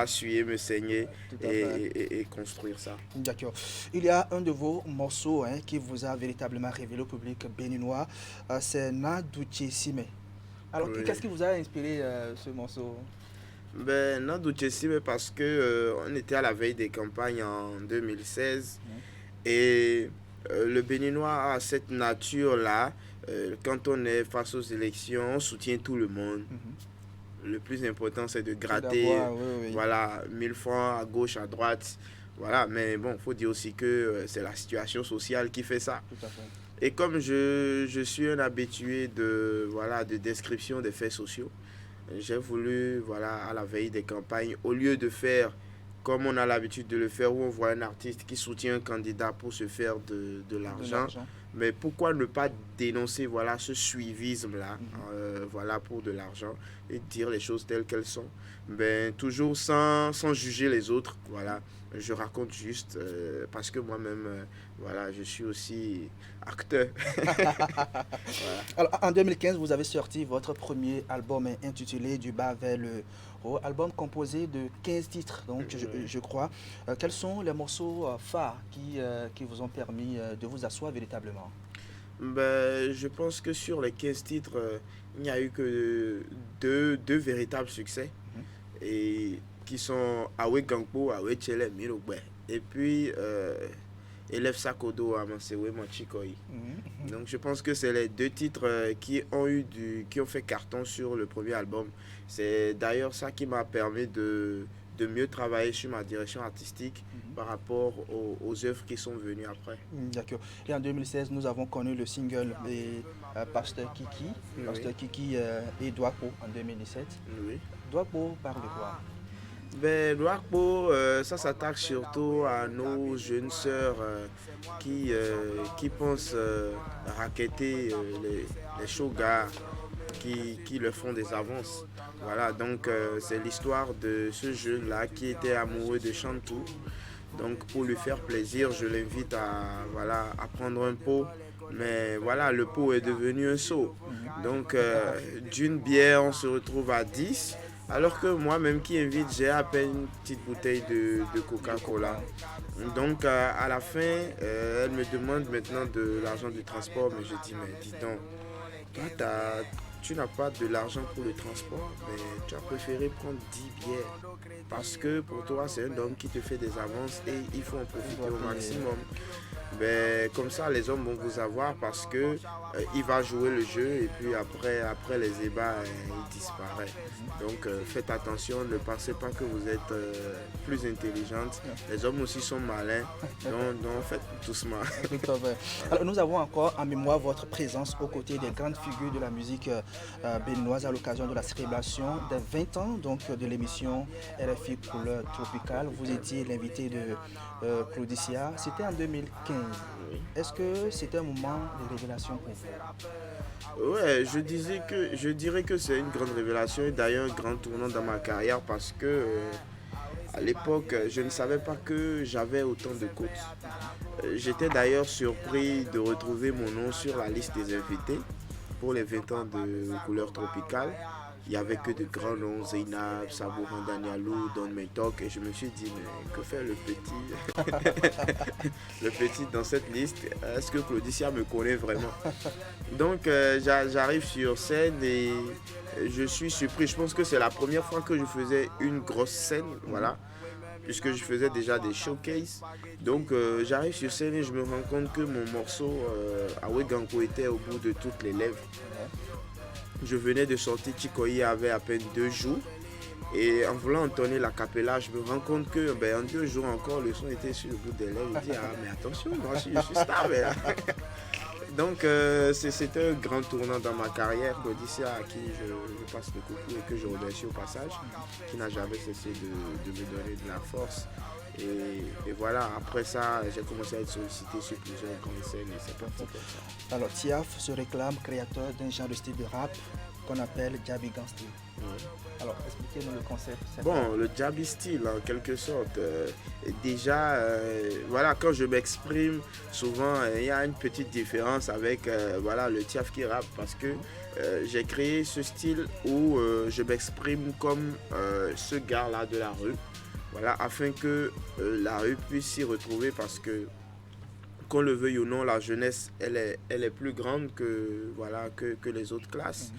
suer, me saigner et construire ça. D'accord. Il y a un de vos morceaux qui vous a véritablement révélé au public béninois, c'est Nadouché Sime. Alors, Oui. qu'est-ce qui vous a inspiré ce morceau? Ben, non, Duchessi, parce que on était à la veille des campagnes en 2016 et le Béninois a cette nature-là. Quand on est face aux élections, on soutient tout le monde. Le plus important, c'est de gratter, oui. voilà, 1000 francs à gauche, à droite. Voilà, mais bon, il faut dire aussi que c'est la situation sociale qui fait ça. Tout à fait. Et comme je suis un habitué de description des faits sociaux, j'ai voulu, à la veille des campagnes, au lieu de faire comme on a l'habitude de le faire, où on voit un artiste qui soutient un candidat pour se faire de l'argent, mais pourquoi ne pas dénoncer ce suivisme-là, pour de l'argent, et dire les choses telles qu'elles sont, toujours sans juger les autres, je raconte juste parce que moi-même, je suis aussi acteur. Alors, en 2015, vous avez sorti votre premier album intitulé Du bas vers le haut, album composé de 15 titres, donc je crois. Quels sont les morceaux phares qui vous ont permis de vous asseoir véritablement? Je pense que sur les 15 titres, il n'y a eu que deux véritables succès, et qui sont Awe Gangpo, Awe Tchele, Mirogbe. Et puis, Élève Sakodo, Amansewe, Manchikoi. Donc, je pense que c'est les deux titres qui ont fait carton sur le premier album. C'est d'ailleurs ça qui m'a permis de mieux travailler sur ma direction artistique par rapport aux œuvres qui sont venues après. D'accord. Et en 2016, nous avons connu le single Pasteur Kiki, Pasteur Kiki et Douakpo en 2017. Oui. Douakpo parle de quoi? Douakpo, ça s'attaque surtout à nos jeunes sœurs qui pensent racketter les shogas qui leur font des avances. Voilà, donc c'est l'histoire de ce jeune-là qui était amoureux de Chantou. Donc pour lui faire plaisir, je l'invite à prendre un pot. Mais voilà, le pot est devenu un seau. Donc d'une bière, on se retrouve à 10. Alors que moi-même qui invite, j'ai à peine une petite bouteille de Coca-Cola. Donc à la fin, elle me demande maintenant de l'argent du transport. Mais je dis, mais dis donc, toi tu n'as pas de l'argent pour le transport, mais tu as préféré prendre 10 bières. Parce que pour toi, c'est un homme qui te fait des avances et il faut en profiter au maximum. Comme ça, les hommes vont vous avoir parce que il va jouer le jeu et puis après les ébats, il disparaît. Donc faites attention, ne pensez pas que vous êtes plus intelligente. Les hommes aussi sont malins, donc faites doucement. Alors, nous avons encore en mémoire votre présence aux côtés des grandes figures de la musique béninoise à l'occasion de la célébration des 20 ans donc, de l'émission RFI Couleur Tropicale. Vous étiez l'invité de Claudicia, c'était en 2015. Est-ce que c'était un moment de révélation pour vous? Ouais, je dirais que c'est une grande révélation et d'ailleurs un grand tournant dans ma carrière parce que à l'époque, je ne savais pas que j'avais autant de côtes. J'étais d'ailleurs surpris de retrouver mon nom sur la liste des invités pour les 20 ans de Couleur Tropicale. Il n'y avait que de grands noms, Zainab, Sabouran Danialou, Don Meitok, et je me suis dit, mais que fait le petit le petit dans cette liste? Est-ce que Claudicia me connaît vraiment? Donc j'arrive sur scène et je suis surpris. Je pense que c'est la première fois que je faisais une grosse scène, voilà, puisque je faisais déjà des showcases. Donc j'arrive sur scène et je me rends compte que mon morceau Awe Gangpo était au bout de toutes les lèvres. Je venais de sortir Chikoyi avait à peine 2 jours et en voulant entonner la cappella, je me rends compte que en 2 jours encore le son était sur le bout des lèvres. Je dis mais attention, moi je suis star. Donc c'était un grand tournant dans ma carrière. Claudicia à qui je passe le coucou et que je remercie au passage, qui n'a jamais cessé de me donner de la force. Et voilà, après ça, j'ai commencé à être sollicité sur plusieurs grandes scènes et c'est parti comme ça. Alors, Tiaf se réclame créateur d'un genre de style de rap qu'on appelle Jabi Gang Style. Alors, expliquez-nous le concept. Bon, le Jabi Style, en quelque sorte. Déjà, voilà, quand je m'exprime, souvent, il y a une petite différence avec le Tiaf qui rappe parce que j'ai créé ce style où je m'exprime comme ce gars-là de la rue. Voilà, afin que la rue puisse s'y retrouver parce que, qu'on le veuille ou non, la jeunesse, elle est plus grande que les autres classes.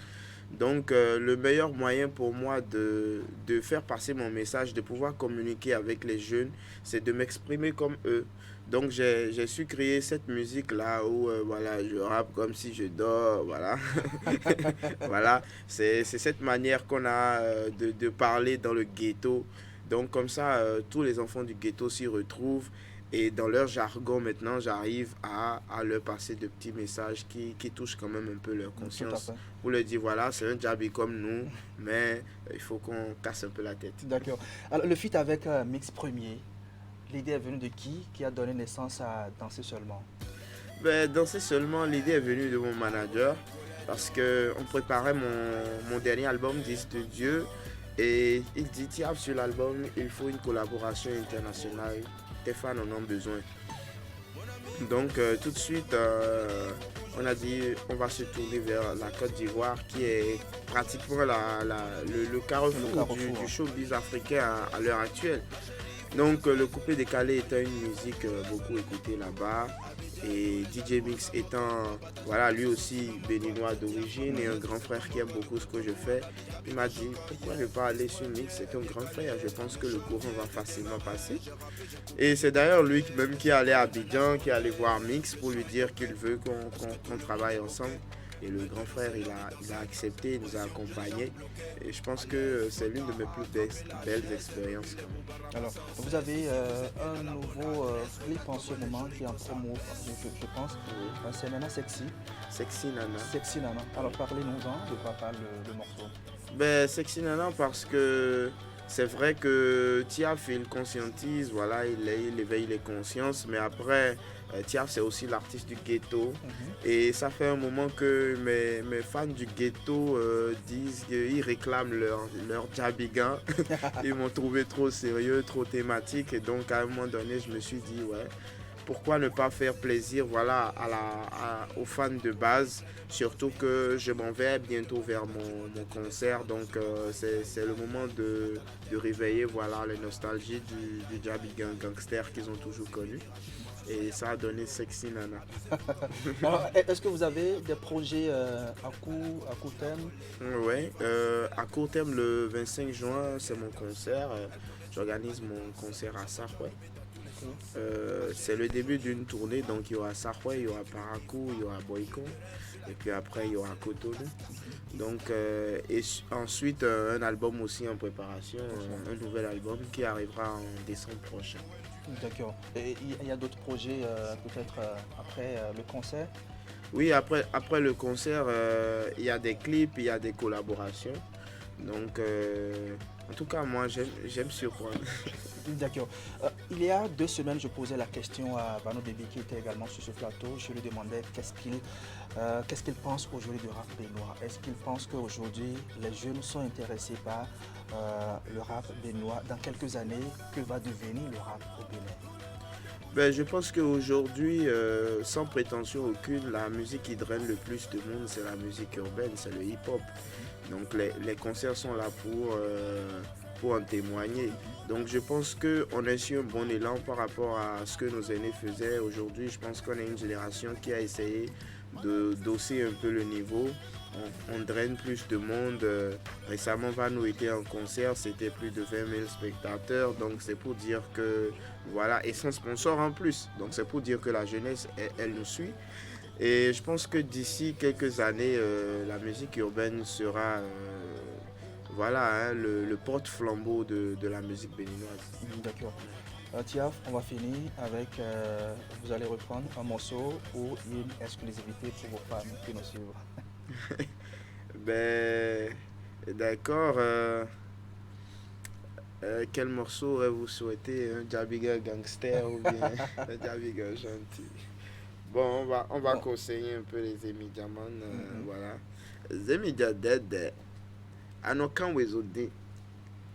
Donc, le meilleur moyen pour moi de faire passer mon message, de pouvoir communiquer avec les jeunes, c'est de m'exprimer comme eux. Donc, j'ai su créer cette musique-là où voilà, je rappe comme si je dors. Voilà, voilà. C'est cette manière qu'on a de parler dans le ghetto. Donc, comme ça, tous les enfants du ghetto s'y retrouvent. Et dans leur jargon, maintenant, j'arrive à leur passer de petits messages qui touchent quand même un peu leur conscience. Pour leur dire, voilà, c'est un Djabi comme nous, mais il faut qu'on casse un peu la tête. D'accord. Alors, le feat avec Mix Premier, l'idée est venue de qui a donné naissance à Danser Seulement? Ben, Danser Seulement, l'idée est venue de mon manager, parce qu'on préparait mon dernier album, 10 de Dieu, et il dit, tiens, sur l'album, il faut une collaboration internationale. Tes fans en ont besoin. Donc tout de suite, on a dit on va se tourner vers la Côte d'Ivoire qui est pratiquement le carrefour du showbiz africain à l'heure actuelle. Donc le coupé décalé étant une musique beaucoup écoutée là-bas. Et DJ Mix étant, voilà, lui aussi béninois d'origine et un grand frère qui aime beaucoup ce que je fais, il m'a dit pourquoi ne pas aller sur Mix, c'est un grand frère, je pense que le courant va facilement passer. Et c'est d'ailleurs lui même qui est allé à Abidjan, qui est allé voir Mix pour lui dire qu'il veut qu'on travaille ensemble. Et le grand frère, il a accepté, il nous a accompagnés. Et je pense que c'est l'une de mes plus belles expériences. Alors, vous avez un nouveau clip en ce moment qui est en promo, je pense. Oui. C'est Nana Sexy. Sexy Nana. Sexy Nana. Alors, parlez-nous-en de papa le morceau. Ben, Sexy Nana parce que c'est vrai que Tiaf, il conscientise, voilà, il éveille les consciences, mais après, Tiaf, c'est aussi l'artiste du ghetto. Et ça fait un moment que mes fans du ghetto disent qu'ils réclament leur Djabigan. Ils m'ont trouvé trop sérieux, trop thématique. Et donc, à un moment donné, je me suis dit, ouais, pourquoi ne pas faire plaisir, voilà, aux fans de base, surtout que je m'en vais bientôt vers mon concert, donc c'est le moment de réveiller, voilà, les nostalgies du Djabigan gangster qu'ils ont toujours connu. Et ça a donné Sexy Nana. Alors, est-ce que vous avez des projets à court terme? Oui, à court terme, le 25 juin, c'est mon concert. J'organise mon concert à Sarway. C'est le début d'une tournée, donc il y aura Sarway, il y aura Parakou, il y aura Boyko, et puis après il y aura Cotonou. Donc, et ensuite un album aussi en préparation, un nouvel album qui arrivera en décembre prochain. D'accord. Et il y a d'autres projets peut-être après le concert? Oui, après le concert, il y a des clips, il y a des collaborations. Donc, en tout cas, moi, j'aime surprendre. D'accord. Il y a 2 semaines, je posais la question à Bano Déby qui était également sur ce plateau. Je lui demandais qu'est-ce qu'il pense aujourd'hui du rap béninois. Est-ce qu'il pense qu'aujourd'hui, les jeunes sont intéressés par le rap béninois? Dans quelques années, que va devenir le rap au Bénin? Ben, je pense qu'aujourd'hui, sans prétention aucune, la musique qui draine le plus de monde, c'est la musique urbaine, c'est le hip-hop. Donc les concerts sont là pour en témoigner. Donc je pense qu'on a su un bon élan par rapport à ce que nos aînés faisaient. Aujourd'hui, je pense qu'on est une génération qui a essayé de d'hausser un peu le niveau. On draine plus de monde. Récemment, Vano était en concert, c'était plus de 20 000 spectateurs. Donc c'est pour dire que, voilà, et sans sponsor en plus. Donc c'est pour dire que la jeunesse, elle nous suit. Et je pense que d'ici quelques années, la musique urbaine sera voilà, hein, le porte-flambeau de la musique béninoise. D'accord. Tiaf, on va finir avec, vous allez reprendre un morceau ou une exclusivité pour vos fans qui nous suivent. Ben, d'accord. Quel morceau aurez-vous souhaité? Un Djabiga gangster ou bien un Djabiga gentil? Bon, on va conseiller un peu les Emidiaman, voilà. Les Emidia dead, anokan wezode,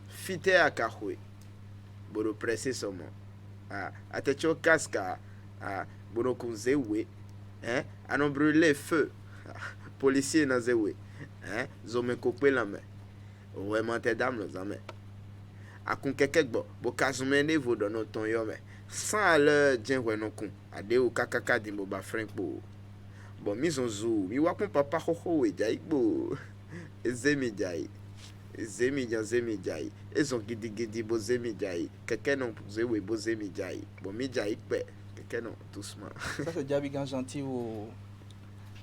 fite akahwe, bono presse somo, atecho kaska, bono kunzewe, anon brûler feu, policier na zewe, zome kokwe la main, vraiment tes dames nos amis. Akun kekek bo kazumene vo dono ton yo me. Sans le dien wenokun ade o kakaka dimbo ba frank bo bon mi zonzu mi wa kon papa hoho we jaikbo Zemidjai. Zemidjai. Ils ont gidi bo Zemidjai. Quelqu'un non pour Zewe bo Zemidjai. Bon, Midjai, quelqu'un non, doucement. Ça, c'est Djabigan gentil ou.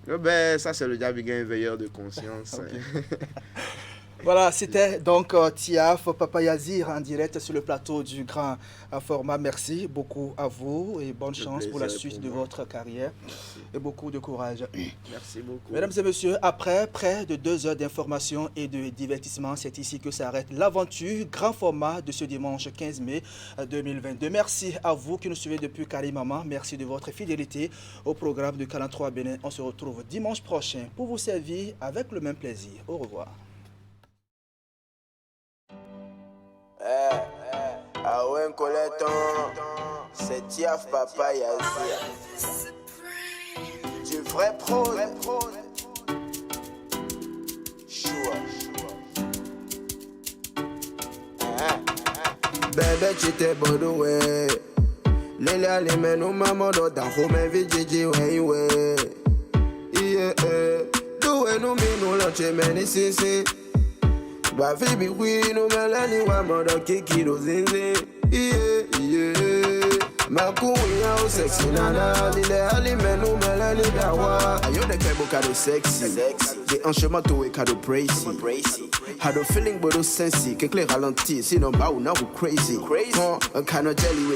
Ben, ça, c'est le Djabigan veilleur de conscience. Voilà, c'était donc Tiaf Papa Yazir en direct sur le plateau du grand format. Merci beaucoup à vous et bonne chance pour la suite de votre carrière. Merci. Et beaucoup de courage. Merci beaucoup. Mesdames et messieurs, après près de 2 heures d'information et de divertissement, c'est ici que s'arrête l'aventure grand format de ce dimanche 15 mai 2022. Merci à vous qui nous suivez depuis Karimama. Merci de votre fidélité au programme de 43 Bénin. On se retrouve dimanche prochain pour vous servir avec le même plaisir. Au revoir. Awen Coleton, c'est Tiaf Papa Yazir. Du vrai pro. Choua. Bébé, tu t'es bodoué. Lele alime no maman do da home vijiji ouais. Yeah, doué no mi no lanche meni sisi. Ba fibi wi no melani wa modo kiki do zinzi. Yeah. Makuya o sexy nana. Lile alime no melani dawa. Ayo de kebo kado sexy. The enchemento e kado bracy. Had a feeling but no sensey. Kekle ralenti. Sinon ba ou na ou crazy. Un kano jelly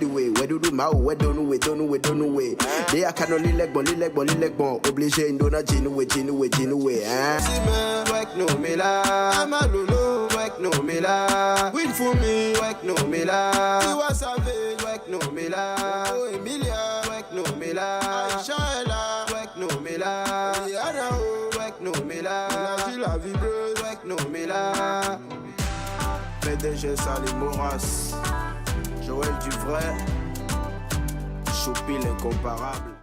way. Where do ma ou don't know way. They are kano lilek bon. Obligé indona jinu way. Work no me la. I'm a lulu. Work no me la. Win for me. Work no me la. You are savage. Work no me la. Oh Emilia. Work no me la. Aisha Ella. Work no me la. Rihanna. Work no me la. La vibreuse. Work no me la. PDG Salim Moras. Joël Duvray. Choupi l'incomparable.